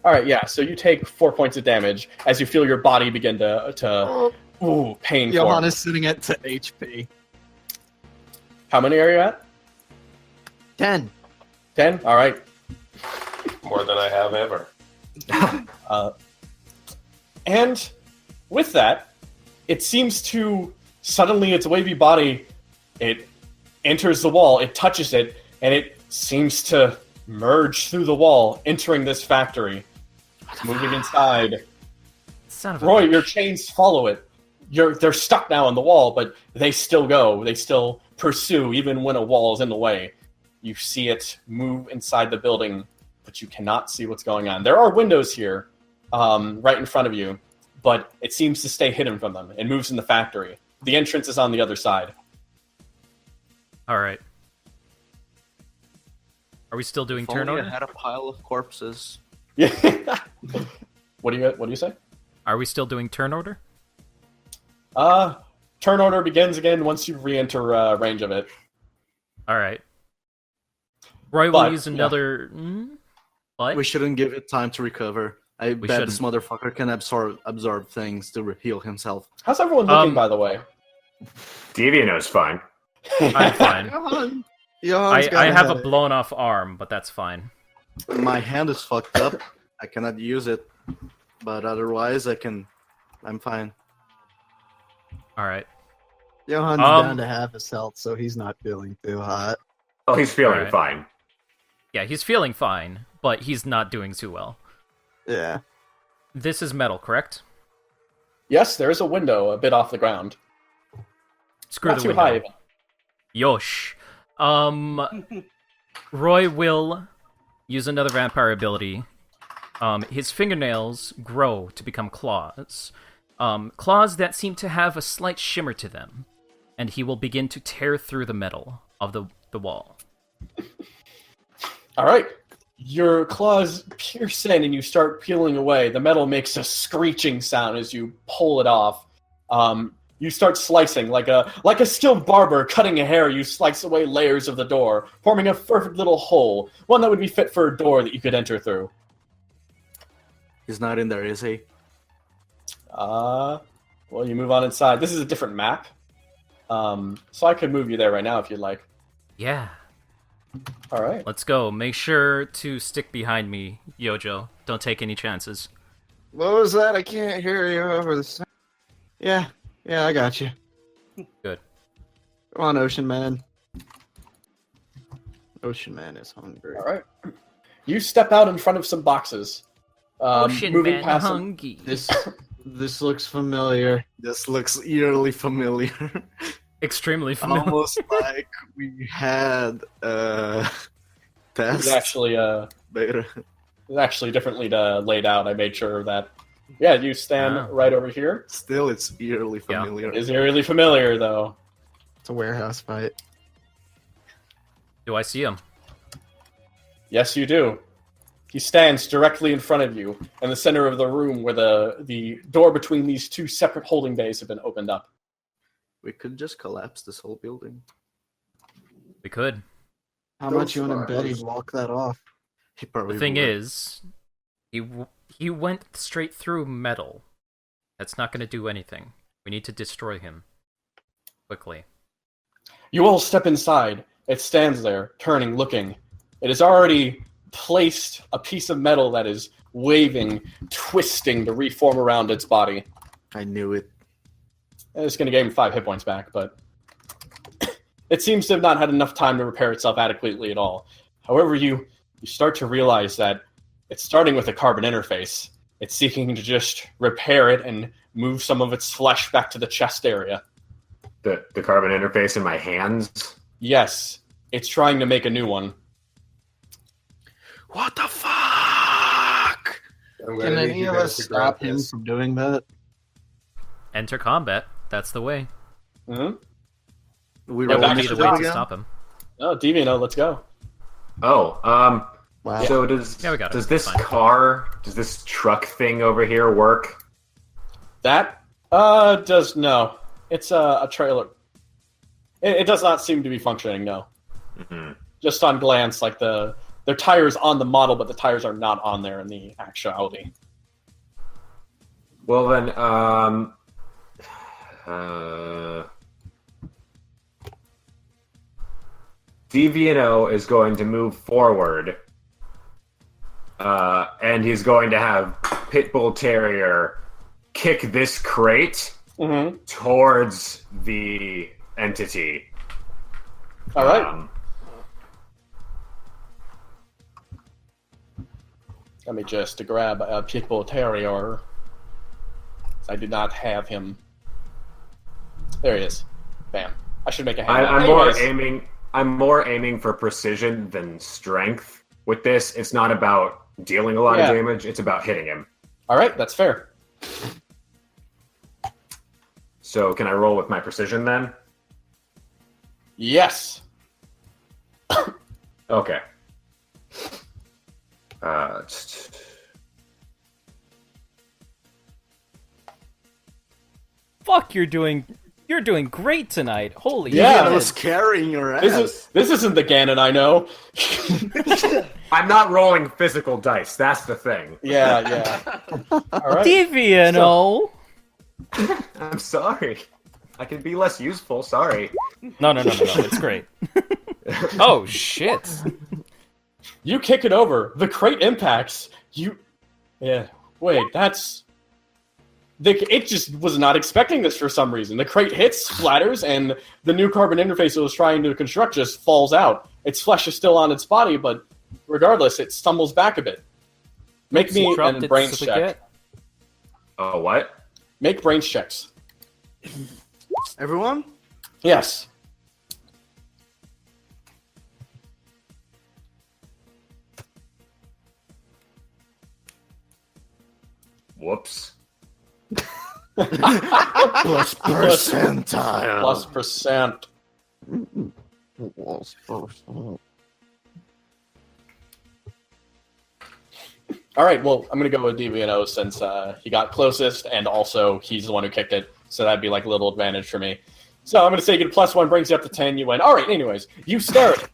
Alright, yeah, so you take 4 points of damage as you feel your body begin to pain Johan form. is sitting at HP. How many are you at? 10. 10? Alright. More than I have ever. And with that, it seems to suddenly its wavy body, it enters the wall, it touches it, and it seems to merge through the wall, entering this factory, moving inside. Son of a Roy, bitch. your chains follow it. They're stuck now on the wall, but they still go. They still pursue, even when a wall is in the way. You see it move inside the building, but you cannot see what's going on. There are windows here, right in front of you, but it seems to stay hidden from them. It moves in the factory. The entrance is on the other side. Alright. Are we still doing If only turn I order? had a pile of corpses. Yeah. What do you say? Are we still doing turn order? Turn order begins again once you re-enter range of it. Alright. Roy will But, use yeah. another... What? We shouldn't give it time to recover. I bet this shouldn't. motherfucker can absorb things to heal himself. How's everyone looking, by the way? Deviano's fine. I'm fine. Johan's I have a blown off arm, but that's fine. My hand is fucked up. I cannot use it, but otherwise I'm fine. Alright. Johan's down to half his health, so he's not feeling too hot. Oh, he's feeling Alright. fine. Yeah, he's feeling fine, but he's not doing too well. Yeah. This is metal, correct? Yes, there is a window a bit off the ground. Screw Not the too window. high, even. Yosh. Roy will use another vampire ability. His fingernails grow to become claws. Claws that seem to have a slight shimmer to them. and he will begin to tear through the metal of the wall. All right. Your claws pierce in and you start peeling away. The metal makes a screeching sound as you pull it off. You start slicing like a skilled barber cutting a hair. You slice away layers of the door, forming a perfect little hole, one that would be fit for a door that you could enter through. He's not in there, is he? Well, you move on inside. This is a different map, so I could move you there right now if you'd like. Yeah. All right. Let's go. Make sure to stick behind me, Yojo. Don't take any chances. What was that? I can't hear you over the sound. Yeah, I got you. Good. Come on, Ocean Man. Ocean Man is hungry. All right. You step out in front of some boxes. Ocean moving man past hungry. This looks familiar. This looks eerily familiar. Extremely familiar. Almost like we had It's test actually beta. it's actually differently laid out. I made sure of that. Yeah, you stand right over here. Still, it's eerily familiar. It is eerily familiar, though. It's a warehouse fight. Do I see him? Yes, you do. He stands directly in front of you, in the center of the room where the door between these two separate holding bays have been opened up. We could just collapse this whole building. We could. How much you want to bet he'd walk that off? He probably The thing would. is, he went straight through metal. That's not going to do anything. We need to destroy him. Quickly. You all step inside. It stands there, turning, looking. It has already placed a piece of metal that is waving, twisting to reform around its body. I knew it. It's going to give him 5 hit points back, but it seems to have not had enough time to repair itself adequately at all. However, you start to realize that it's starting with a carbon interface. It's seeking to just repair it and move some of its flesh back to the chest area. The carbon interface in my hands. Yes, it's trying to make a new one. What the fuck? I'm Can gonna need any you of guys us to grab stop him this. from doing that? Enter combat. That's the way. Mm-hmm. We Yeah, roll back We to need a the way top to again? stop him. Oh, Deviano, let's go. Oh, Wow. so does Yeah, we got it. does this Fine. does this truck thing over here work? That does no. It's a trailer. It does not seem to be functioning. No. Mm-hmm. Just on glance, like their tires on the model, but the tires are not on there in the actuality. Well then, Deviano is going to move forward, and he's going to have Pitbull Terrier kick this crate Mm-hmm. towards the entity. All right. Let me just grab a Pitbull Terrier. I do not have him. There he is. Bam. I should make a hand. I'm more aiming for precision than strength with this. It's not about dealing a lot of damage, it's about hitting him. All right, that's fair. So can I roll with my precision then? Yes. Okay. Fuck, you're doing great tonight. Holy Yeah. I was carrying your ass. This isn't the Ganon I know. I'm not rolling physical dice. That's the thing. Yeah. All right. Deviano. I'm sorry. I can be less useful. Sorry. No. It's great. Oh shit. You kick it over. The crate impacts. Yeah. Wait, that's. It just was not expecting this for some reason. The crate hits, splatters, and the new carbon interface it was trying to construct just falls out. Its flesh is still on its body, but regardless, it stumbles back a bit. Make me a brains check. Oh, what? Make brains checks. Everyone? Yes. Whoops. Plus percentile. Plus percent. All right, well, I'm going to go with DVNO since he got closest, and also he's the one who kicked it, so that'd be like a little advantage for me. So I'm going to say you get a +1, brings you up to 10, you win. All right, anyways, you stare at it.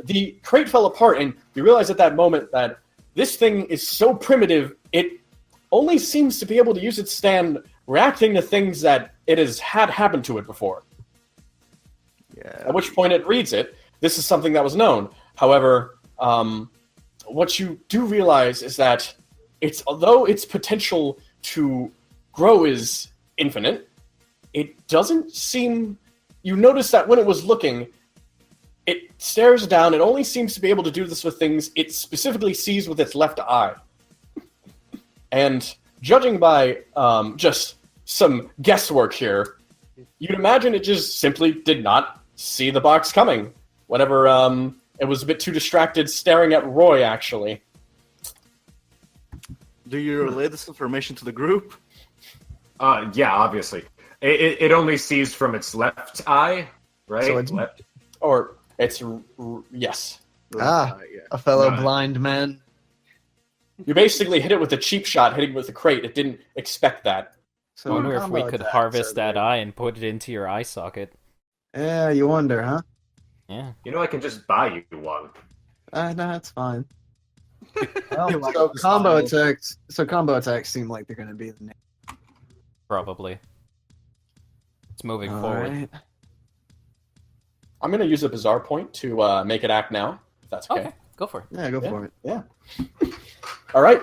The crate fell apart, and you realize at that moment that this thing is so primitive, it only seems to be able to use its stand reacting to things that it has had happen to it before. Yeah. At which point it reads it. This is something that was known. However, what you do realize is that although its potential to grow is infinite, it doesn't seem... You notice that when it was looking, it stares down. It only seems to be able to do this with things it specifically sees with its left eye. And judging by just some guesswork here, you'd imagine it just simply did not see the box coming. Whatever, it was a bit too distracted staring at Roy, actually. Do you relay this information to the group? Yeah, obviously. It only sees from its left eye, right? So it's- left. Or, it's... yes. Ah, Yeah. a fellow Right. blind man. You basically hit it with a cheap shot, hitting it with a crate. It didn't expect that. I wonder if we combo could attack, harvest so that they- eye and put it into your eye socket. Yeah, you wonder, huh? Yeah. You know, I can just buy you one. No, that's fine. You Well, like so the combo style. attacks. So combo attacks seem like they're going to be the name. Probably. It's moving forward. Alright. I'm going to use a bizarre point to make it act now, if that's okay. Okay, go for it. Yeah, go for it. Yeah. All right.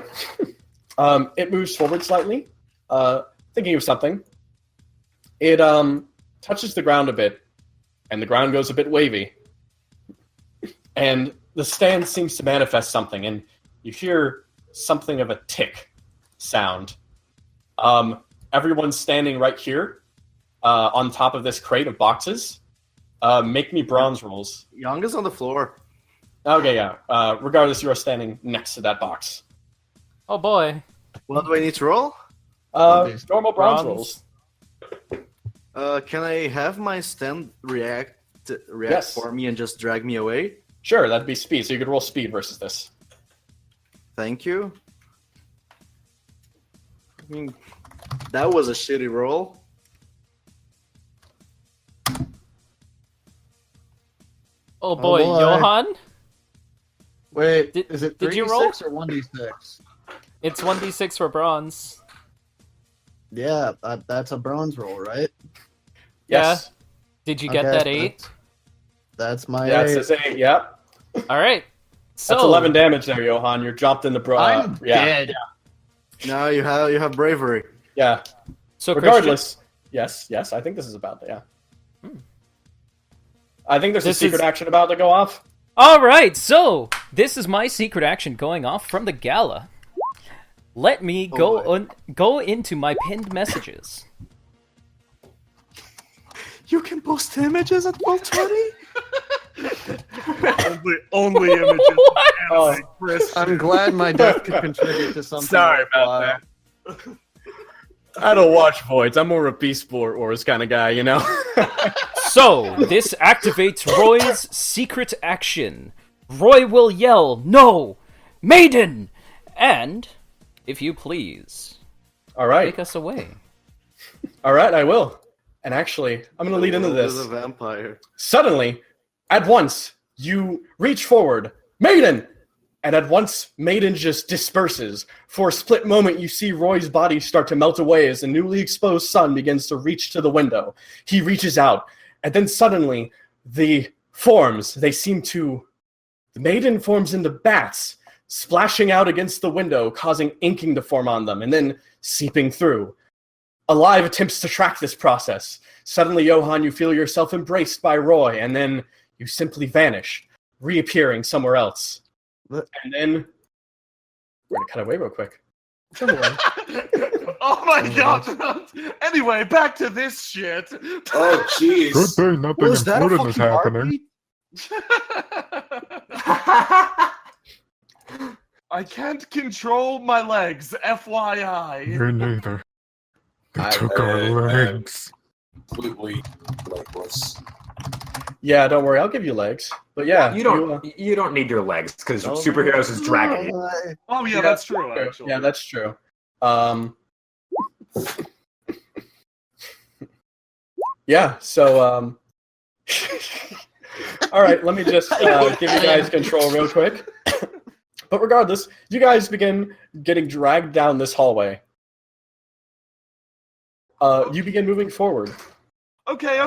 It moves forward slightly, thinking of something. It touches the ground a bit, and the ground goes a bit wavy. And the stand seems to manifest something, and you hear something of a tick sound. Everyone's standing right here on top of this crate of boxes. Make me bronze rolls. Young is on the floor. Okay, yeah. Regardless, you are standing next to that box. Oh boy. What do I need to roll? Normal bronze rolls. Can I have my stand react Yes. for me and just drag me away? Sure, that'd be speed. So you could roll speed versus this. Thank you. I mean, that was a shitty roll. Oh boy, boy. Johan? Wait, Did- is it did you 3d6 or 1d6? It's 1d6 for bronze. Yeah, that's a bronze roll, right? Yes. Did you get Okay, that 8? That's my Yeah, it 8. says 8. Yep. Alright. So, That's 11 damage there, Johan. You're jumped in the I'm yeah. dead. Now you have bravery. Yeah. so Christian, Regardless. Yes, I think this is about yeah. I think there's a This secret is- action about to go off. Alright, so this is my secret action going off from the gala. Let me go into my pinned messages. You can post images at Roll20? only images. Oh, Chris. I'm glad my death could contribute to something. Sorry about worthwhile. I don't watch Voids. I'm more a Beast Wars kind of guy, you know? So, this activates Roy's secret action. Roy will yell, "No! Maiden!" And, if you please, All right. take us away. All right, I will. And actually, I'm going to lead into There's this. a vampire. Suddenly, at once, you reach forward. Maiden! And at once, Maiden just disperses. For a split moment, you see Roy's body start to melt away as the newly exposed sun begins to reach to the window. He reaches out, and then suddenly, the forms, they seem to... The Maiden forms into bats, splashing out against the window, causing inking to form on them, and then seeping through. Alive attempts to track this process. Suddenly, Johan, you feel yourself embraced by Roy, and then you simply vanish, reappearing somewhere else. And then we're gonna cut away real quick. Oh my god! Anyway, back to this shit. Oh, jeez. Good thing nothing Was that a important is fucking happening. I can't control my legs, FYI. Me neither. They I- took our I- legs. Completely legless. Yeah, don't worry, I'll give you legs. But yeah, You don't need your legs because Oh, superheroes is dragging you. Oh yeah, Yeah, that's true. Actually, Yeah, that's true. Yeah, so all right, let me just give you guys control real quick. But regardless, you guys begin getting dragged down this hallway. You begin moving forward. Okay.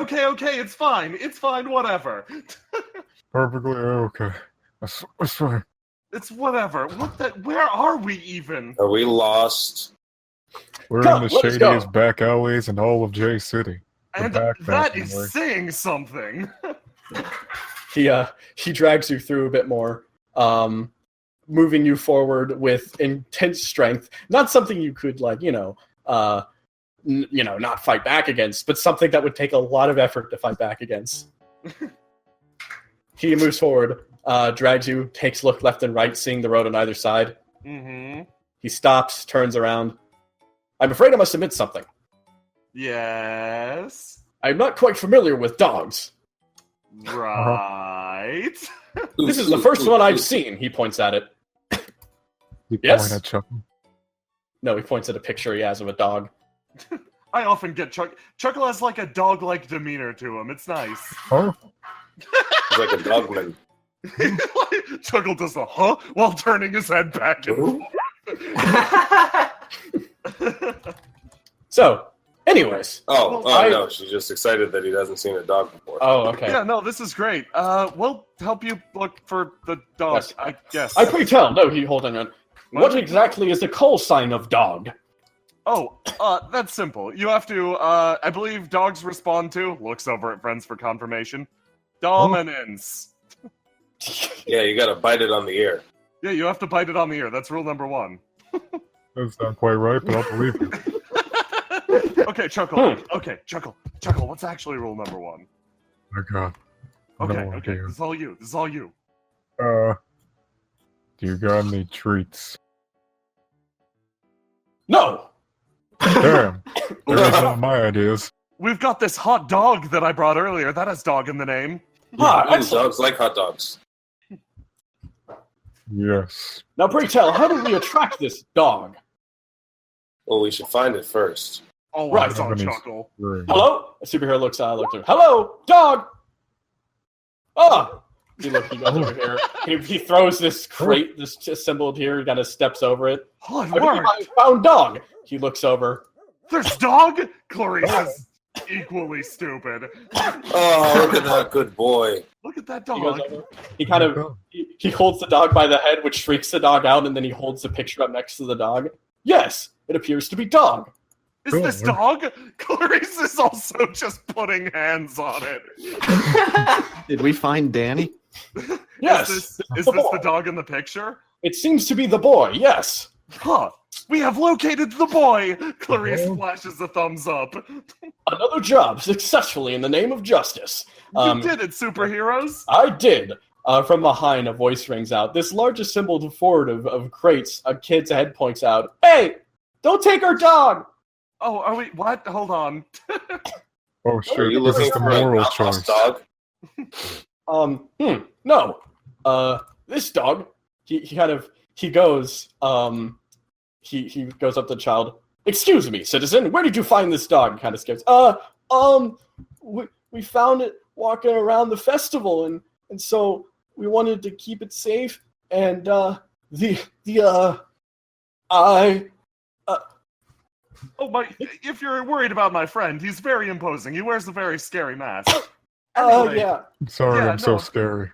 It's fine. It's fine. Whatever. Perfectly okay. That's fine. It's whatever. Where are we even? Are we lost? We're Come, in the let us go. shadiest back alleys in all of J City. And back that anyway. is saying something. He drags you through a bit more, moving you forward with intense strength. Not something you could not fight back against, but something that would take a lot of effort to fight back against. He moves forward, drags you, takes a look left and right, seeing the road on either side. Mm-hmm. He stops, turns around. I'm afraid I must admit something. Yes. I'm not quite familiar with dogs. Right. This is the first one I've seen, he points at it. You Yes? point at Chuckle. No, he points at a picture he has of a dog. I often get Chuckle has like a dog-like demeanor to him. It's nice. Oh, He's like a dogman. Chuckle does the huh while turning his head back and forth. So, anyways. Oh, I- no, she's just excited that he hasn't seen a dog before. Oh, okay. Yeah, no, this is great. We'll help you look for the dog, Yes. I guess. I pray tell. No, hold on. What What? exactly is the call sign of dog? Oh, that's simple. You have to, I believe dogs respond to, looks over at friends for confirmation, dominance. Yeah, you gotta bite it on the ear. Yeah, you have to bite it on the ear. That's rule number 1. that's not quite right, but I'll believe you. Okay, Chuckle. Okay, Chuckle. What's actually rule number 1? My God. Okay, No okay. idea. This is all you. This is all you. Do you got any treats? No! Damn. There goes some of my ideas. We've got this hot dog that I brought earlier. That has dog in the name. Ah, Ooh, excellent. dogs like hot dogs. Yes. Now, pray tell, how do we attract this dog? Well, we should find it first. All Right. eyes on Companies. Chuckle. Right. Hello? A superhero looks through. Hello, dog! Ah! He goes over here. He throws this crate, this assembled here, he kind of steps over it. Oh, it I believe worked. I found dog! He looks over. There's dog? Clarice is equally stupid. Oh, look at that good boy. Look at that He goes dog. over. He kind of he holds the dog by the head, which freaks the dog out, and then he holds the picture up next to the dog. Yes, it appears to be dog. Is this dog? Clarice is also just putting hands on it. Did we find Danny? Yes, Is it's this boy. the dog in the picture? It seems to be the boy. Yes. Huh. We have located the boy! Clarice flashes a thumbs up. Another job successfully in the name of justice. You did it, superheroes! I did. From behind, a voice rings out. This large assembled forward of crates, a kid's head points out. Hey, don't take our dog! Oh, are we? What? Hold on. Oh Are shit, you this looking is the for a moral lost choice. dog? No. This dog, he goes up to the child. Excuse me, citizen, where did you find this dog? Kind of skips. We found it walking around the festival, and so we wanted to keep it safe, and Oh my! If you're worried about my friend, he's very imposing. He wears a very scary mask. Oh, Anyway. yeah. I'm sorry, Yeah, I'm so no. scary.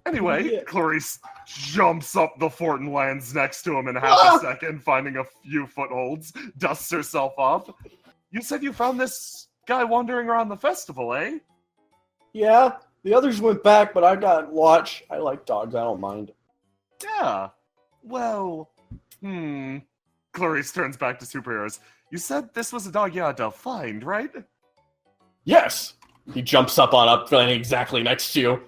Anyway, Yeah. Clarice jumps up the fort and lands next to him in half a second, finding a few footholds, dusts herself off. You said you found this guy wandering around the festival, eh? Yeah, the others went back, but I got watch. I like dogs, I don't mind. Yeah. Well, Clarice turns back to superheroes. You said this was a dog you had to find, right? Yes! He jumps up, standing exactly next to you.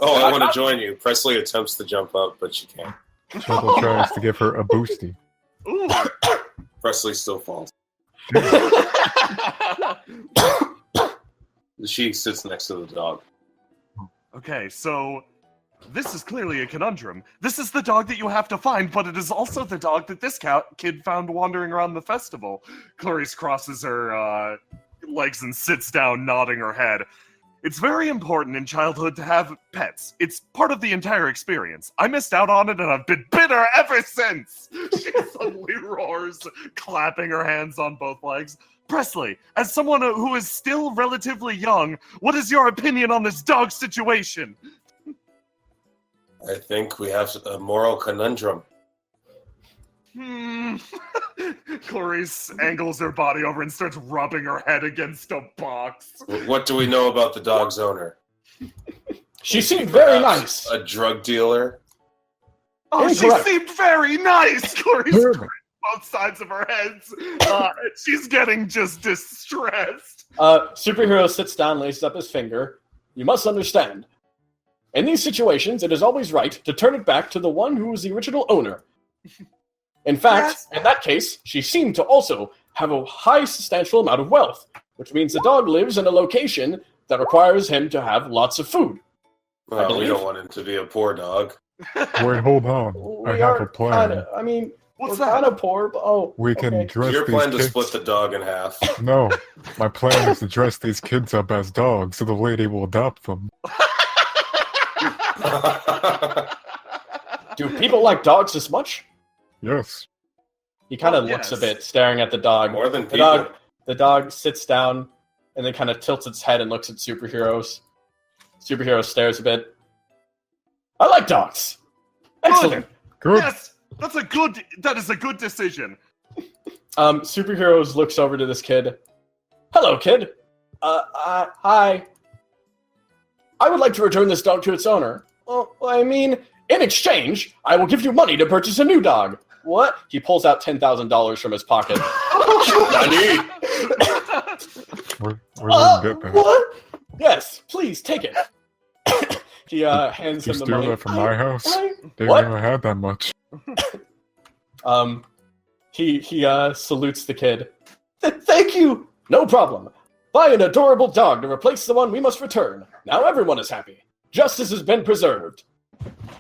Oh, I want to join you. Presley attempts to jump up, but she can't. Choco tries to give her a boosty. Ooh. Presley still falls. She sits next to the dog. Okay, so this is clearly a conundrum. This is the dog that you have to find, but it is also the dog that this kid found wandering around the festival. Clarice crosses her legs and sits down, nodding her head. It's very important in childhood to have pets. It's part of the entire experience. I missed out on it, and I've been bitter ever since. She suddenly roars, clapping her hands on both legs. Presley, as someone who is still relatively young, what is your opinion on this dog situation? I think we have a moral conundrum. Clarice angles her body over and starts rubbing her head against a box. What do we know about the dog's owner? She seemed very Perhaps nice. A drug dealer? Oh, Incorrect. she seemed very nice! Clarice Perfect. both sides of her heads. She's getting just distressed. Superhero sits down, laces up his finger. You must understand. In these situations, it is always right to turn it back to the one who was the original owner. In fact, Yes. in that case, she seemed to also have a high substantial amount of wealth, which means the dog lives in a location that requires him to have lots of food. Well, we believe. don't want him to be a poor dog. Wait, hold on. I have a plan. What's we're that? kind of poor, but We can okay. dress Your these plan to kids. split the dog in half. No, my plan is to dress these kids up as dogs so the lady will adopt them. Do people like dogs this much? Yes. He kind of Well, looks yes. a bit, staring at the dog. More than The people. the dog sits down and then kind of tilts its head and looks at Superheroes. Superhero stares a bit. I like dogs. Excellent. Good. Yes, that is a good decision. Superheroes looks over to this kid. Hello, kid. Hi. I would like to return this dog to its owner. Well, I mean, in exchange, I will give you money to purchase a new dog. What? He pulls out $10,000 from his pocket. Nani? Where did you get that? What? Yes, please take it. He hands Did him you the steal money. that from my house? They What? never had that much. He salutes the kid. Thank you. No problem. Buy an adorable dog to replace the one we must return. Now everyone is happy. Justice has been preserved.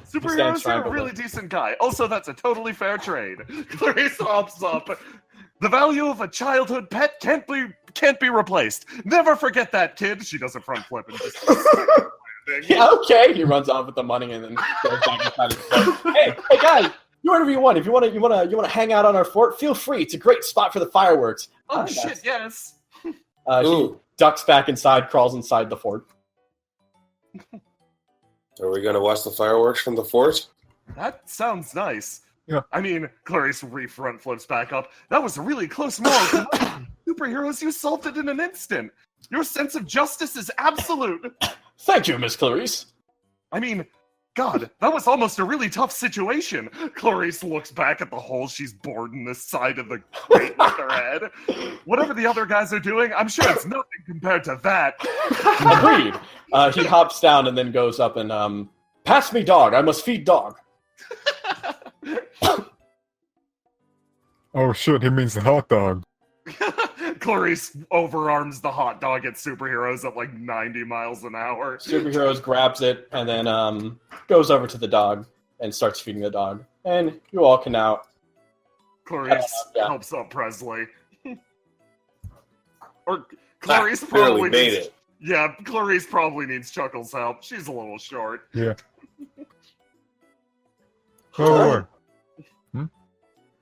Superheroes, you're a triumphantly. really decent guy. Also, that's a totally fair trade. Clarice hops up. The value of a childhood pet can't be replaced. Never forget that, kid. She does a front flip and just Yeah, okay. He runs off with the money and then goes back inside his boat. Hey, guys, do whatever you want. If you want to hang out on our fort, feel free. It's a great spot for the fireworks. Oh Ah, shit, yes. He Ooh, ducks back inside, crawls inside the fort. are we going to watch the fireworks from the fort? That sounds nice. Yeah. I mean, Clarice front flips back up. That was a really close moral conundrum. Superheroes, you solved it in an instant. Your sense of justice is absolute. Thank you, Miss Clarice. I mean, God, that was almost a really tough situation. Clarice looks back at the hole she's bored in the side of the crate with her head. Whatever the other guys are doing, I'm sure it's nothing compared to that. Agreed. He hops down and then goes up and pass me dog. I must feed dog. Oh shit, he means the hot dog. Clarice overarms the hot dog at superheroes at like 90 miles an hour. Superheroes grabs it and then goes over to the dog and starts feeding the dog. And you all can now. Clarice Yeah. helps up Presley. Or Clarice Barely probably made needs, it. Yeah, Clarice probably needs Chuckle's help. She's a little short. Yeah. Oh, boy.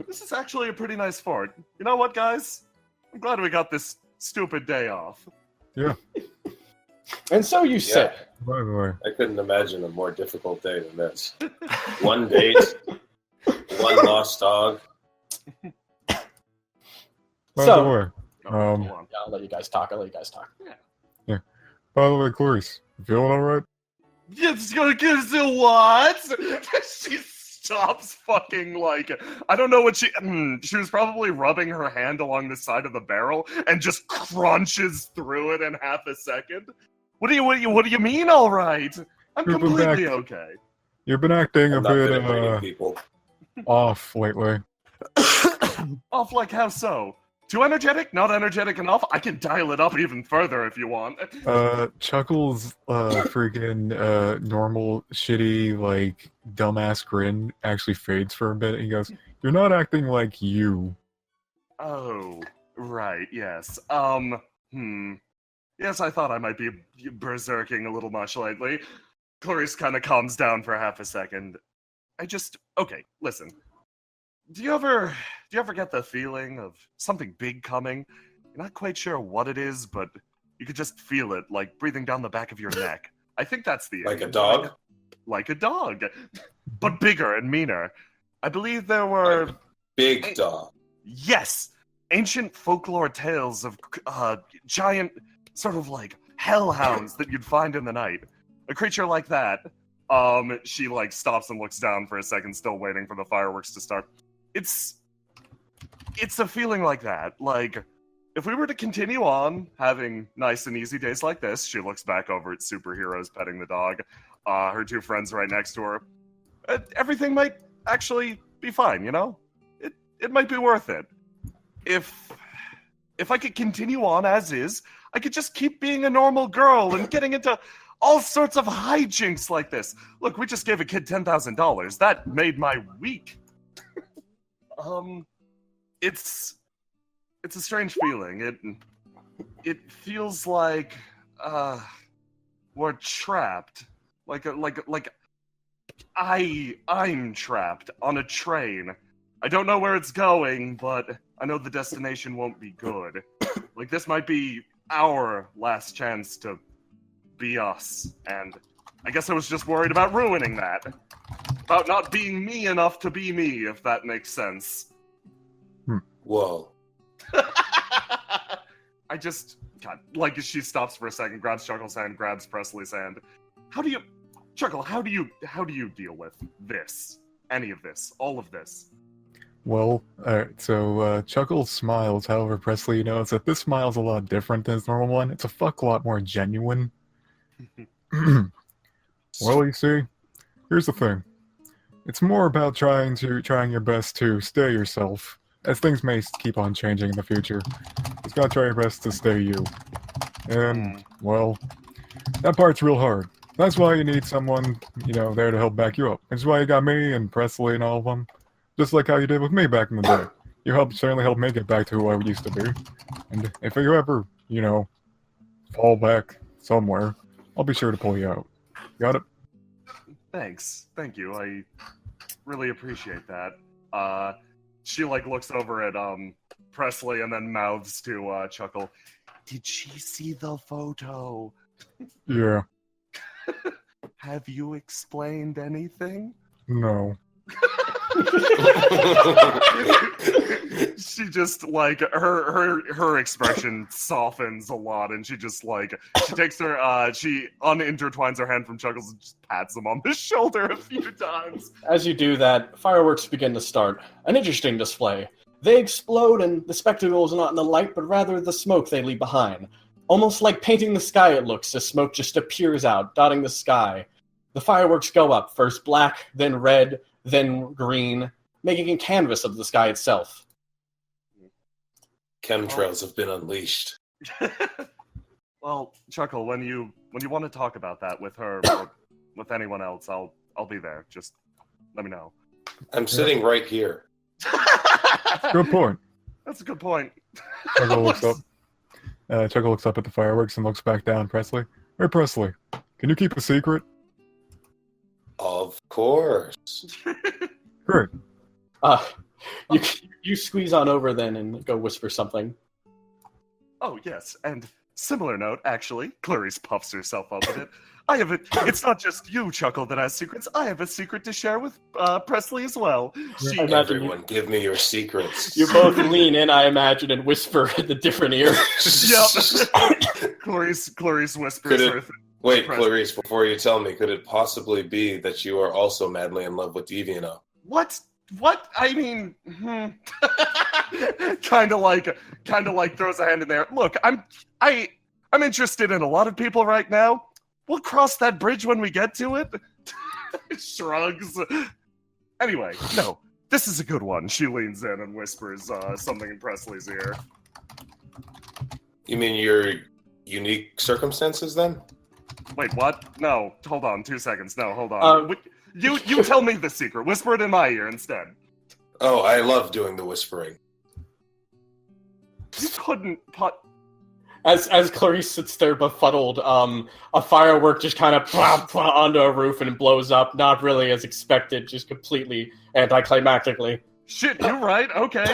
This is actually a pretty nice fort. You know what, guys? I'm glad we got this stupid day off. And so you say. By the way, I couldn't imagine a more difficult day than this. One date, one lost dog. by So- the way, Oh, hold on. Yeah, I'll let you guys talk. by the way, Clarice, you feeling alright? It's gonna give us a what? She stops fucking like I don't know what she was probably rubbing her hand along the side of the barrel and just crunches through it in half a second. What do you mean all right? I'm You've been completely back. okay. You've been acting a I'm not bit good at reading people. off lately. Off like how so? Too energetic? Not energetic enough? I can dial it up even further if you want. Chuckles, freaking, normal, shitty, like, dumbass grin actually fades for a bit. He goes, "You're not acting like you." Oh, right, yes. Yes, I thought I might be berserking a little much lately. Clarice kind of calms down for half a second. Okay, listen. Do you ever get the feeling of something big coming? You're not quite sure what it is, but you could just feel it, like breathing down the back of your neck. I think that's the Like a dog? Like a dog, but bigger and meaner. I believe there were... Like a big dog. Yes! Ancient folklore tales of giant, sort of like, hellhounds that you'd find in the night. A creature like that. She, like, stops and looks down for a second, still waiting for the fireworks to start. It's a feeling like that. Like, if we were to continue on having nice and easy days like this, she looks back over at superheroes petting the dog, her two friends right next to her, everything might actually be fine, you know? It might be worth it. If I could continue on as is, I could just keep being a normal girl and getting into all sorts of hijinks like this. Look, we just gave a kid $10,000. That made my week. It's a strange feeling. It feels like we're trapped. I'm trapped on a train. I don't know where it's going, but I know the destination won't be good. Like, this might be our last chance to be us, and I guess I was just worried about ruining that. About not being me enough to be me, if that makes sense. Whoa. God, like, she stops for a second, grabs Chuckle's hand, grabs Presley's hand. Chuckle, how do you deal with this? Any of this? All of this? Well, alright, so, Chuckles smiles, however, Presley knows that this smile's a lot different than his normal one. It's a fuck lot more genuine. Well, you see, here's the thing. It's more about trying your best to stay yourself, as things may keep on changing in the future. Just gotta try your best to stay you. And, well, that part's real hard. That's why you need someone, there to help back you up. That's why you got me and Presley and all of them. Just like how you did with me back in the day. You certainly helped me get back to who I used to be. And if you ever, fall back somewhere, I'll be sure to pull you out. Got it? Thanks. Thank you. I really appreciate that. She, looks over at, Presley and then mouths to, Chuckle. Did she see the photo? Yeah. Have you explained anything? No. She just her expression softens a lot, and she just she takes her she unintertwines her hand from Chuckles and just pats him on the shoulder a few times. As you do that, fireworks begin to start. An interesting display. They explode, and the spectacle is not in the light, but rather the smoke they leave behind. Almost like painting the sky, it looks, as smoke just appears out, dotting the sky. The fireworks go up, first black, then red, then green, making a canvas of the sky itself. Chemtrails have been unleashed. Well, Chuckle, when you want to talk about that with her or with anyone else, I'll be there. Just let me know. I'm sitting right here. Good point. That's a good point. Chuckle looks up. Chuckle looks up at the fireworks and looks back down at Presley. Hey, Presley, can you keep a secret? Of course. Great. You squeeze on over then and go whisper something. Oh, yes, and similar note, actually. Clarice puffs herself up with it. It's not just you, Chuckle, that has secrets. I have a secret to share with Presley as well. Everyone, give me your secrets. You both lean in, I imagine, and whisper in the different ear. Yep. Clarice whispers her thing. Wait, Clarice, before you tell me, could it possibly be that you are also madly in love with Deviano? What? I mean, kind of like throws a hand in there. Look, I'm interested in a lot of people right now, We'll cross that bridge when we get to it. Shrugs. Anyway, no. This is a good one. She leans in and whispers something in Presley's ear. You mean your unique circumstances, then? Wait, what? No, hold on. 2 seconds. No, hold on. You tell me the secret. Whisper it in my ear instead. Oh, I love doing the whispering. You couldn't put... As Clarice sits there befuddled, a firework just kind of onto a roof and blows up, not really as expected, just completely anticlimactically. Shit, you're right. Okay.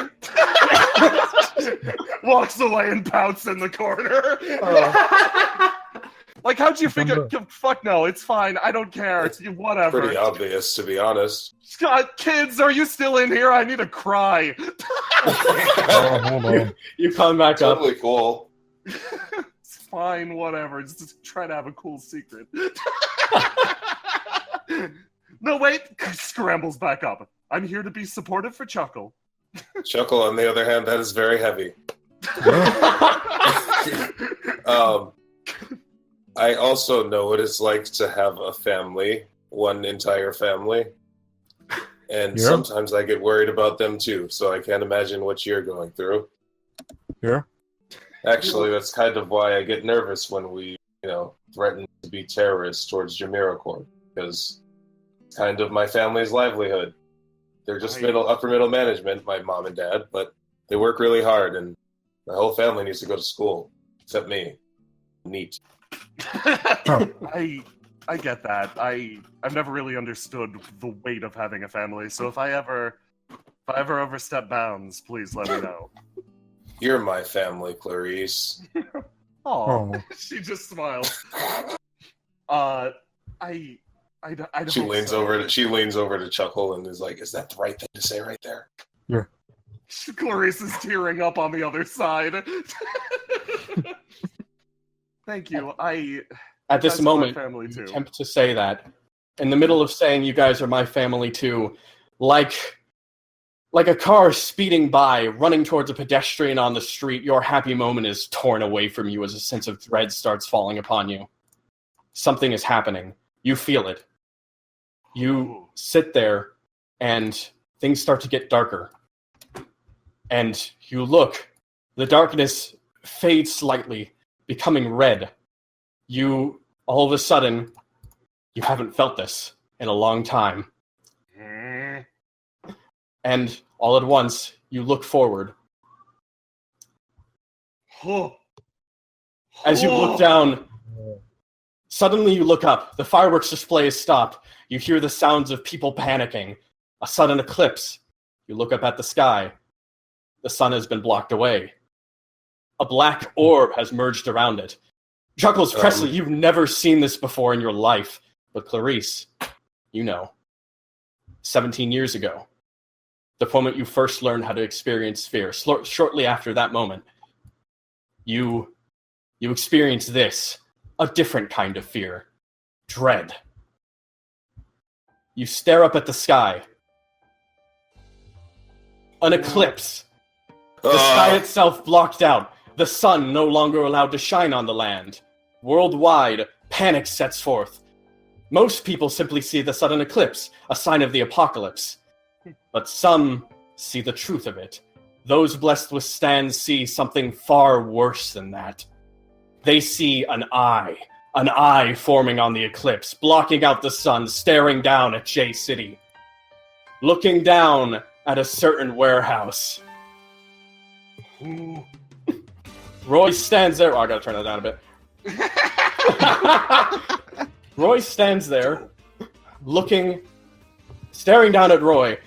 Walks away and pouts in the corner. Like, how'd you figure? Fuck no, it's fine. I don't care. It's whatever. Pretty obvious, to be honest. Scott, kids, are you still in here? I need to cry. Hold on. You come back up. Totally cool. It's fine, whatever. Just try to have a cool secret. No, wait. Scrambles back up. I'm here to be supportive for Chuckle. Chuckle, on the other hand, that is very heavy. I also know what it's like to have a family, one entire family. And sometimes I get worried about them too, so I can't imagine what you're going through. Yeah? Actually, that's kind of why I get nervous when we, threaten to be terrorists towards JamiroCorp, because it's kind of my family's livelihood. They're just upper middle management, my mom and dad, but they work really hard, and my whole family needs to go to school, except me. Neat. I get that. I've never really understood the weight of having a family, so if I ever overstep bounds, please let me know. You're my family, Clarice. Oh, she just smiles. I don't. She leans over to Chuckle and is like, "Is that the right thing to say right there?" Yeah. Clarice is tearing up on the other side. Thank you. At this moment, family you too. attempt to say that. In the middle of saying you guys are my family too, like a car speeding by, running towards a pedestrian on the street, your happy moment is torn away from you as a sense of dread starts falling upon you. Something is happening. You feel it. You sit there, and things start to get darker. And you look. The darkness fades slightly, becoming red. You, all of a sudden, you haven't felt this in a long time. And all at once, you look forward. As you look down, suddenly you look up. The fireworks display is stopped. You hear the sounds of people panicking. A sudden eclipse. You look up at the sky. The sun has been blocked away. A black orb has merged around it. Chuckles, Presley, you've never seen this before in your life. But Clarice, 17 years ago, the moment you first learned how to experience fear, shortly after that moment, you experience this, a different kind of fear, dread. You stare up at the sky. An eclipse. The sky itself blocked out. The sun no longer allowed to shine on the land. Worldwide, panic sets forth. Most people simply see the sudden eclipse, a sign of the apocalypse. But some see the truth of it. Those blessed with stands see something far worse than that. They see an eye forming on the eclipse, blocking out the sun, staring down at J City. Looking down at a certain warehouse. Roy stands there. Oh, I gotta turn that down a bit. Roy stands there, staring down at Roy.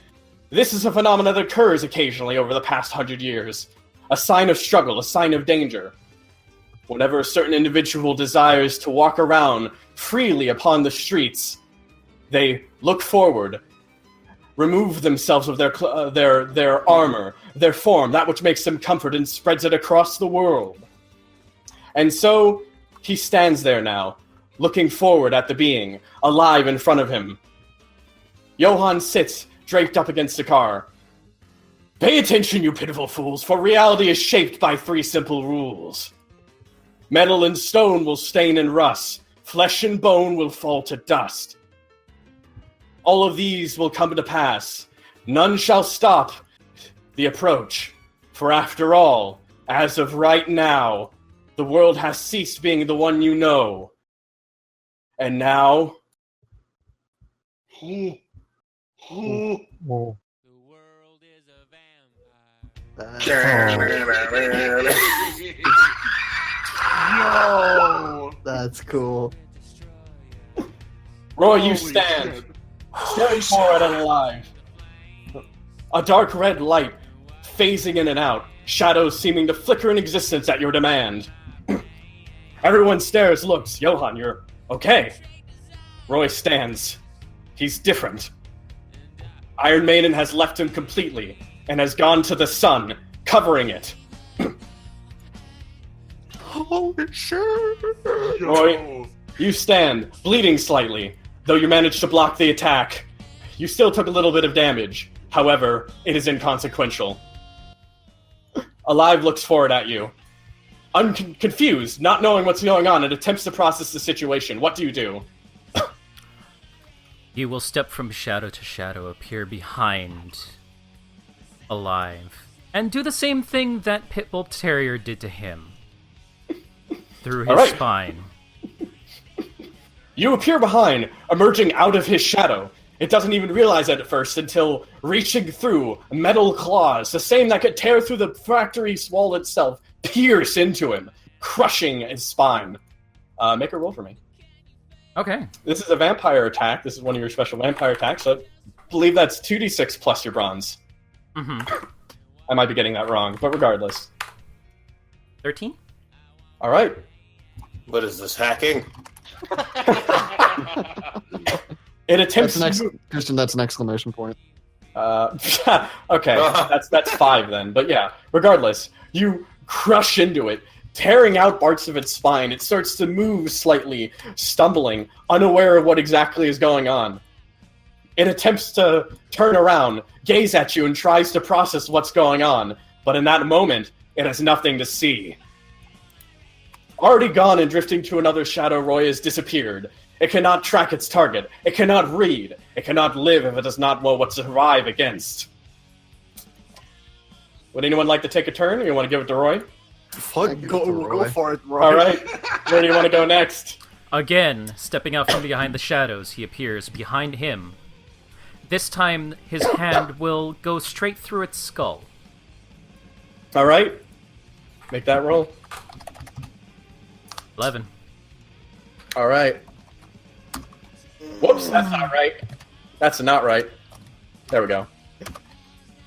This is a phenomenon that occurs occasionally over the past 100 years. A sign of struggle, a sign of danger. Whenever a certain individual desires to walk around freely upon the streets, they look forward, remove themselves of their armor, their form, that which makes them comfort, and spreads it across the world. And so, he stands there now, looking forward at the being, alive in front of him. Johann sits, draped up against a car. Pay attention, you pitiful fools, for reality is shaped by 3 simple rules. Metal and stone will stain and rust. Flesh and bone will fall to dust. All of these will come to pass. None shall stop the approach. For after all, as of right now, the world has ceased being the one you know. And now... Whoa. Yo, that's cool. Roy, you stand, staring forward and alive. A dark red light, phasing in and out, shadows seeming to flicker in existence at your demand. Everyone stares, looks. Johan, you're okay. Roy stands. He's different. Iron Maiden has left him completely, and has gone to the sun, covering it. Holy shit! Roy, you stand, bleeding slightly, though you managed to block the attack. You still took a little bit of damage. However, it is inconsequential. Alive looks forward at you. Confused, not knowing what's going on, and attempts to process the situation. What do you do? He will step from shadow to shadow, appear behind Alive, and do the same thing that Pitbull Terrier did to him. Through his spine. You appear behind, emerging out of his shadow. It doesn't even realize it at first until reaching through metal claws, the same that could tear through the factory wall itself, pierce into him, crushing his spine. Make a roll for me. Okay. This is a vampire attack. This is one of your special vampire attacks, so I believe that's 2d6 plus your bronze. Mm-hmm. I might be getting that wrong, but regardless. 13? All right. What is this, hacking? It attempts That's Christian, that's an exclamation point. okay, that's 5 then. But yeah, regardless, you crush into it, tearing out parts of its spine. It starts to move slightly, stumbling, unaware of what exactly is going on. It attempts to turn around, gaze at you, and tries to process what's going on. But in that moment, it has nothing to see. Already gone and drifting to another shadow, Roy has disappeared. It cannot track its target. It cannot read. It cannot live if it does not know what to survive against. Would anyone like to take a turn, or you want to give it to Roy? Go for it, Roy. All right. Where do you want to go next? Again, stepping out from behind the shadows, he appears behind him. This time, his hand will go straight through its skull. All right. Make that roll. 11. All right. Whoops, that's not right. That's not right. There we go.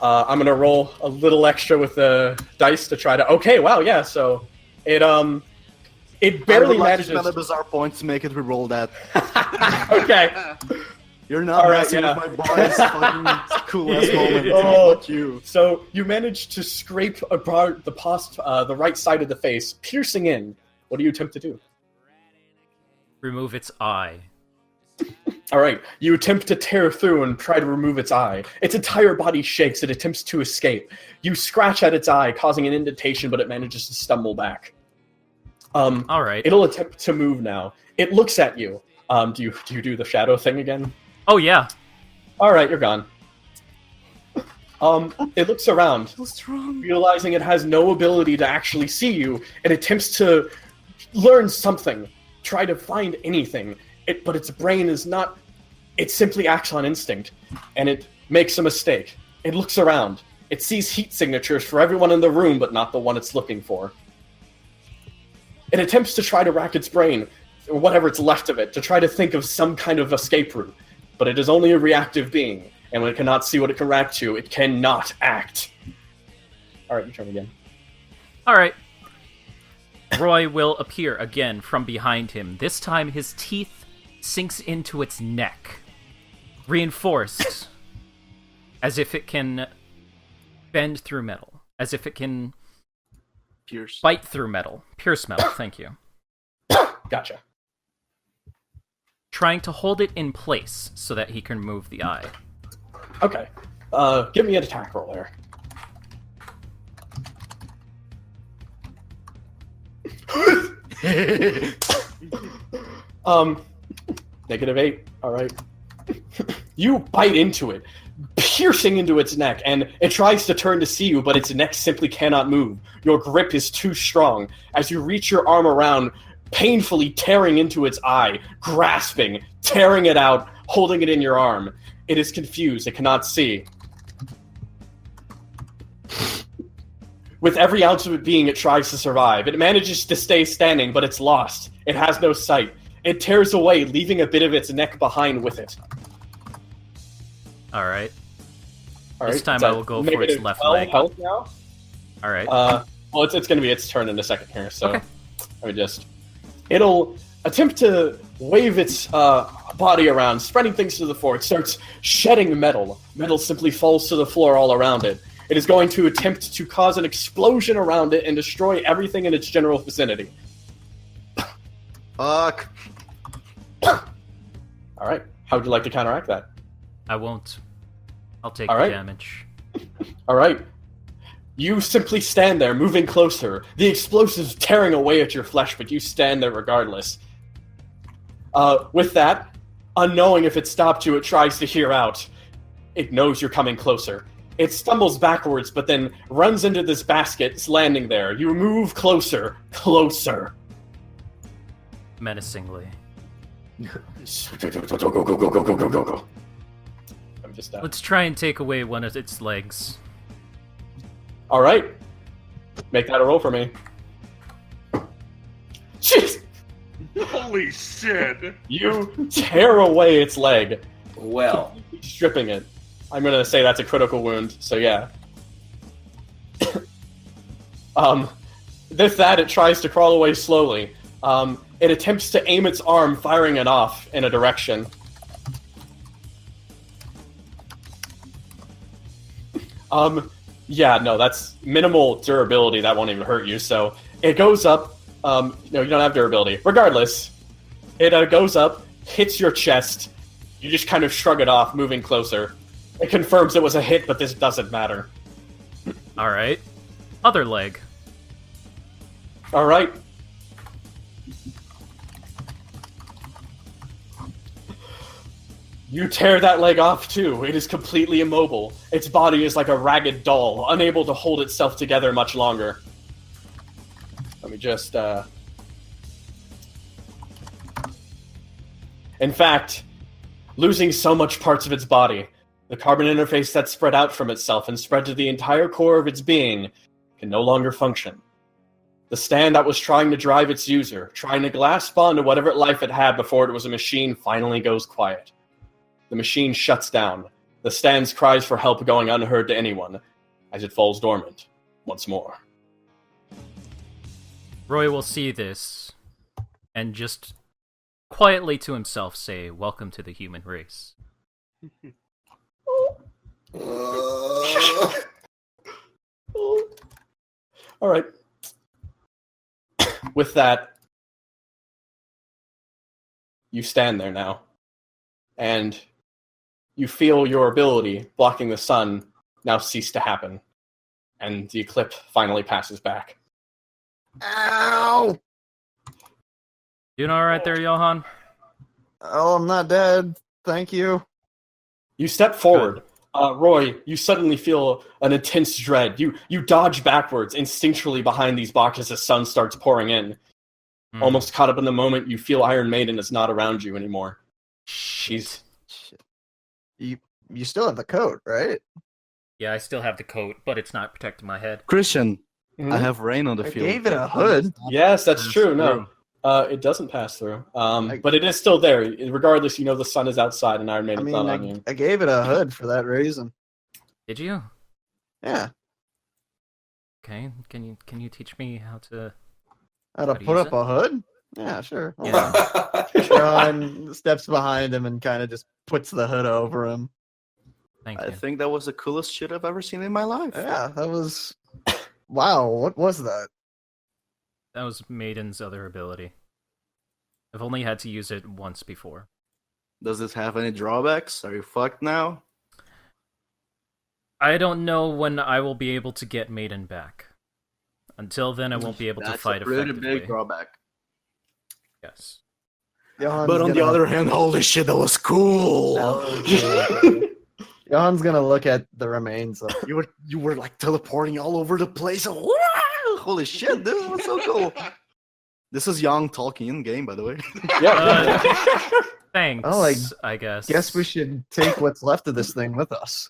I'm gonna roll a little extra with the dice to try to. Okay, wow, yeah. So it barely manages. Spend a bizarre point to make it re-roll that. Okay. You're not messing with my boy's fucking coolest moment. Fuck you. So you manage to scrape apart the right side of the face, piercing in. What do you attempt to do? Remove its eye. All right, you attempt to tear through and try to remove its eye. Its entire body shakes. It attempts to escape. You scratch at its eye, causing an indentation, but it manages to stumble back. All right. It'll attempt to move now. It looks at you. Do you do the shadow thing again? Oh, yeah. All right, you're gone. It looks around, realizing it has no ability to actually see you, and attempts to learn something, try to find anything. But its brain is not. It simply acts on instinct, and it makes a mistake. It looks around. It sees heat signatures for everyone in the room, but not the one it's looking for. It attempts to try to rack its brain, or whatever's left of it, to try to think of some kind of escape route. But it is only a reactive being, and when it cannot see what it can react to, it cannot act. All right, you turn again. All right. Roy will appear again from behind him. This time his teeth sinks into its neck, reinforced, as if it can bend through metal, as if it can bite through metal, pierce metal, thank you. Gotcha. Trying to hold it in place so that he can move the eye. Okay. Give me an attack roll there. -8. All right. You bite into it, piercing into its neck, and it tries to turn to see you, but its neck simply cannot move. Your grip is too strong. As you reach your arm around, painfully tearing into its eye, grasping, tearing it out, holding it in your arm. It is confused. It cannot see. With every ounce of it being, it tries to survive. It manages to stay standing, but it's lost. It has no sight. It tears away, leaving a bit of its neck behind with it. Alright. All right, This time so I will go for its left 12 leg. health now. Alright. Well, it's going to be its turn in a second here, so Okay. let me just... It'll attempt to wave its body around, spreading things to the floor. It starts shedding metal. Metal simply falls to the floor all around it. It is going to attempt to cause an explosion around it and destroy everything in its general vicinity. Fuck. All right. How would you like to counteract that? I won't. I'll take All the right. damage. All right. You simply stand there, moving closer. The explosives tearing away at your flesh, but you stand there regardless. With that, unknowing if it stopped you, it tries to hear out. It knows you're coming closer. It stumbles backwards, but then runs into this basket. It's landing there. You move closer, closer. Menacingly. Go. I'm just Let's try and take away one of its legs. All right. Make that a roll for me. Jeez! Holy shit! You tear away its leg, Well, stripping it. I'm gonna say that's a critical wound, so yeah. With that, it tries to crawl away slowly. It attempts to aim its arm, firing it off in a direction. Yeah, no, that's minimal durability. That won't even hurt you. So it goes up. No, you don't have durability. Regardless, it goes up, hits your chest. You just kind of shrug it off, moving closer. It confirms it was a hit, but this doesn't matter. Alright. Other leg. All right. You tear that leg off too. It is completely immobile. Its body is like a ragged doll, unable to hold itself together much longer. Let me just, In fact, losing so much parts of its body, the carbon interface that spread out from itself and spread to the entire core of its being can no longer function. The stand that was trying to drive its user, trying to grasp onto whatever life it had before it was a machine, finally goes quiet. The machine shuts down, the stand's cries for help going unheard to anyone, as it falls dormant once more. Roy will see this and just quietly to himself say, "Welcome to the human race." All right. With that, you stand there now, and you feel your ability blocking the sun now cease to happen, and the eclipse finally passes back. Ow! Doing alright there, Johan? Oh, I'm not dead. Thank you. You step forward. Roy, you suddenly feel an intense dread. You dodge backwards instinctually behind these boxes as sun starts pouring in. Almost caught up in the moment, you feel Iron Maiden is not around you anymore. She's... Shit. You still have the coat, right? Yeah, I still have the coat, but it's not protecting my head. Christian, Mhm. I have rain on the I field. gave it a hood. Yes, that's Pass true. No, through. it doesn't pass through. But it is still there. Regardless, you know the sun is outside and Iron I Maiden's mean, not on you. I gave it a hood for that reason. Did you? Yeah. Okay, can you teach me how to... How to How to put use up it? a hood? Yeah, sure. Hold Yeah. on. Sean steps behind him and kind of just puts the hood over him. Thank I you. think that was the coolest shit I've ever seen in my life. Yeah, that was... Wow, what was that? That was Maiden's other ability. I've only had to use it once before. Does this have any drawbacks? Are you fucked now? I don't know when I will be able to get Maiden back. Until then, I won't be able to That's fight a pretty effectively. big drawback. Yes. Johan's But on the other hand, holy shit, that was cool. Johan's gonna look at the remains of. You were like teleporting all over the place. Wow! Holy shit, dude, that was so cool. This is Young talking in game, by the way. Thanks. Oh, I guess. Guess we should take what's left of this thing with us.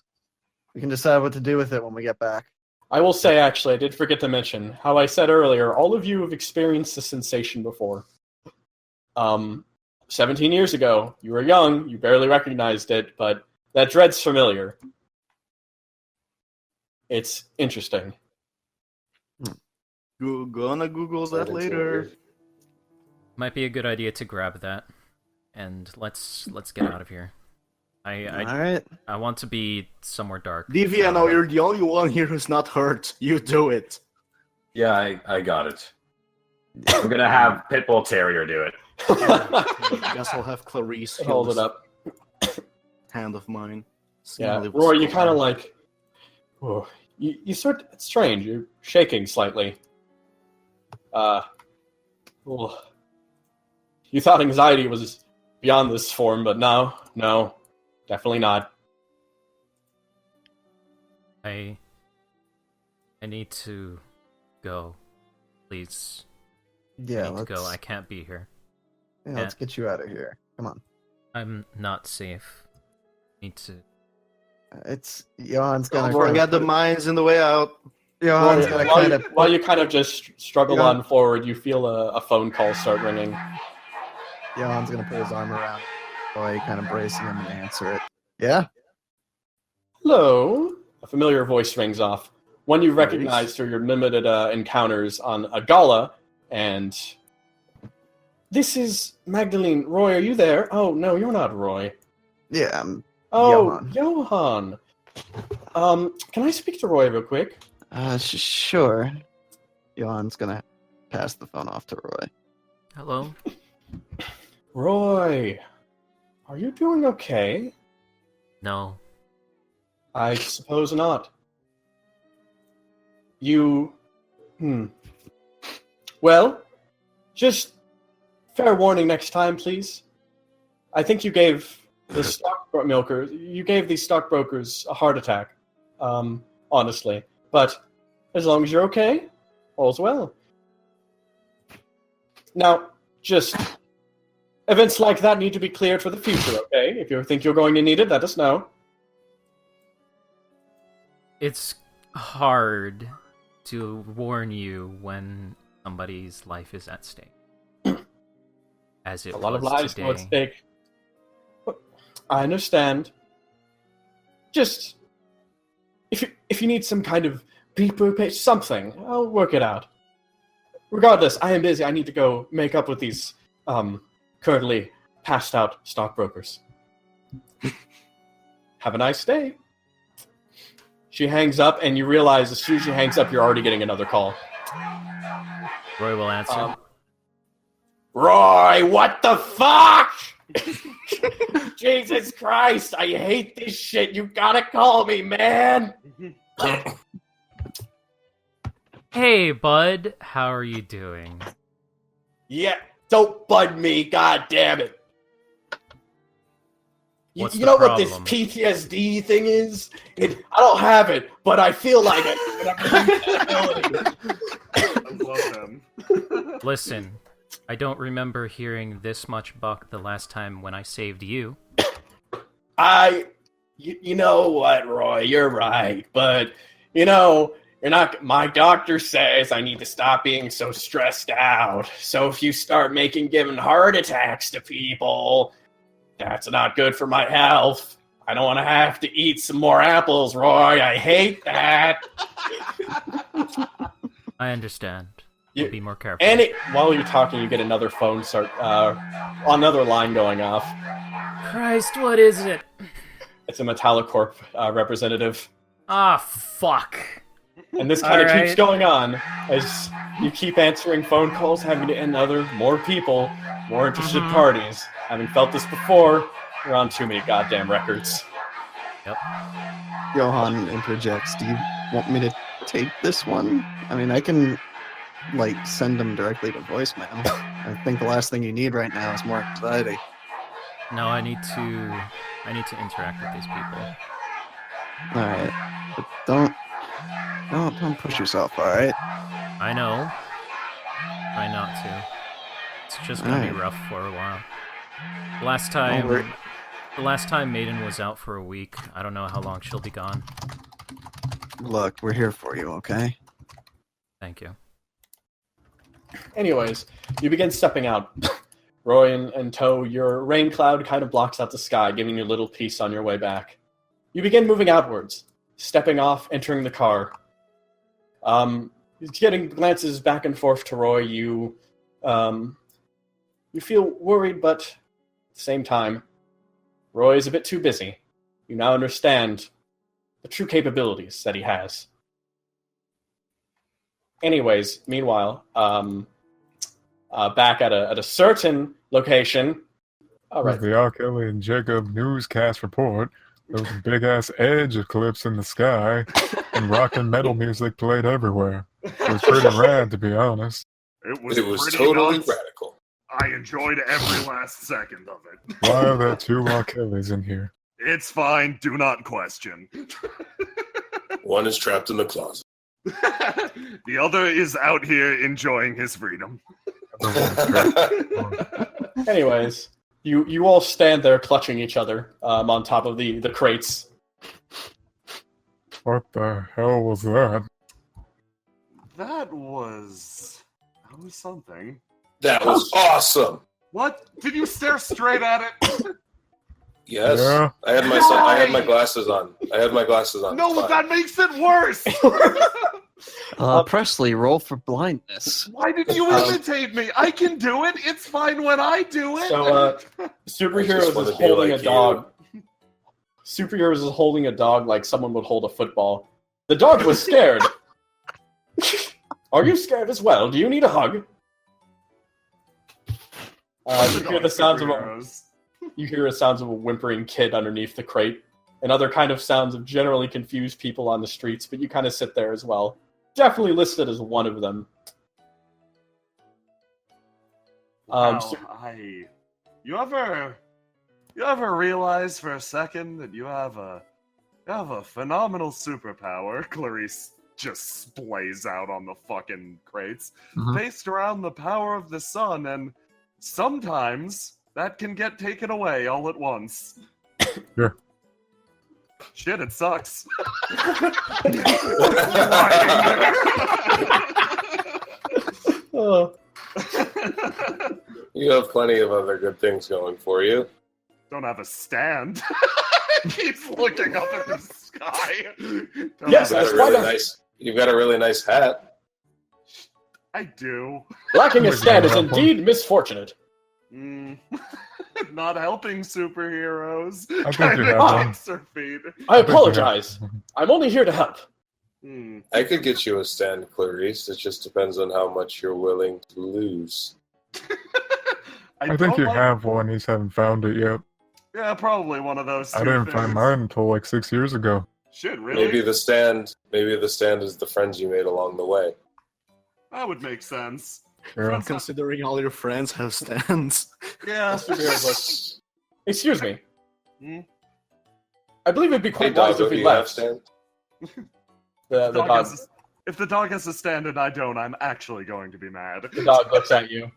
We can decide what to do with it when we get back. I will say, actually, I did forget to mention how I said earlier. All of you have experienced the sensation before. 17 years ago, you were young, you barely recognized it, but that dread's familiar. It's interesting. Gonna Google that later. Might be a good idea to grab that, and let's get out of here. All right. I want to be somewhere dark. DV, I know you're the only one here who's not hurt. You do it. Yeah, I got it. I'm gonna have Pitbull Terrier do it. I guess I'll have Clarice Hold it up. Hand of mine. Yeah, Smell it Roy, you was kind of like... Whoa. You sort... It's strange. You're shaking slightly. Well, you thought anxiety was beyond this form, but no, definitely not. I need to go. Please. Yeah, I need let's to go. I can't be here. Yeah, let's get you out of here. Come on. I'm not safe. Need to. It's Johan's Don't gonna forget the mines in the way out. Johan's gonna kind of While you kind of just struggle Yeah. on forward, you feel a phone call start ringing. Johan's gonna put his arm around Roy, kind of bracing him and answer it. Yeah. Hello. A familiar voice rings off. One you recognize through your limited encounters on a gala, and this is Magdalene. Roy, are you there? Oh no, you're not Roy. Yeah. I'm Oh, Johan. Can I speak to Roy real quick? Sure. Johan's gonna pass the phone off to Roy. Hello. Roy, are you doing okay? No. I suppose not. You... Well, just fair warning next time, please. I think you gave the these stockbrokers a heart attack, honestly. But as long as you're okay, all's well. Now, just... events like that need to be cleared for the future, okay? If you think you're going to need it, let us know. It's hard to warn you when somebody's life is at stake. As it A lot of was lives today. go at stake. I understand. Just if you need some kind of beeper page, something, I'll work it out. Regardless, I am busy. I need to go make up with these currently passed out stockbrokers. Have a nice day. She hangs up, and you realize as soon as she hangs up, you're already getting another call. Roy will answer. Roy, what the fuck? Jesus Christ, I hate this shit. You gotta call me, man. Hey, bud. How are you doing? Yeah, don't bud me, god damn it. You What's you the know problem? what this PTSD thing is? I don't have it, but I feel like it. Listen, I don't remember hearing this much buck the last time when I saved you. You know what, Roy, you're right, but, you're not, my doctor says I need to stop being so stressed out, so if you start giving heart attacks to people, that's not good for my health. I don't want to have to eat some more apples, Roy, I hate that. I understand. You'll be more careful. And while you're talking, you get another phone another line going off. Christ, what is it? It's a JamiroCorp representative. Ah, fuck. And this kind of All keeps right. going on as you keep answering phone calls, having to end more people, more interested parties. Having felt this before, you're on too many goddamn records. Yep. Johan interjects. Do you want me to take this one? I mean, I can like send them directly to voicemail. I think the last thing you need right now is more anxiety. No, I need to interact with these people. All right, but don't push yourself. All right. I know. Try not to. It's just gonna be Alright. rough for a while. The last time Maiden was out for a week. I don't know how long she'll be gone. Look, we're here for you. Okay. Thank you. Anyways, you begin stepping out. Roy and Toe, your rain cloud kind of blocks out the sky, giving you a little peace on your way back. You begin moving outwards, stepping off, entering the car. Getting glances back and forth to Roy, you feel worried, but at the same time, Roy is a bit too busy. You now understand the true capabilities that he has. Anyways, meanwhile, back at a certain location. All right. With the R. Kelly and Jacob newscast report, there was a big-ass edge eclipse in the sky, and rock and metal music played everywhere. It was pretty rad, to be honest. It was pretty totally nuts. radical. I enjoyed every last second of it. Why are there two R. Kellys in here? It's fine. Do not question. One is trapped in the closet. The other is out here enjoying his freedom. Anyways, you all stand there clutching each other on top of the crates. What the hell was that? That was something. That was awesome. What? Did you stare straight at it? Yes, Yeah. I had my glasses on. No, Fine. that makes it worse. Presley, roll for blindness. Why did you imitate me? I can do it. It's fine when I do it. So, I Superheroes just wanna is be holding like a dog. Superheroes is holding a dog like someone would hold a football. The dog was scared. Are you scared as well? Do you need a hug? You hear the sounds of a whimpering kid underneath the crate, and other kind of sounds of generally confused people on the streets. But you kind of sit there as well. Definitely listed as one of them. You ever realize for a second that you have a phenomenal superpower? Clarice just splays out on the fucking crates, based around the power of the sun, and sometimes that can get taken away all at once. Yeah. Shit, it sucks. Oh. You have plenty of other good things going for you. Don't have a stand. Keeps looking up at the sky. Yes, You've got a really nice hat. I do. Lacking a stand is indeed misfortunate. Not helping superheroes. I think you have one. Their feet. I apologize. I'm only here to help. I could get you a stand, Clarice. It just depends on how much you're willing to lose. I think you have one, you just haven't found it yet. Yeah, probably one of those two I didn't things. find mine until like 6 years ago. Shit, really? Maybe the stand is the friends you made along the way. That would make sense. Yeah. Considering all your friends have stands. Yeah. Excuse me. Hmm? I believe it'd be Hey, quite wise Doggo, if do we you have left. stand? The dog, If the dog has a stand and I don't, I'm actually going to be mad. the dog looks at you.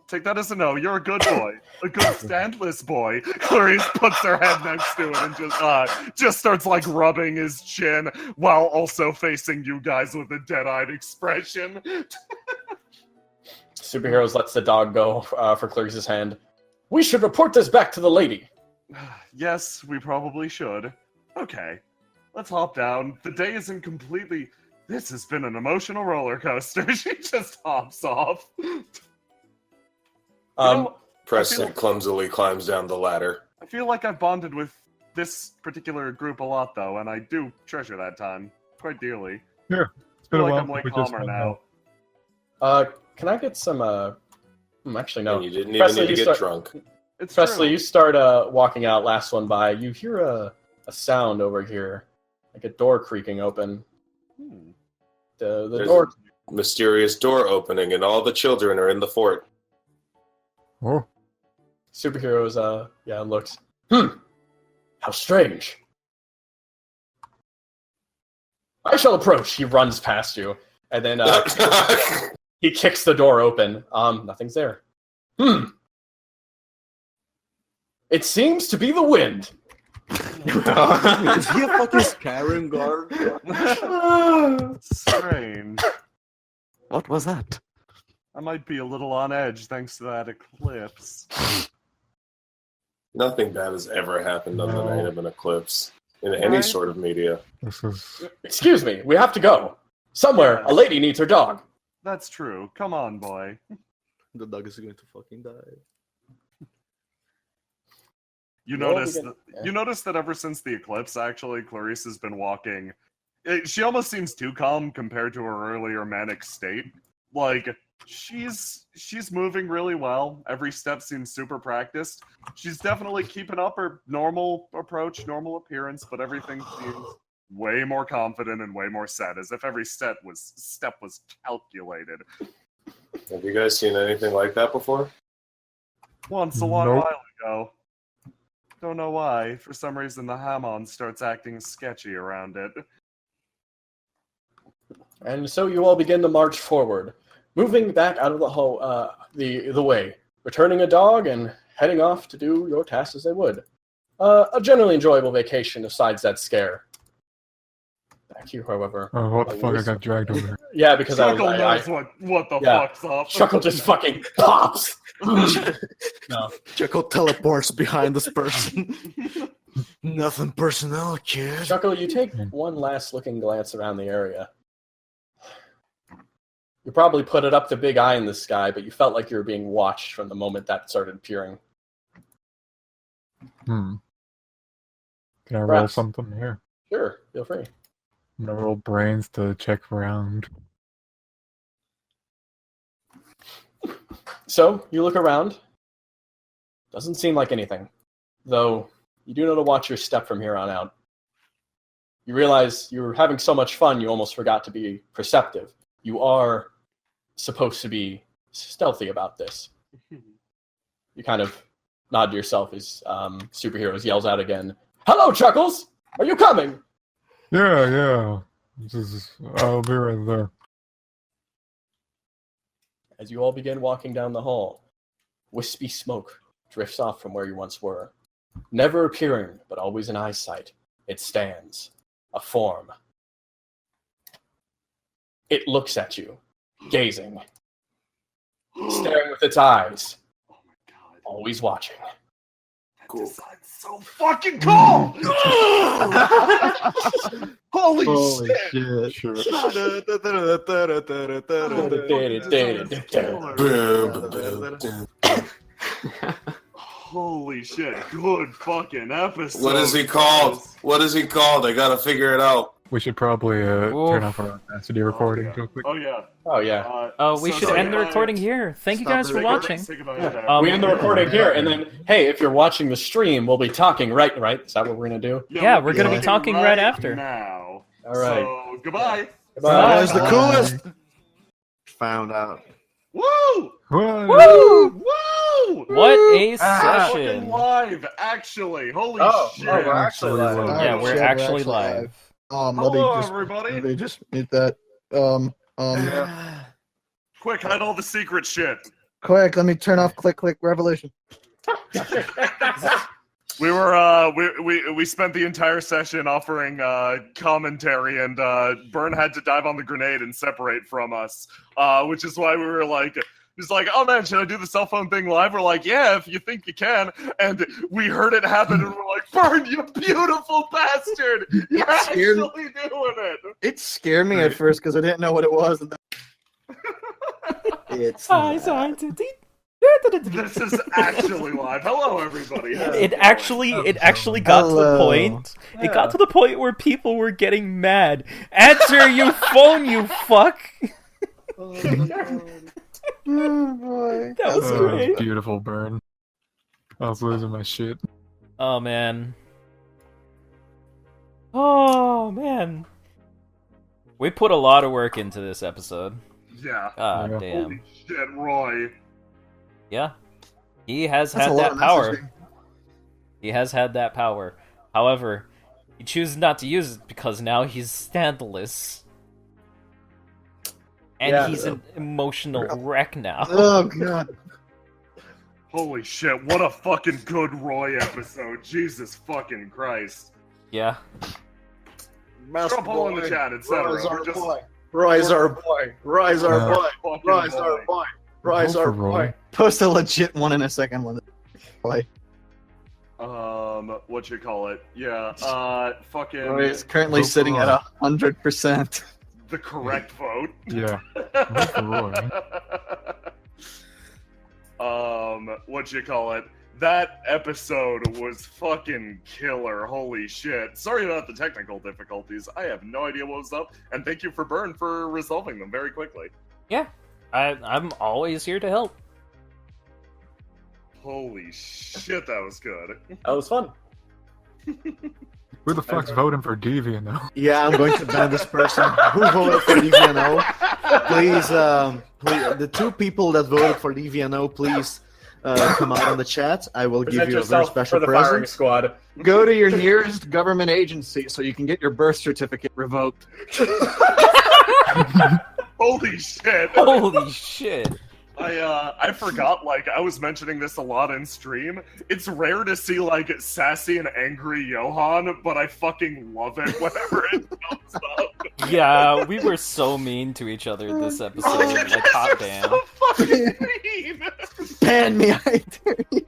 Take that as a no. You're a good boy. A good standless boy. Clarice puts her head next to it and just starts like rubbing his chin while also facing you guys with a dead-eyed expression. Superheroes lets the dog go for Clarice's hand. We should report this back to the lady. Yes, we probably should. Okay, let's hop down. The day isn't completely... This has been an emotional roller coaster. She just hops off. Preston clumsily climbs down the ladder. I feel like I've bonded with this particular group a lot, though, and I do treasure that time quite dearly. Yeah, it's I been feel a like while. I'm way We just calmer hung now. out. Can I get some, actually, no. And you didn't Presley, even need to you get start- drunk. It's Presley, true. you start walking out, last one by. You hear a sound over here, like a door creaking open. The There's door. a mysterious door opening, and all the children are in the fort. Oh, Superheroes, looks. How strange. I shall approach. He runs past you, and then he kicks the door open. Nothing's there. It seems to be the wind. Is he a fucking Skyrim guard? Strange. What was that? I might be a little on edge thanks to that eclipse. Nothing bad has ever happened on the No. night of an eclipse in any Right. sort of media. this is. Excuse me, we have to go. Somewhere, a lady needs her dog. That's true. Come on, boy. The dog is going to fucking die. You Well, notice we that, can- yeah. you notice that ever since the eclipse, actually, Clarice has been walking. She almost seems too calm compared to her earlier manic state. Like she's moving really well. Every step seems super practiced. She's definitely keeping up her normal approach, normal appearance, but everything seems way more confident and way more set, as if every step was calculated. Have you guys seen anything like that before? Once a long Nope. while ago. Don't know why. For some reason, the Hamon starts acting sketchy around it. And so you all begin to march forward, moving back out of the way, returning a dog and heading off to do your tasks as they would. A generally enjoyable vacation, besides that scare. Back here, however. Oh, what the fuck? I got dragged over here. Yeah, because Chuckle I knows what the yeah. fuck's up. Chuckle just fucking pops. No. Jekyll teleports behind this person. Nothing personal, kid. Chuckle, you take one last looking glance around the area. You probably put it up to big eye in the sky, but you felt like you were being watched from the moment that started appearing. Can I roll Perhaps. something here? Sure, feel free. I'm gonna roll brains to check around. So, you look around. Doesn't seem like anything. Though, you do know to watch your step from here on out. You realize you were having so much fun, you almost forgot to be perceptive. You are supposed to be stealthy about this. You kind of nod to yourself as Superheroes yells out again, "Hello, Chuckles! Are you coming?" Yeah. I'll be right there. As you all begin walking down the hall, wispy smoke drifts off from where you once were. Never appearing, but always in eyesight, it stands, a form. It looks at you, gazing, staring with its eyes, Oh my god. always watching. That design's so fucking cool! Holy shit! Sure. Holy shit, good fucking episode. What is he called? guys. What is he called? I gotta figure it out. We should probably turn off our Audacity recording real quick. Oh yeah. Oh, yeah. We should end the recording here. Thank you Stop guys the for recording. watching. Say goodbye to that. We end the recording here, and then, hey, if you're watching the stream, we'll be talking right? Is that what we're going to do? Yeah, we're gonna be talking right after. Now. All right. So, goodbye. Goodbye. Guys, the coolest. Found out. Woo! What? Woo! Woo! What a Fucking session! live, actually. Holy shit. we're actually live. Yeah, we're actually live. Let me Hello, just everybody. let me just mute that. Quick, hide all the secret shit. Quick, let me turn off click revolution. We were we spent the entire session offering commentary, and Byrne had to dive on the grenade and separate from us, which is why we were like, he's like, oh man, should I do the cell phone thing live? We're like, yeah, if you think you can. And we heard it happen, and we're like, Byrne, you beautiful bastard, you're scared- actually doing it. It scared me at first because I didn't know what it was. And then... it's This is actually live. Hello, everybody. It actually got to the Hello. point. It got to the point where people were getting mad. Answer your phone, you fuck. Oh boy. That was great. Beautiful burn. I was losing my shit. Oh man. Oh man. We put a lot of work into this episode. Yeah. God Yeah. damn. Holy shit, Roy. Yeah. He has That's a had lot that of power. messaging. He has had that power. However, he chooses not to use it because now he's standless. And Yeah. he's an emotional wreck now. Oh god. Holy shit, what a fucking good Roy episode. Jesus fucking Christ. Yeah. Drop hole in the chat, etc. Rise our We're just boy. Rise our boy. Rise our Yeah. boy. fucking Rise Roy. our boy. Rise Vote our for Roy. boy. Post a legit one in a second one. Boy. What you call it? Yeah, fucking Roy is currently Vote for sitting at Roy. 100%. the correct vote. Yeah. Vote for Roy. What you call it? That episode was fucking killer. Holy shit. Sorry about the technical difficulties. I have no idea what was up, and thank you for Burn for resolving them very quickly. Yeah. I'm always here to help. Holy shit, that was good. That was fun. Who the fuck's voting for Deviant though? Yeah, I'm going to ban this person. Who voted for DVNO? Please, please, the 2 people that voted for DVNO, please come out on the chat. I will Present give you a very yourself special for the firing present. squad. Go to your nearest government agency so you can get your birth certificate revoked. Holy shit. Holy shit. I forgot, like, I was mentioning this a lot in stream. It's rare to see, like, sassy and angry Johan, but I fucking love it whenever it comes up. Yeah, we were so mean to each other this episode. Like, hot damn. So fucking mean. Ban me, I dare you.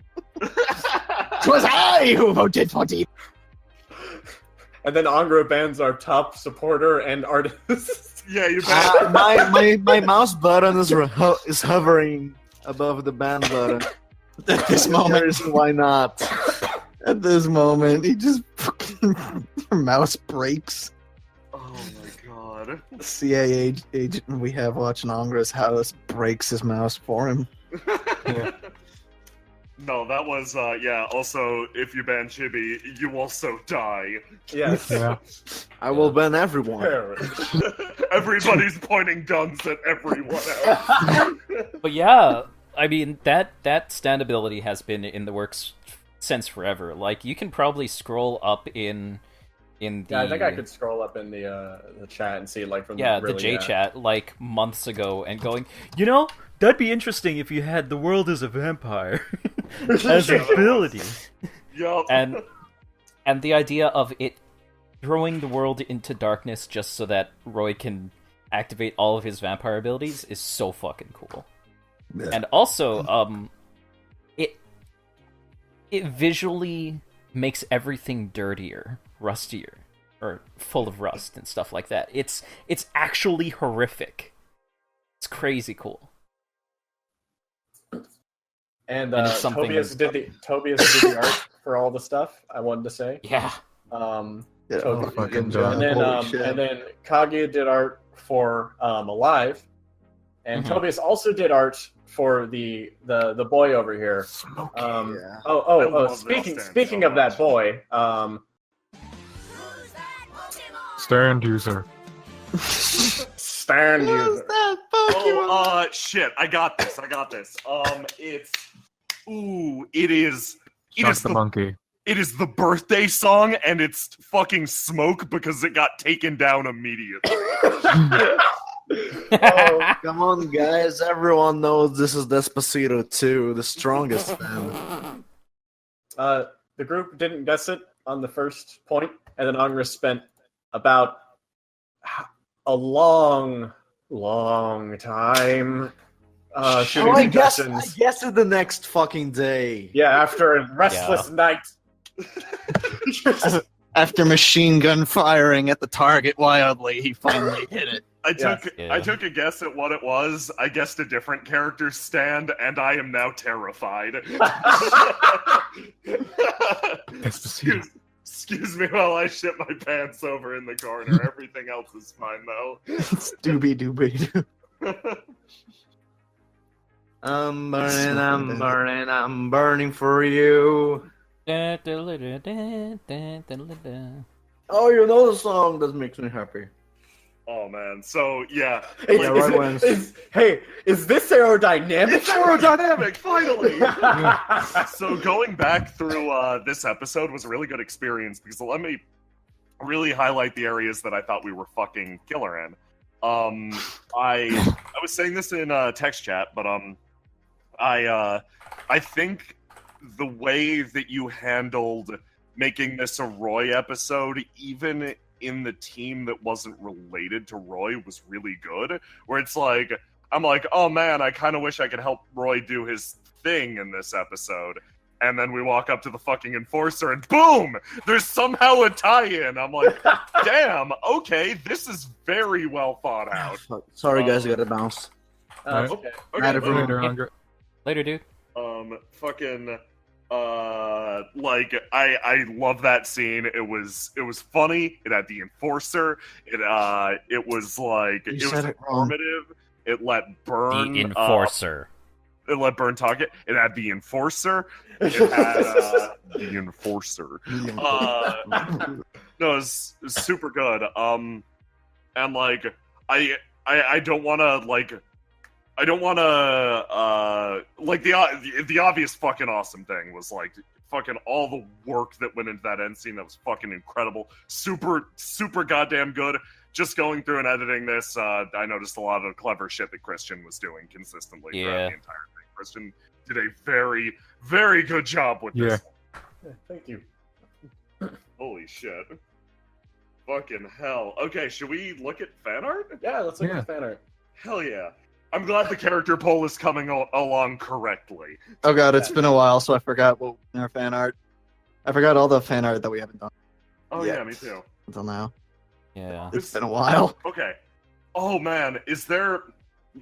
'Twas I who voted for D. And then Angra bans our top supporter and artist. Yeah, you bet. My mouse button is hovering above the ban button. At this moment, Why not? at this moment, he just fucking your mouse breaks. Oh my god. The CIA agent we have watching Angra's house breaks his mouse for him. No, that was, yeah, also, if you ban Chibi, you also die. Yes. Yeah. I will ban everyone. Everybody's pointing guns at everyone else. But yeah, I mean, that stand ability has been in the works since forever. Like, you can probably scroll up in the... Yeah, I think I could scroll up in the chat and see like from Yeah, really, the J chat, like, months ago, and going, you know, that'd be interesting if you had the world as a vampire as an ability. Yup. And the idea of it throwing the world into darkness just so that Roy can activate all of his vampire abilities is so fucking cool. Yeah. And also, it visually makes everything dirtier, rustier, or full of rust and stuff like that. It's actually horrific. It's crazy cool. And it's something Tobias did the art for all the stuff. I wanted to say. Yeah. Yeah, Toby- fucking and then Holy shit. and then Kaguya did art for Alive, and Mhm. Tobias also did art for the boy over here. Smoky. Yeah. I love this stand Speaking so of that much. boy, Stand user. stand user. Oh, shit, I got this. It is Shock the monkey. It is the birthday song, and it's fucking Smoke because it got taken down immediately. Oh, come on, guys. Everyone knows this is Despacito 2, the strongest fan. The group didn't guess it on the first point, and then Angra spent about a long time shooting I guess suggestions. it the next fucking day. Yeah, after a restless night. After machine gun firing at the target wildly, he finally hit it. I Yeah. took a guess at what it was. I guessed a different character's stand, and I am now terrified. Despacito. Excuse me while I shit my pants over in the corner. Everything else is fine though. Doobie doobie doo. I'm burning for you. Yeah. Oh, you know the song that makes me happy. Oh man, so yeah, Is, Yeah, is right it- when- is this aerodynamic? it's aerodynamic finally. So going back through this episode was a really good experience because let me really highlight the areas that I thought we were fucking killer in. I was saying this in text chat, but I think the way that you handled making this a Roy episode, even in the team that wasn't related to Roy, was really good. Where it's like, I'm like, oh man, I kind of wish I could help Roy do his thing in this episode. And then we walk up to the fucking enforcer and boom! There's somehow a tie-in. I'm like, damn, okay, this is very well thought out. Fuck. Sorry, guys, I gotta bounce. Okay. Matter Okay, of Later, Andre. Later, dude. fucking like I love that scene. It was funny. It had the enforcer. It was like You it was said it wrong. informative. It let Burn The enforcer. it let Burn talk it. It had the enforcer. It had the enforcer. No, it was super good. And like I don't want to like. I don't want to, like, the obvious fucking awesome thing was, like, fucking all the work that went into that end scene. That was fucking incredible. Super, super goddamn good. Just going through and editing this, I noticed a lot of clever shit that Christian was doing consistently throughout Yeah. the entire thing. Christian did a very, very good job with this. Yeah, thank you. Holy shit. Fucking hell. Okay, should we look at fan art? Yeah, let's look Yeah. at the fan art. Hell yeah. I'm glad the character poll is coming along correctly. Oh god, it's been a while, so I forgot what in our fan art. I forgot all the fan art that we haven't done Oh Yeah. yeah, me too. until now. Yeah. It's been a while. Okay. Oh man, is there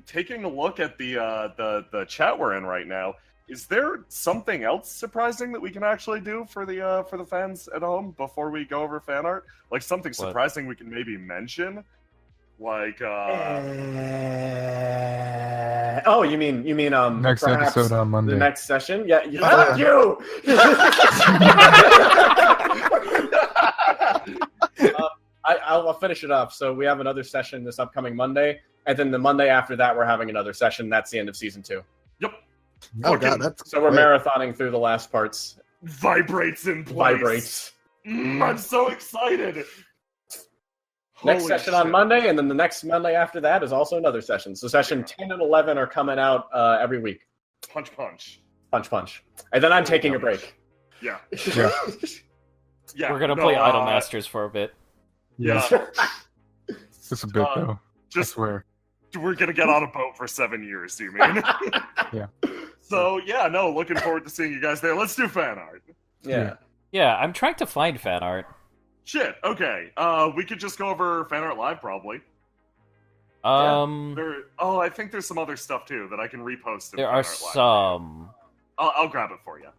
taking a look at the chat we're in right now? Is there something else surprising that we can actually do for the fans at home before we go over fan art? Like something surprising we can maybe mention? Like oh, you mean Next perhaps episode on Monday. the next session? Yeah, Oh, fuck you. I'll finish it up. So we have another session this upcoming Monday, and then the Monday after that, we're having another session. That's the end of season 2. Yep. Oh Fucking god, that's So we're great. marathoning through the last parts. vibrates in place. Vibrates. I'm so excited. Next Holy session on shit. Monday, and then the next Monday after that is also another session. So session 10 and 11 are coming out every week. Punch. Punch, punch. And then I'm taking a break. Yeah. Yeah. Yeah. We're gonna no, play Idolmasters for a bit. Yeah. Just a bit, though. I Just swear. we're gonna get on a boat for 7 years, do you mean? Yeah. So yeah, no, looking forward to seeing you guys there. Let's do fan art. Yeah. Yeah, I'm trying to find fan art. Shit, okay. We could just go over fan art live probably. I think there's some other stuff too that I can repost. in There Fan are Art Live. some. I'll grab it for you.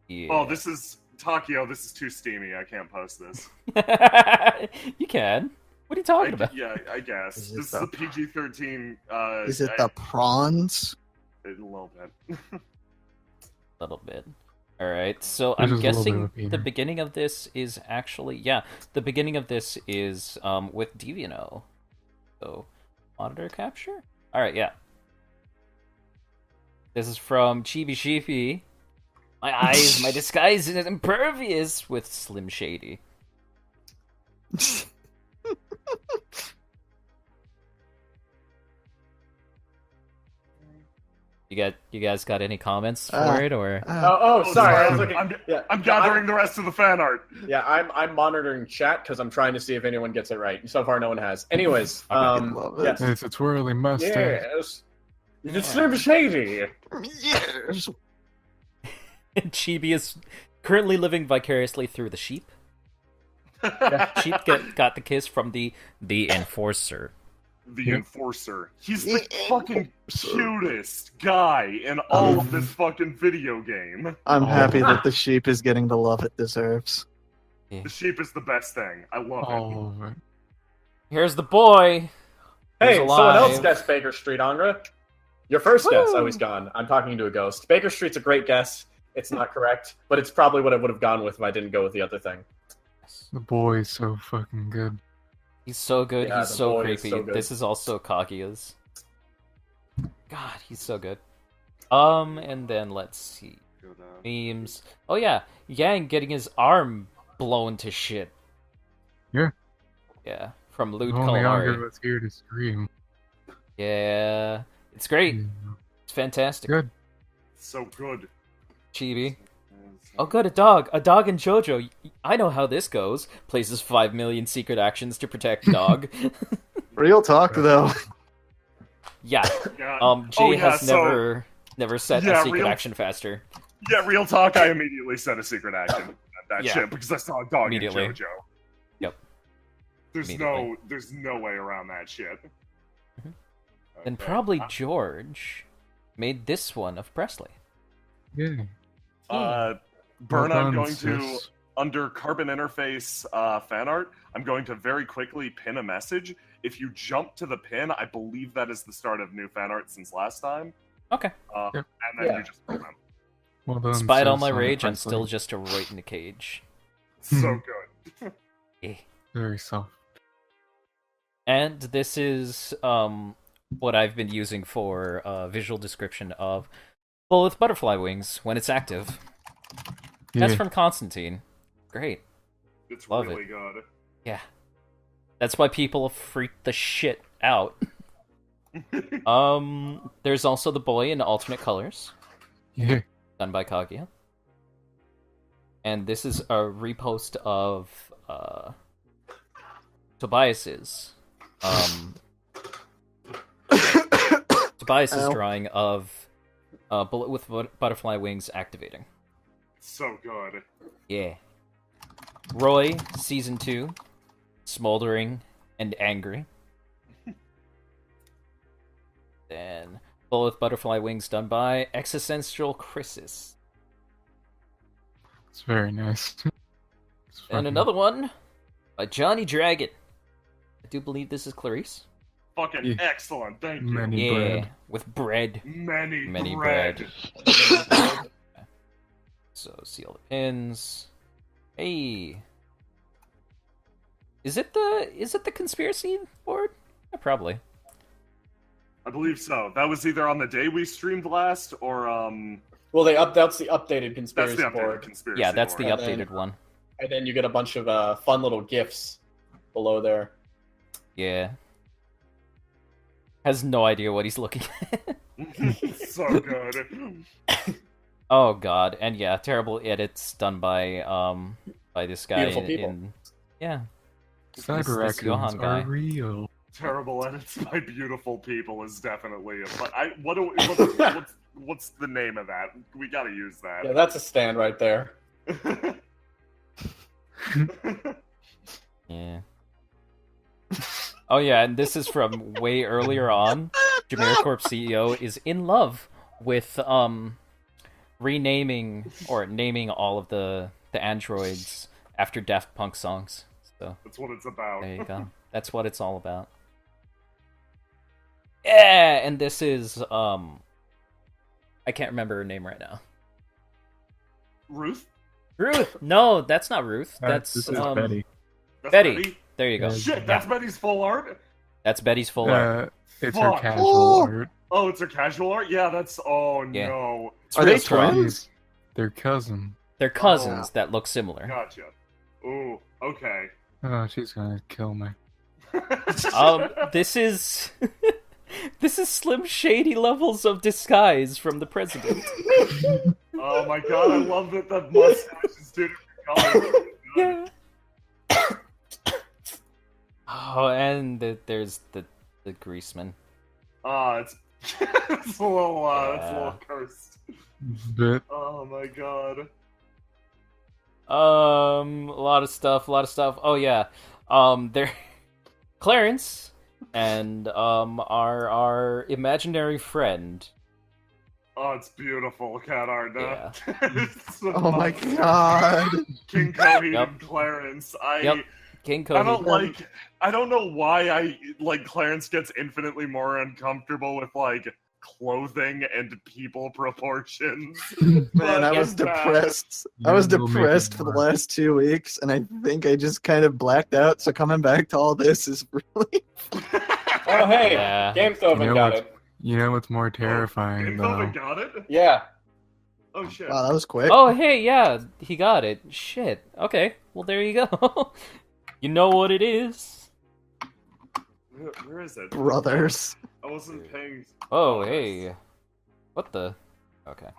Yeah. Oh, this is Takio. This is too steamy. I can't post this. You can. What are you talking about? Yeah, I guess Is it this is the- a PG-13. Is it the prawns? A little bit. A little bit. All right. So There's I'm just a little bit guessing of Peter. the beginning of this is actually the beginning of this is with Deviano. So monitor capture. All right. Yeah. This is from Chibi Sheepy. My eyes, my disguise is impervious with Slim Shady. You guys got any comments for it or? Oh, sorry. I was sorry. looking. Yeah, I'm gathering the rest of the fan art. Yeah, I'm monitoring chat because I'm trying to see if anyone gets it right. So far, no one has. Anyways, love it. yes, It's a twirly mustache. yes, it's Slim Shady. Yes. Chibi is currently living vicariously through the sheep. Sheep got the kiss from the enforcer. The Enforcer. He's the fucking cutest guy in all of this fucking video game. I'm happy that the sheep is getting the love it deserves. The sheep is the best thing. I love it. All of it. Here's the boy. Hey, Who's someone alive. else guessed Baker Street, Andra. Your first guess. Oh, he's gone. I'm talking to a ghost. Baker Street's a great guess. It's not correct, but it's probably what I would have gone with if I didn't go with the other thing. The boy is so fucking good. He's so good. Yeah, He's the so boy is creepy. so good. This is also Kaguya's. God, he's so good. And then let's see. Memes. Oh yeah, Yang getting his arm blown to shit. Yeah. Yeah, from Loot If only Anger Calamari. was here to scream. Yeah, it's great. Yeah. It's fantastic. Good. So good. Chibi. Oh good, a dog. A dog in JoJo. I know how this goes. Places 5 million secret actions to protect dog. Real talk, though. Yeah. Yeah. Jay Oh, yeah, has so- never set Yeah, a secret real- action faster. Yeah, real talk. I immediately set a secret action at that Yeah. shit because I saw a dog in Immediately. JoJo. Yep. There's Immediately. no way around that shit. Mhm. Then Okay. probably George made this one of Presley. Yeah. Burn, Well I'm done, going to, sis. under Carbon Interface fan art, I'm going to very quickly pin a message. If you jump to the pin, I believe that is the start of new fan art since last time. Okay. Yep. And then Yeah. you just pull them. Well done. Despite all sis, my on rage, I'm Presley. still just a right in the cage. So good. Eh. Very soft. And this is what I've been using for visual description of Bull with Butterfly Wings when it's active. That's Yeah. from Constantine. Great. It's Love really good. Yeah. That's why people freak the shit out. There's also the boy in alternate colors, Yeah. done by Kaguya. And this is a repost of Tobias's. Tobias's Ow. drawing of Bullet with Butterfly Wings activating. So good. Yeah. Roy, Season 2, Smoldering and Angry. Then Bullet with Butterfly Wings done by Existential Crisis. It's very nice. It's And fucking- another one by Johnny Dragon. I do believe this is Clarice. Fucking Yeah. excellent. Thank you. Many Yeah, bread. with bread. Many bread. bread. So see all the pins. Hey, is it the conspiracy board? Yeah, probably. I believe so. That was either on the day we streamed last or Well, that's the updated that's conspiracy the updated board, conspiracy. Yeah, that's the board. And then- updated one. and then you get a bunch of fun little gifs below there. Yeah. Has no idea what he's looking at. So good. Oh god, and yeah, terrible edits done by this guy Beautiful people. yeah. Cyber this Johan raccoons guy. are real. Terrible edits by beautiful people is definitely a. But what's the name of that? We gotta use Yeah, that. that's a stand right there. Yeah. Oh yeah, and this is from way earlier on. JamiroCorp CEO is in love with renaming or naming all of the androids after Daft Punk songs. So That's what it's about. there you go. That's what it's all about. Yeah, and this is I can't remember her name right now. Ruth? Ruth. No, that's not Ruth. This That's is Betty. That's Betty. There you go. Yeah. Shit, that's Betty's full art? That's Betty's full art. It's her Fuck. casual Oh! art. Oh, it's her casual art? Yeah, that's. Oh, Yeah. no. It's Are real they strong. twins? Their cousin. They're cousins that look similar. Gotcha. Ooh, okay. Oh, she's gonna kill me. This is this is Slim Shady levels of disguise from the president. Oh my god, I love that the mustache is two different colors. Yeah. Oh, and there's the greaseman. It's it's a little it's a Yeah. little cursed. Bit. Oh my god. A lot of stuff. Oh yeah. There, Clarence and our imaginary friend. Oh, it's beautiful cat art. Yeah. It's so Oh my awesome. god. King Coheed Yep. and Clarence. Yep. King I Cody. don't know why Clarence gets infinitely more uncomfortable with clothing and people proportions. Man, I was Fucking bad. depressed. I was You'll make it depressed for the work. last 2 weeks, and I think I just kind of blacked out. So coming back to all this is really. Oh, hey, Yeah. Game Thoven You know got what? it. You know what's more terrifying, Info though? got it? Yeah. Oh shit. Wow, that was quick. Oh, hey, yeah, he got it. Shit. Okay, well, there you go. You know what it is. Where is it? Brothers. I wasn't paying. Oh, hey. What the? Okay.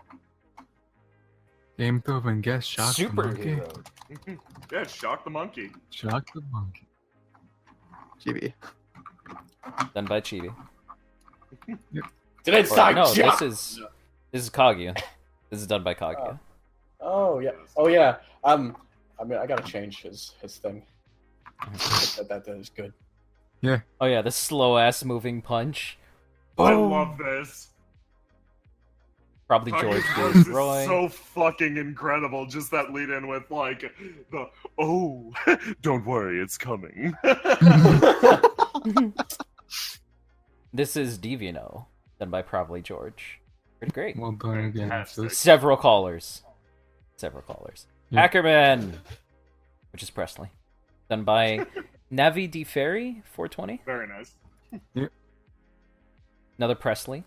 Game Thoven guest shock the monkey. Superhero. Yeah, shock the monkey. Shock the monkey. GB. Done by Chibi. Did it Or, suck? no, this is Kaguya. This is done by Kaguya. Oh yeah. Oh yeah. I mean, I gotta change his thing. that is good. Oh yeah, the slow ass moving punch. I Oh. love this. Probably George Fucking Bruce this is Roy. so fucking incredible. Just that lead in with like the oh, don't worry, it's coming. This is Divino, done by Probably George. Pretty great. Well done again. Fantastic. sis. Several callers. Yeah. Hackerman, which is Presley, done by Navi D Ferry 420. Very nice. Another Presley.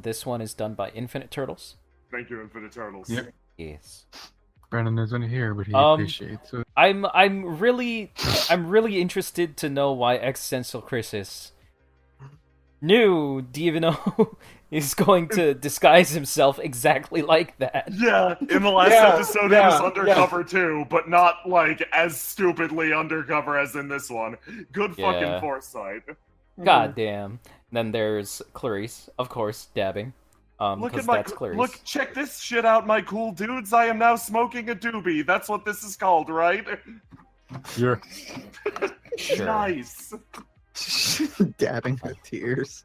This one is done by Infinite Turtles. Thank you, Infinite Turtles. Yep. Yes. Brandon isn't here, but he Um, appreciates it. I'm really interested to know why Existential Crisis knew Divino is going to disguise himself exactly like that. Yeah, in the last Yeah, episode he yeah, was undercover too, but not like as stupidly undercover as in this one. Good Yeah. fucking foresight. God damn. Then there's Clarice, of course, dabbing. Look Because at my that's Clarice. look. Check this shit out, my cool dudes. I am now smoking a doobie. That's what this is called, right? Yeah. Sure. Nice. Dabbing her tears.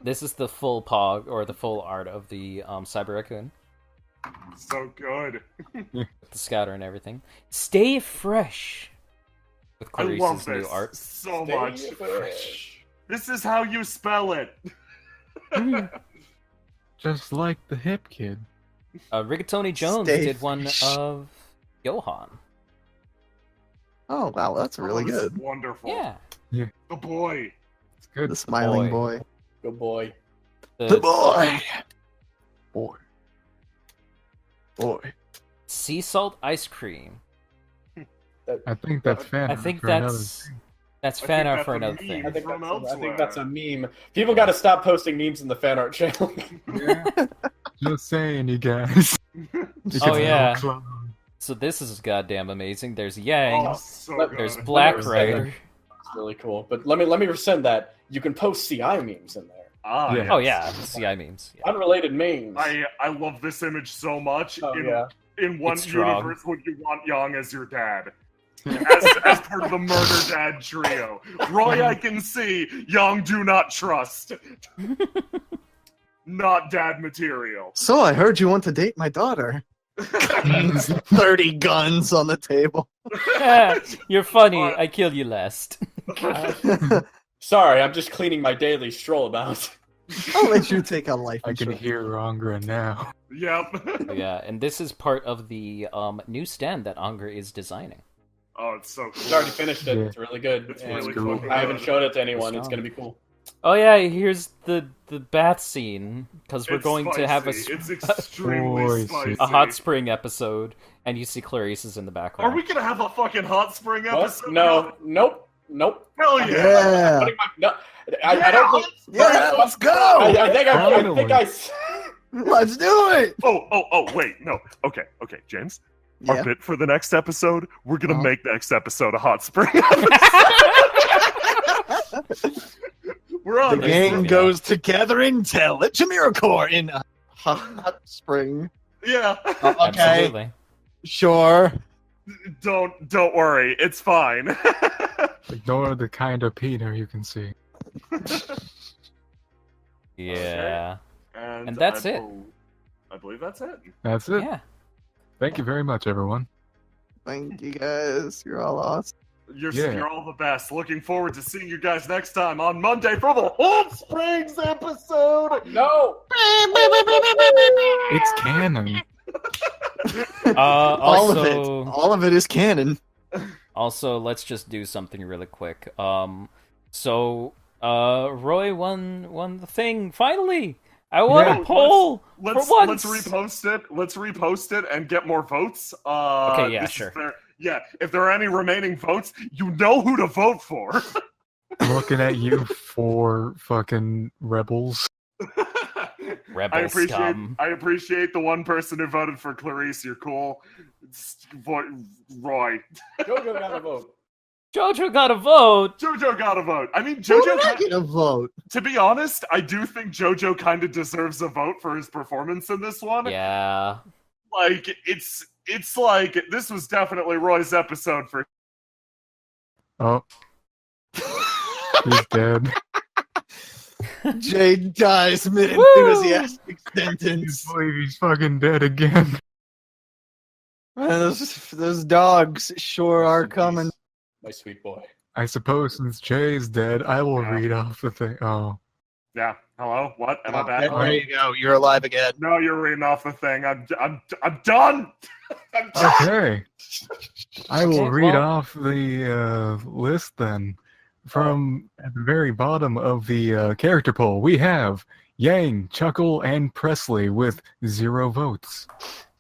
This is the full pog, or the full art of the Cyber Raccoon, So good. with the scouter and everything. Stay fresh! With I love Clarice's new this art. so Stay much. fresh. This is how you spell it. Just like the hip kid. Rigatoni Jones Stay did one fresh. of Johan. Oh wow, that's really Oh, this is good. Wonderful. Yeah. The boy. It's good. The smiling boy. Good boy. The boy. Boy. Boy. Sea salt ice cream. I think that's fan I art think for another that's thing. that's I fan think art that's for a another meme. thing. I think From that's a elsewhere. meme. People got to stop posting memes in the fan art channel. Just saying, you guys. Because Oh, yeah. no clone. So this is goddamn amazing. There's Yang. Oh, so Let- good. There's Black Let me Rider. It's really cool. But let me rescind that. You can post CI memes in there. Ah, Yeah. Oh yeah, CI memes. Yeah. Unrelated memes. I love this image so much. Oh, in, yeah. in one It's strong. universe, would you want Yang as your dad? as part of the murder dad trio. Roy, I can see. Yang do not trust. Not dad material. So I heard you want to date my daughter. 30 guns on the table. You're funny. I kill you last. Sorry, I'm just cleaning my daily stroll about. I'll let you take out life I can insurance. hear Rangra now. Yep. Yeah, and this is part of the new stand that Unger is designing. Oh, it's so cool. It's already finished it. Yeah. It's really good. It's And really cool. fucking I haven't good. showed it to anyone. It's It's gonna be cool. Oh yeah, here's the bath scene because we're It's going to have spicy. a It's extremely Spicy. spicy. a hot spring episode, and you see Clarice is in the background. Are we gonna have a fucking hot spring What? episode? No. Nope. Hell yeah. Yeah. Putting my- no. I don't think. Yeah, let's go. I think I. Let's do it. Oh, wait, no. Okay, James. Our Yeah. bit for the next episode, we're gonna Uh-huh. make next episode a hot spring. We're on The this. gang Yeah. goes together intel at JamiroCorp in Hot Spring. Yeah. Okay, Absolutely. sure. Don't worry, it's fine. Ignore the kind of Peter you can see. Yeah. And that's it. I believe that's it. That's it. Yeah. Thank you very much, everyone. Thank you guys. You're all awesome. You're all the best. Looking forward to seeing you guys next time on Monday for the Hot Springs episode. No! It's canon. All of it. All of it is canon. Also, let's just do something really quick. Roy won the thing finally. I won a poll for once. Let's repost it and get more votes. Okay, yeah, sure. If there are any remaining votes, you know who to vote for. Looking at you for fucking rebels. Rebel scum. I appreciate the one person who voted for Clarice. You're cool. Roy. Jojo got a vote. Jojo got a vote. Jojo got a vote. I mean, Who Jojo did I get a vote? To be honest, I do think Jojo kind of deserves a vote for his performance in this one. Yeah. Like it's like this was definitely Roy's episode for. Oh. He's dead. Jay dies mid-enthusiastic sentence. I believe he's fucking dead again. Man, those dogs sure are coming. My sweet boy. I suppose since Jay's dead, I will read off the thing. Oh. Yeah. Hello. What? Am I back? There you go. You're alive again. No, you're reading off the thing. I'm done. I'm done. Okay. I will Okay, read well- off the list then. From at the very bottom of the character poll, we have Yang, Chuckle, and Presley with 0 votes.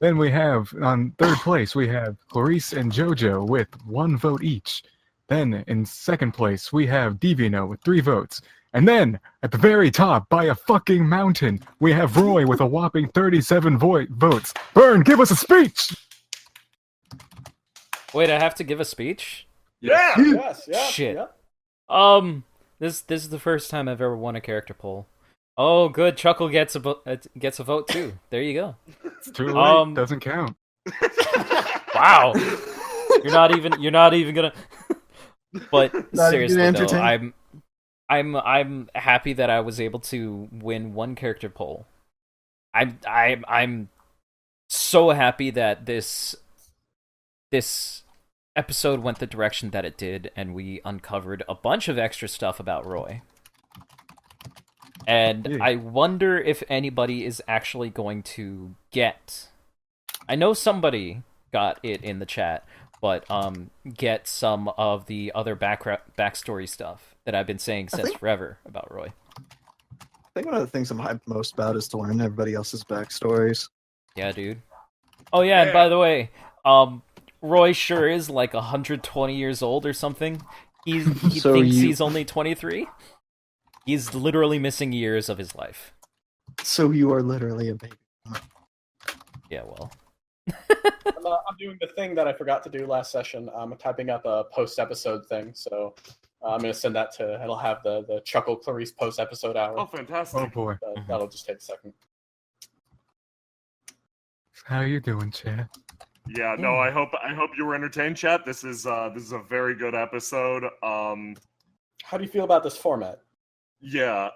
Then we have, on third place, we have Clarice and JoJo with 1 vote each. Then, in second place, we have Divino with 3 votes. And then, at the very top, by a fucking mountain, we have Roy with a whopping 37 votes. Burn, give us a speech! Wait, I have to give a speech? Yeah. Yes, yeah. Shit. Yeah. This is the first time I've ever won a character poll. Oh, good. Chuckle gets a vote too. There you go. It's too late. Doesn't count. Wow. You're not even gonna. But Not seriously even though, entertained. I'm happy that I was able to win one character poll. I'm so happy that this episode went the direction that it did, and we uncovered a bunch of extra stuff about Roy. And Yeah. I wonder if anybody is actually going to get... I know somebody got it in the chat, but get some of the other backstory stuff that I've been saying since forever about Roy. I think one of the things I'm hyped most about is to learn everybody else's backstories. Yeah, dude. Oh yeah, and by the way, Roy sure is like 120 years old or something. He So thinks you- he's only 23. He's literally missing years of his life. So you are literally a baby. Yeah, well. I'm doing the thing that I forgot to do last session. I'm typing up a post-episode thing, so I'm going to send that to... It'll have the Chuckle Clarice post-episode hour. Oh, fantastic. Oh boy. That'll just take a second. How you doing, Chad? Yeah, no, I hope you were entertained, chat. This is a very good episode. How do you feel about this format? Yeah,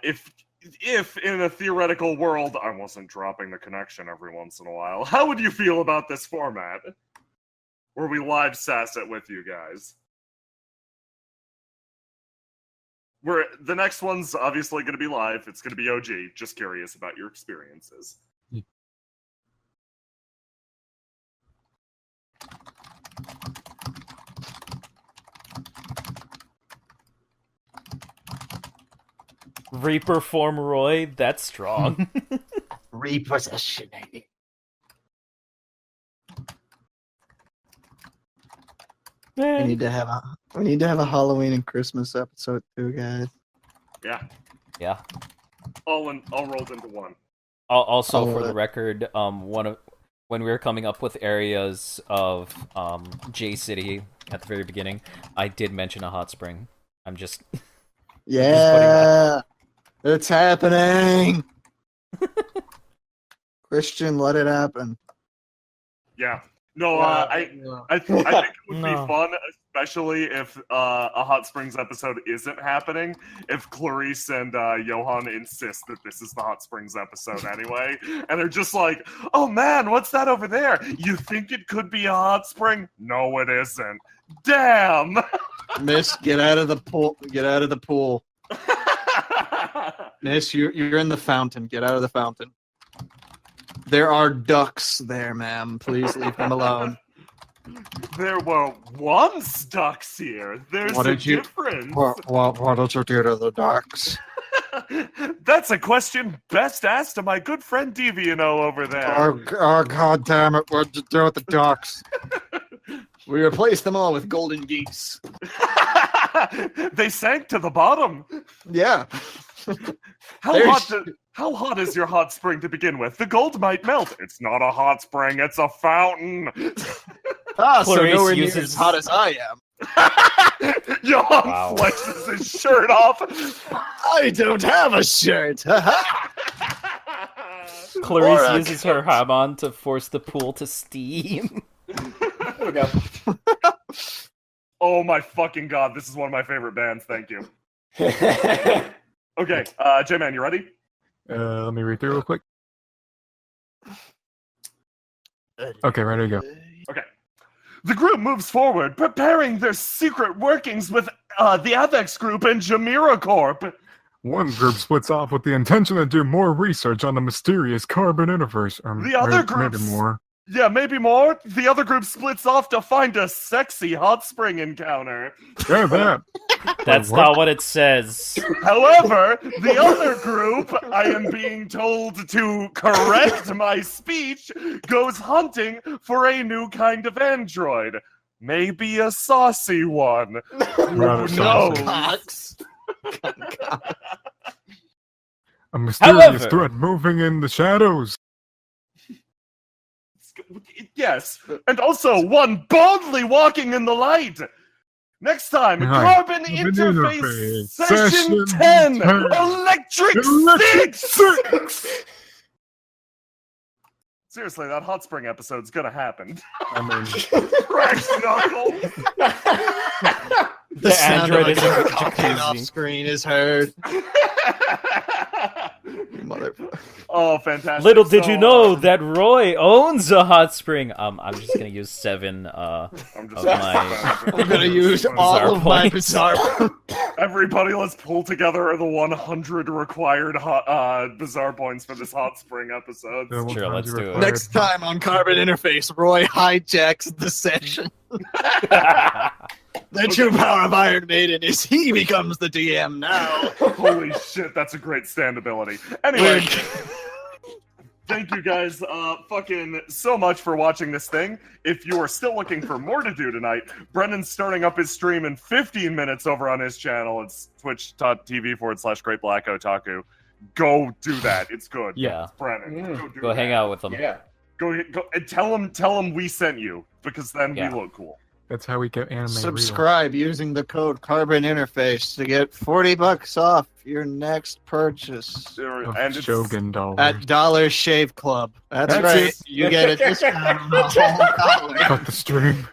if in a theoretical world I wasn't dropping the connection every once in a while, how would you feel about this format? Where we live sass it with you guys. The next one's obviously going to be live. It's going to be OG. Just curious about your experiences. Reperform Roy, that's strong. Repossession. We need to have a Halloween and Christmas episode too, guys. Yeah, Yeah. all rolled into one. Also, for Oh, the record, when we were coming up with areas of J City at the very beginning, I did mention a hot spring. I'm just Yeah, it's happening. Christian, let it happen. Yeah. No, I think it would be fun, especially if a Hot Springs episode isn't happening, if Clarice and Johan insist that this is the Hot Springs episode anyway, and they're just like, oh man, what's that over there? You think it could be a hot spring? No, it isn't. Damn! Miss, get out of the pool. Get out of the pool. Miss, you're in the fountain. Get out of the fountain. There are ducks there, ma'am. Please leave them alone. There were once ducks here. There's a difference. What did you do to the ducks? That's a question best asked to my good friend Deviano over there. Oh, god damn it. What did you do with the ducks? We replaced them all with golden geese. They sank to the bottom. Yeah. How hot is your hot spring to begin with? The gold might melt. It's not a hot spring, it's a fountain. So Clarice nowhere near uses- as hot as I am. Johan flexes his shirt off. I don't have a shirt. Clarice uses her hamon to force the pool to steam. There we go. Oh my fucking god, this is one of my favorite bands, thank you. Okay, J-Man, you ready? Let me read through real quick. Okay, ready to go. Okay. The group moves forward, preparing their secret workings with the Avex Group and JamiroCorp. One group splits off with the intention to do more research on the mysterious carbon universe. The other maybe groups- more. Yeah, maybe more. The other group splits off to find a sexy hot spring encounter. Yeah, that. That's What? not what it says. However, the other group, I am being told to correct my speech, goes hunting for a new kind of android. Maybe a saucy one. Rather Who knows? Cox. A mysterious However- threat moving in the shadows. Yes, and also one boldly walking in the light. Next time, Right. Carbon Carbon Interface Interface, Session Session 10, 10. Electric Electric 6! Seriously, that hot spring episode's gonna happen. I mean, Crash knuckles. The sound android of is in the talking off jacuzzi. screen is heard. You motherfucker. Oh, fantastic. Little did you So, know that Roy owns a hot spring. I'm just gonna use 7 I'm just of my- I'm gonna use Bizarre all of my points. bizarre. Everybody, let's pull together the 100 required bizarre points for this hot spring episode. the Sure, let's 100 do it. required. Next time on Carbon Interface, Roy hijacks the session. The true power of Iron Maiden is he becomes the DM now. Holy shit, that's a great stand ability. Anyway, thank you guys fucking so much for watching this thing. If you are still looking for more to do tonight, Brennan's starting up his stream in 15 minutes over on his channel. It's twitch.tv/greatblackotaku. Go do that. It's good. Yeah. It's Brennan. Go do Go that. hang out with them. Yeah. Go and tell him we sent you, because then Yeah. we look cool. That's how we get anime real. Subscribe using the code Carbon Interface to get $40 off your next purchase Of And it's, Shogun dollars. at Dollar Shave Club. That's That's right. it. You get a discount on the whole dollar. Cut the stream.